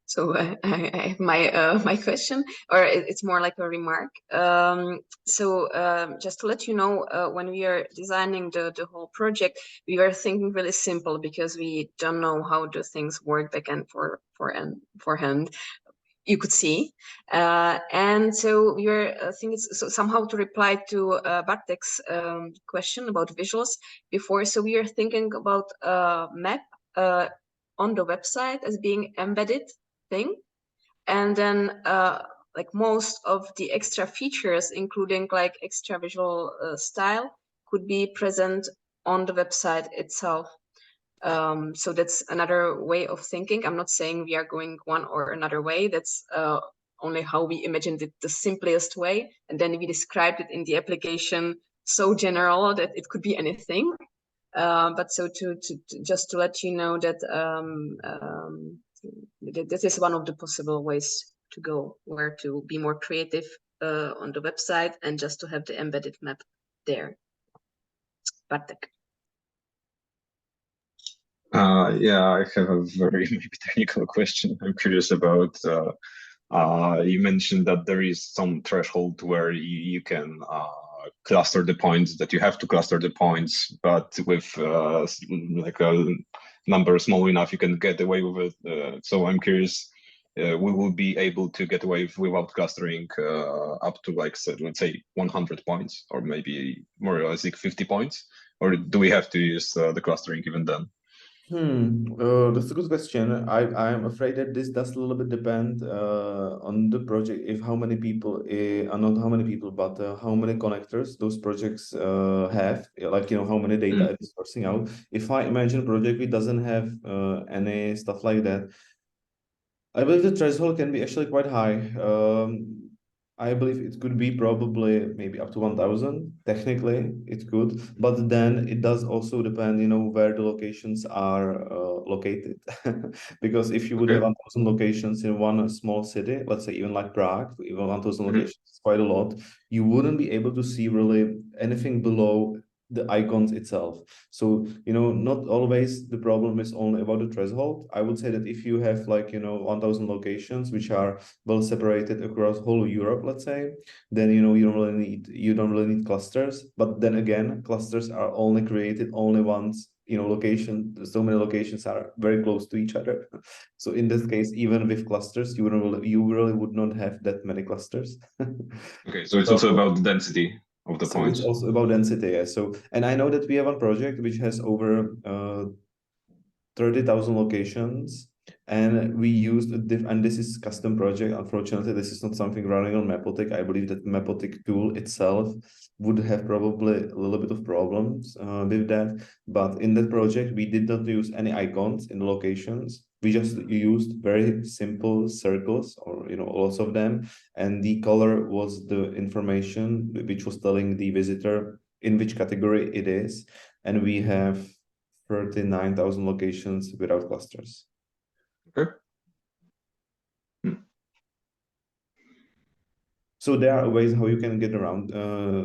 So I have my question, or it's more like a remark. Just to let you know, when we are designing the whole project, we are thinking really simple because we don't know how the things work backend forehand. You could see, and so we are thinking somehow to reply to Bartek's question about visuals before. So we are thinking about map on the website as being embedded thing, and then like most of the extra features, including like extra visual style, could be present on the website itself. So that's another way of thinking. I'm not saying we are going one or another way. That's only how we imagined it, the simplest way, and then we described it in the application so general that it could be anything. But so to just to let you know that this is one of the possible ways to go, where to be more creative on the website and just to have the embedded map there. Bartek. Yeah, I have a very maybe technical question. I'm curious about. You mentioned that there is some threshold where you can cluster the points, that you have to cluster the points, but with like a number small enough, you can get away with it. So I'm curious, we will be able to get away without clustering up to like, let's say 100 points, or maybe more realistic 50 points, or do we have to use the clustering even then? That's a good question. I'm afraid that this does a little bit depend on the project, if how many people, not how many people, but how many connectors those projects have, like, how many data it is sourcing out. If I imagine a project which doesn't have any stuff like that, I believe the threshold can be actually quite high. I believe it could be probably maybe up to 1,000. Technically, it could, but then it does also depend, where the locations are located. Because if you would have 1,000 locations in one small city, let's say even like Prague, even 1,000 locations is quite a lot, you wouldn't be able to see really anything below the icons itself. So, not always the problem is only about the threshold. I would say that if you have like, 1,000 locations which are well separated across whole Europe, let's say, then, you don't really need clusters. But then again, clusters are only created only once, so many locations are very close to each other. So in this case, even with clusters, you really would not have that many clusters. Okay, so it's also about the density of the points. It's also about density, yeah. So, and I know that we have a project which has over 30,000 locations, and we used and this is custom project. Unfortunately, this is not something running on Mapotic. I believe that Mapotic tool itself would have probably a little bit of problems with that. But in that project, we did not use any icons in the locations. We just used very simple circles, or lots of them, and the color was the information which was telling the visitor in which category it is, and we have 39,000 locations without clusters. Okay. So there are ways how you can get around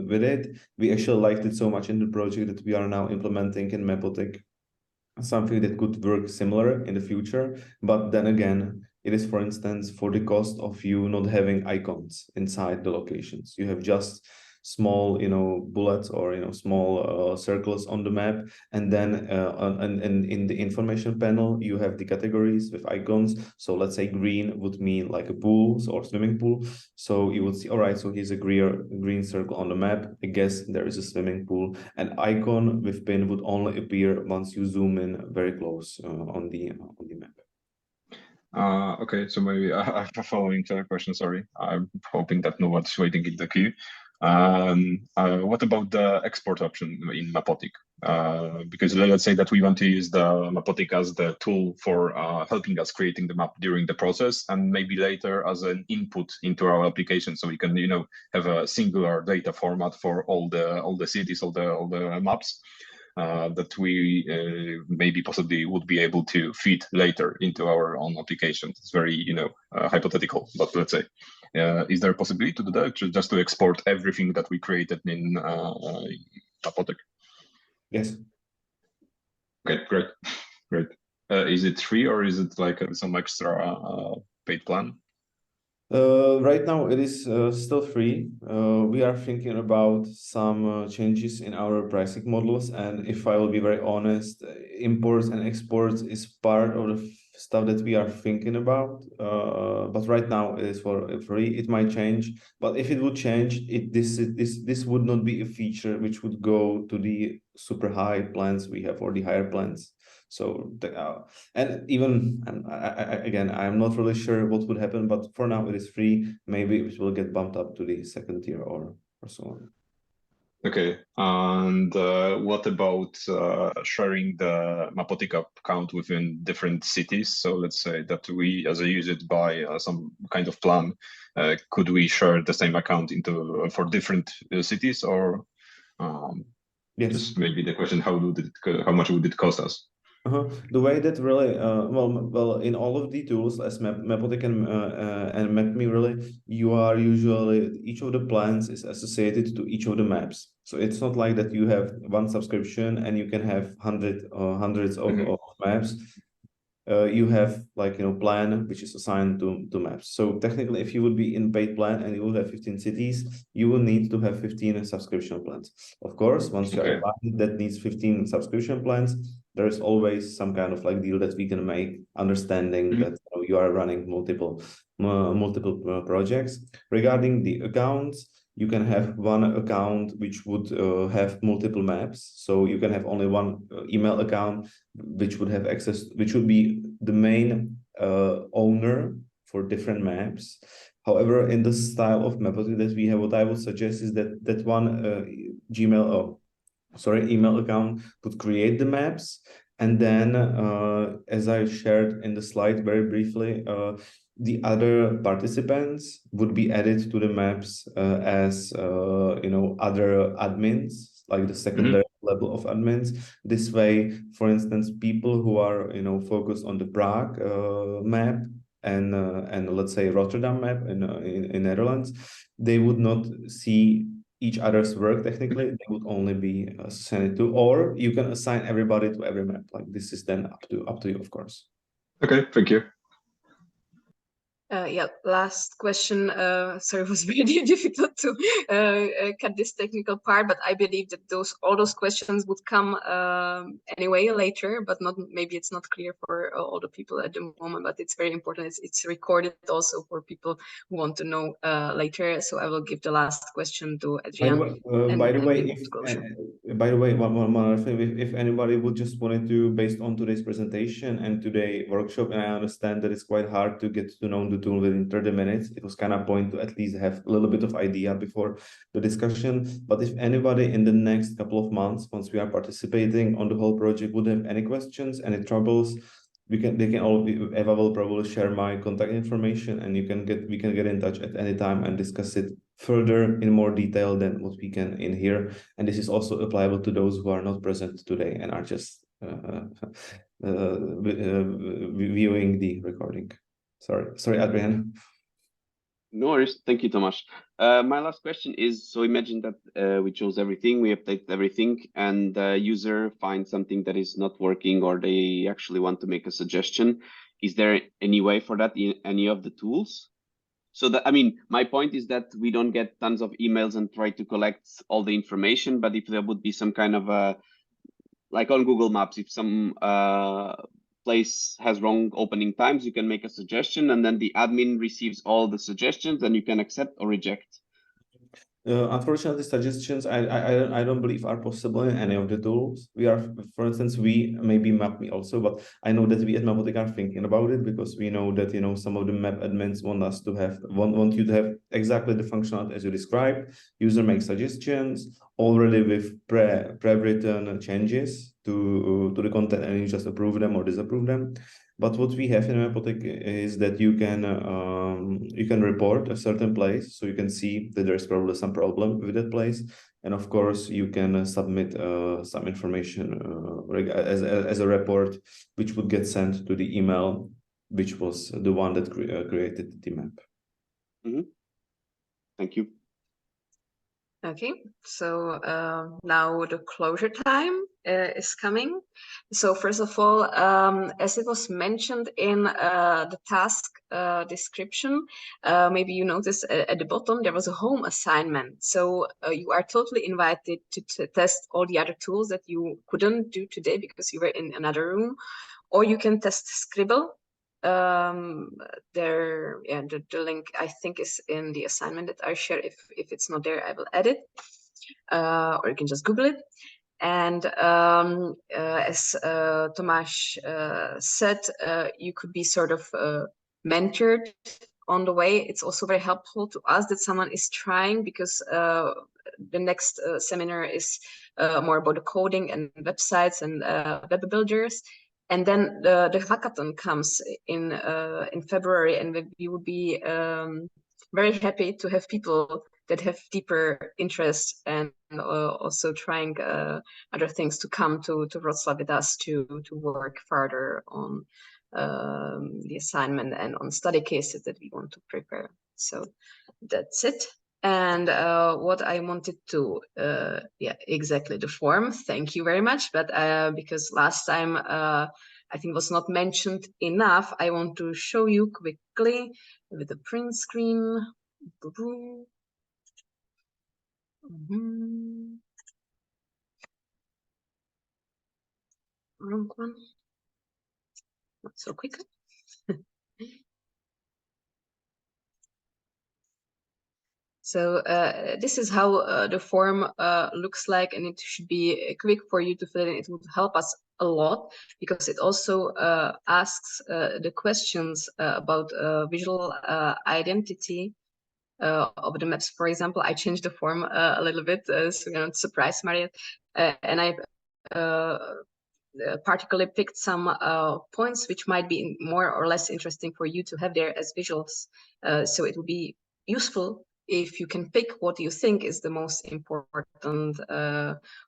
with it. We actually liked it so much in the project that we are now implementing in Mapotic something that could work similar in the future. But then again, it is, for instance, for the cost of you not having icons inside the locations. You have just small, bullets or, small circles on the map. And then and in the information panel, you have the categories with icons. So let's say green would mean like a pool or swimming pool. So you would see, all right, so here's a green circle on the map. I guess there is a swimming pool. An icon with pin would only appear once you zoom in very close on the map. Okay, so maybe I have a following question. Sorry, I'm hoping that no one's waiting in the queue. What about the export option in Mapotic? Because let's say that we want to use the Mapotic as the tool for helping us creating the map during the process, and maybe later as an input into our application, so we can have a singular data format for all the cities, all the maps. That we maybe possibly would be able to feed later into our own application. It's very, hypothetical, but let's say, is there a possibility to do that, just to export everything that we created in Mapotic? Yes. Okay, great, great. Is it free or is it like some extra paid plan? Right now it is still free. We are thinking about some changes in our pricing models, and if I will be very honest, imports and exports is part of the stuff that we are thinking about. But right now it is for free. It might change, but if it would change, this would not be a feature which would go to the super high plans we have or the higher plans. So and even again, I'm not really sure what would happen, but for now it is free. Maybe it will get bumped up to the second tier or so on. Okay, and what about sharing the Mapotic account within different cities? So let's say that we, as a user, buy some kind of plan. Could we share the same account for different cities, or yes, just maybe the question, how much would it cost us? The way that really, well, in all of the tools as Mapotic and mapme, really, you are usually, each of the plans is associated to each of the maps. So it's not like that you have one subscription and you can have hundreds of maps. You have like plan which is assigned to maps. So technically, if you would be in paid plan and you would have 15 cities, you will need to have 15 subscription plans. Of course, once you are a client that needs 15 subscription plans, there is always some kind of like deal that we can make, understanding that you are running multiple projects. Regarding the accounts, you can have one account which would have multiple maps. So you can have only one email account which would have access, which would be the main owner for different maps. However, in the style of Mapotic that we have, what I would suggest is that one email account would create the maps, and then as I shared in the slide very briefly, the other participants would be added to the maps as other admins, like the secondary level of admins. This way, for instance, people who are focused on the Prague map and let's say Rotterdam map in Netherlands, they would not see each other's work technically. They would only be assigned to, or you can assign everybody to every map. Like this is then up to you, of course. Okay, thank you. Yeah, last question. Sorry, it was very difficult to cut this technical part, but I believe that all those questions would come anyway later, but maybe it's not clear for all the people at the moment, but it's very important. It's recorded also for people who want to know later. So I will give the last question to Adrian. By the way, one other thing, if anybody would just wanted to, based on today's presentation and today's workshop, and I understand that it's quite hard to get to know the tool within 30 minutes, it was kind of point to at least have a little bit of idea before the discussion. But if anybody in the next couple of months, once we are participating on the whole project, would have any questions, any troubles, Eva will probably share my contact information, and we can get in touch at any time and discuss it further in more detail than what we can in here. And this is also applicable to those who are not present today and are just viewing the recording. Sorry, Adrian. No worries. Thank you, Tomasz. My last question is, so imagine that we chose everything, we updated everything, and the user finds something that is not working, or they actually want to make a suggestion. Is there any way for that in any of the tools? So that, I mean, my point is that we don't get tons of emails and try to collect all the information, but if there would be some kind of a, like on Google Maps, if some place has wrong opening times, you can make a suggestion, and then the admin receives all the suggestions, and you can accept or reject. Unfortunately, suggestions I don't believe are possible in any of the tools. We are, for instance, we maybe mapme also, but I know that we at Mapotic are thinking about it because we know that some of the map admins want you to have exactly the functionality as you described. User makes suggestions already with pre-written changes to the content, and you just approve them or disapprove them. But what we have in Mapotic is that you can report a certain place, so you can see that there's probably some problem with that place, and of course you can submit some information as a report, which would get sent to the email, which was the one that created the map. Mm-hmm. Thank you. Okay, so now the closure time is coming. So first of all, as it was mentioned in the task description, maybe you noticed at the bottom there was a home assignment. So you are totally invited to test all the other tools that you couldn't do today because you were in another room, or you can test Scribble. The link I think is in the assignment that I share. If it's not there, I will add it, or you can just Google it. And as Tomáš said, you could be sort of mentored on the way. It's also very helpful to us that someone is trying, because the next seminar is more about the coding and websites and web builders. And then the hackathon comes in February, and we would be very happy to have people that have deeper interests and also trying other things to come to Wrocław with us to work further on the assignment and on study cases that we want to prepare. So that's it. And what I wanted to, exactly the form. Thank you very much. But because last time I think was not mentioned enough, I want to show you quickly with the print screen. Wrong one. Not so quick. So this is how the form looks like, and it should be quick for you to fill in. It would help us a lot because it also asks the questions about visual identity of the maps. For example, I changed the form a little bit, so you're not surprised, Mariette, and I particularly picked some points which might be more or less interesting for you to have there as visuals. So it will be useful if you can pick what you think is the most important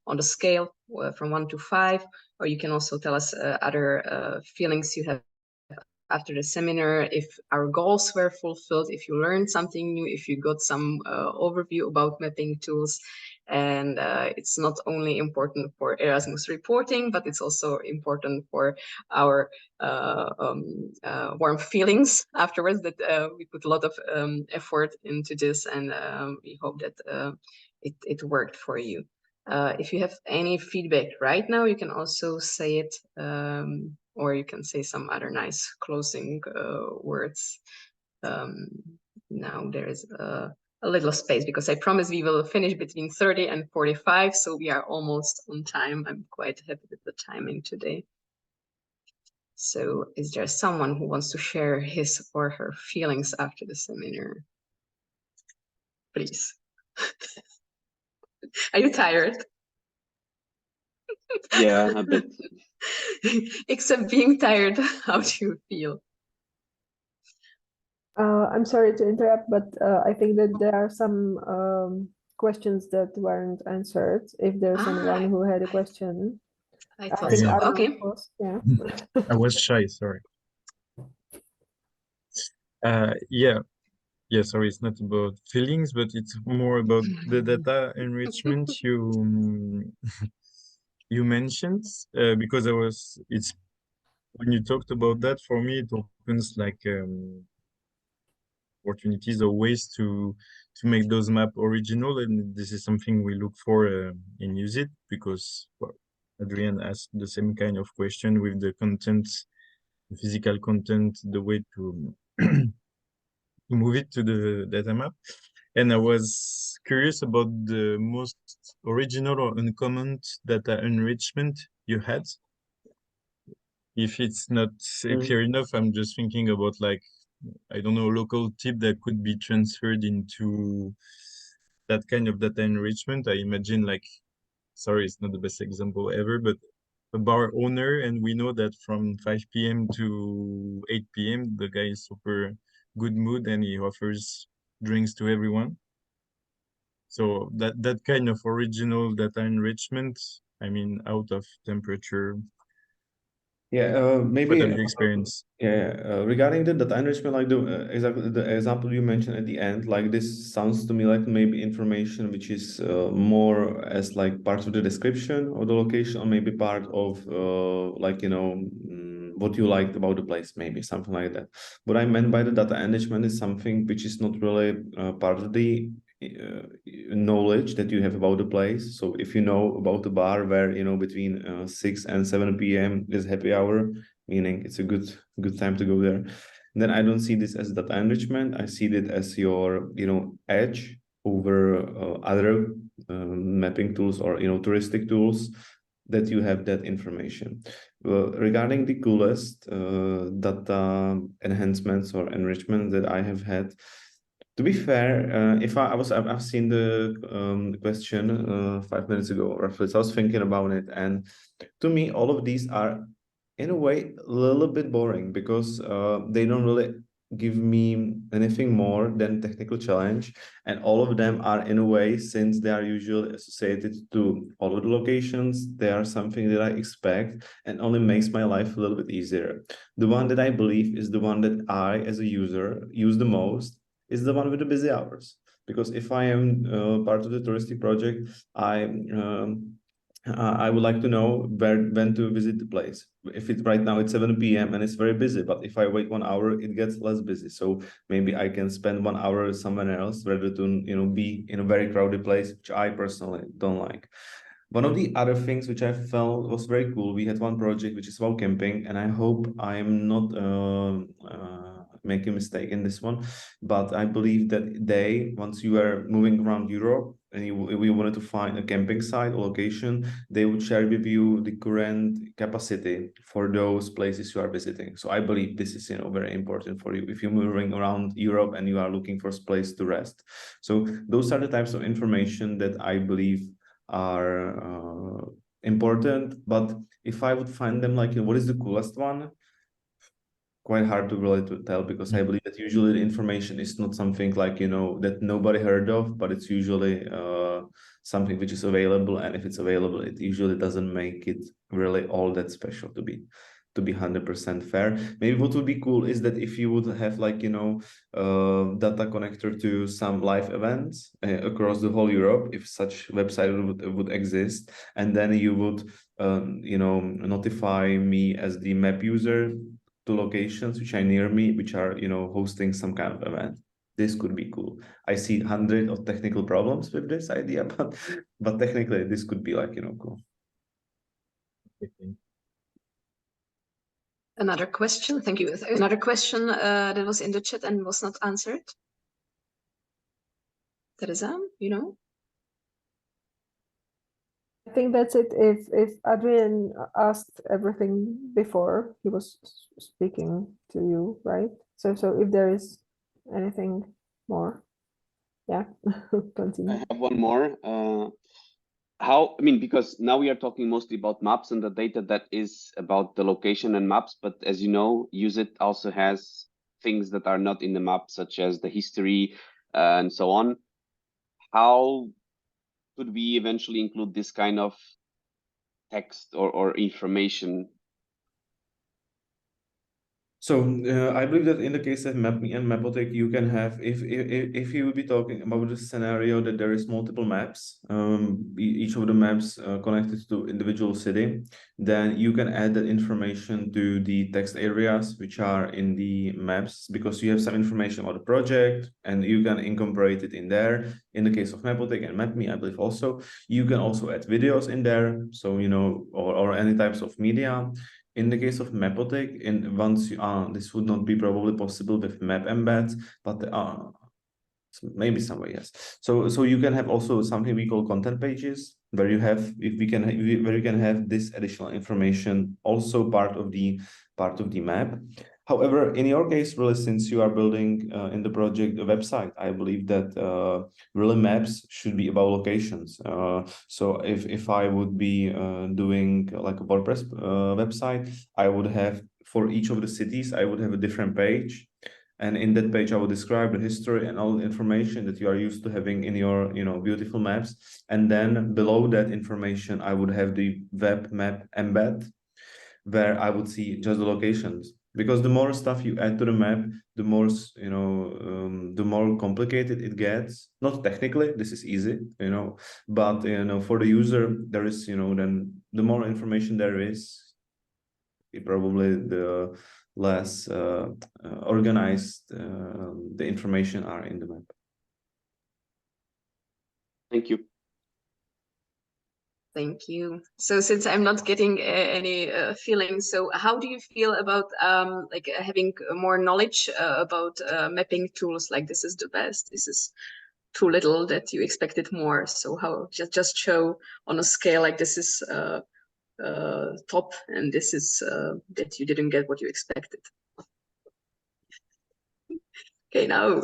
on the scale from 1 to 5, or you can also tell us other feelings you have after the seminar, if our goals were fulfilled, if you learned something new, if you got some overview about mapping tools. And it's not only important for Erasmus reporting, but it's also important for our warm feelings afterwards, that we put a lot of effort into this, and we hope that it worked for you. If you have any feedback right now, you can also say it, or you can say some other nice closing words. Now there is a little space, because I promise we will finish between 30 and 45, so we are almost on time. I'm quite happy with the timing today. So is there someone who wants to share his or her feelings after the seminar? Please. Are you tired? Yeah, a bit. Except being tired, how do you feel? I'm sorry to interrupt, but I think that there are some questions that weren't answered. If there's anyone who had a question, I I thought think so. Aaron Okay. was, yeah. I was shy, sorry. Yeah, sorry, it's not about feelings, but it's more about the data enrichment you mentioned, because when you talked about that, for me, it opens like opportunities or ways to make those map original, and this is something we look for in Use It, because Adrian asked the same kind of question with the content, the physical content, the way to move it to the data map. And I was curious about the most original or uncommon data enrichment you had. If it's not clear enough, I'm just thinking about like, I don't know, local tip that could be transferred into that kind of data enrichment. I imagine like, sorry, it's not the best example ever, but a bar owner, and we know that from 5 p.m. to 8 p.m., the guy is super good mood and he offers drinks to everyone. So that kind of original data enrichment, I mean, out of temperature. Yeah, maybe. What have you experienced? Regarding the data enrichment, like exactly the example you mentioned at the end, like this sounds to me like maybe information which is more as like part of the description of the location, or maybe part of like what you liked about the place, maybe something like that. What I meant by the data enrichment is something which is not really part of the knowledge that you have about the place. So if you know about the bar where between 6 and 7 p.m. is happy hour, meaning it's a good time to go there, then I don't see this as data enrichment. I see it as your edge over other mapping tools or touristic tools, that you have that information. Regarding the coolest data enhancements or enrichment that I have had, to be fair, I've seen the question 5 minutes ago, roughly. So I was thinking about it, and to me, all of these are, in a way, a little bit boring because they don't really give me anything more than technical challenge, and all of them are, in a way, since they are usually associated to all of the locations, they are something that I expect and only makes my life a little bit easier. The one that I believe is the one that I, as a user, use the most is the one with the busy hours. Because if I am part of the touristic project, I would like to know when to visit the place. If it's right now, it's 7 p.m. and it's very busy, but if I wait 1 hour, it gets less busy. So maybe I can spend 1 hour somewhere else rather than be in a very crowded place, which I personally don't like. One of the other things which I felt was very cool, we had one project which is about camping, and I hope I'm not making a mistake in this one, but I believe that once you are moving around Europe and we wanted to find a camping site or location, they would share with you the current capacity for those places you are visiting. So I believe this is very important for you if you're moving around Europe and you are looking for a place to rest. So those are the types of information that I believe are important. But if I would find them like what is the coolest one, quite hard to really to tell, because I believe that usually the information is not something like that nobody heard of, but it's usually something which is available, and if it's available, it usually doesn't make it really all that special to be 100% fair. Maybe what would be cool is that if you would have like data connector to some live events across the whole Europe, if such website would exist, and then you would notify me as the map user to locations which are near me, which are hosting some kind of event. This could be cool. I see hundreds of technical problems with this idea, but technically this could be like cool. Another question, thank you. Another question that was in the chat and was not answered. Teresa, I think that's it. If Adrian asked everything before he was speaking to you, right? So if there is anything more, yeah, continue. I have one more. Because now we are talking mostly about maps and the data that is about the location and maps, but as you know, UseIt also has things that are not in the map, such as the history and so on. How could we eventually include this kind of text or information? So I believe that in the case of mapme and Mapotic, you can have, if you would be talking about the scenario that there is multiple maps, each of the maps connected to individual city, then you can add that information to the text areas which are in the maps, because you have some information about the project and you can incorporate it in there. In the case of Mapotic and mapme, I believe also, you can also add videos in there. So, or any types of media. In the case of Mapotic, this would not be probably possible with map embeds, but maybe somewhere, yes. So you can have also something we call content pages, where you have, where you can have this additional information also part of the map. However, in your case, really, since you are building in the project a website, I believe that really maps should be about locations. So if I would be doing like a WordPress website, I would have, for each of the cities, I would have a different page. And in that page, I will describe the history and all the information that you are used to having in your, beautiful maps. And then below that information, I would have the web map embed, where I would see just the locations. Because the more stuff you add to the map, the more, the more complicated it gets. Not technically, this is easy, but, for the user, there is, then the more information there is, probably the less organized the information are in the map. Thank you. Thank you. So since I'm not getting any feelings, so how do you feel about like having more knowledge about mapping tools? Like this is the best, this is too little, that you expected more. So how just show on a scale like this is top, and this is that you didn't get what you expected. Okay, now.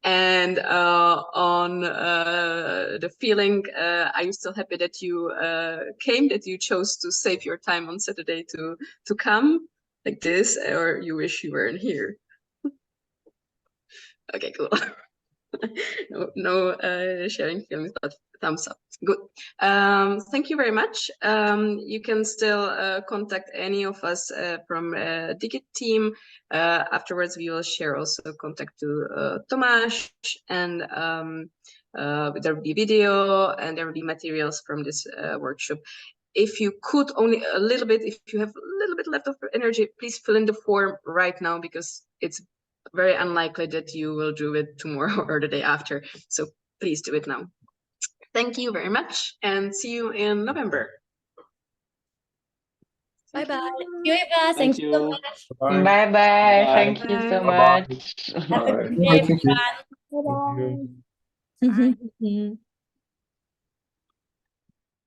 And on the feeling, are you still happy that you came, that you chose to save your time on Saturday to come like this, or you wish you weren't here? Okay, cool. no sharing feelings, but thumbs up. Good. Thank you very much. You can still contact any of us from Digit team. Afterwards, we will share also contact to Tomasz, and there will be video and there will be materials from this workshop. If you could only a little bit, if you have a little bit left of energy, please fill in the form right now, because it's very unlikely that you will do it tomorrow or the day after. So please do it now. Thank you very much, and see you in November. Bye bye. Thank you, Eva. Thank you so much. Bye bye. Thank you so much. Have a good Bye. day, Thank you. everyone. Bye bye.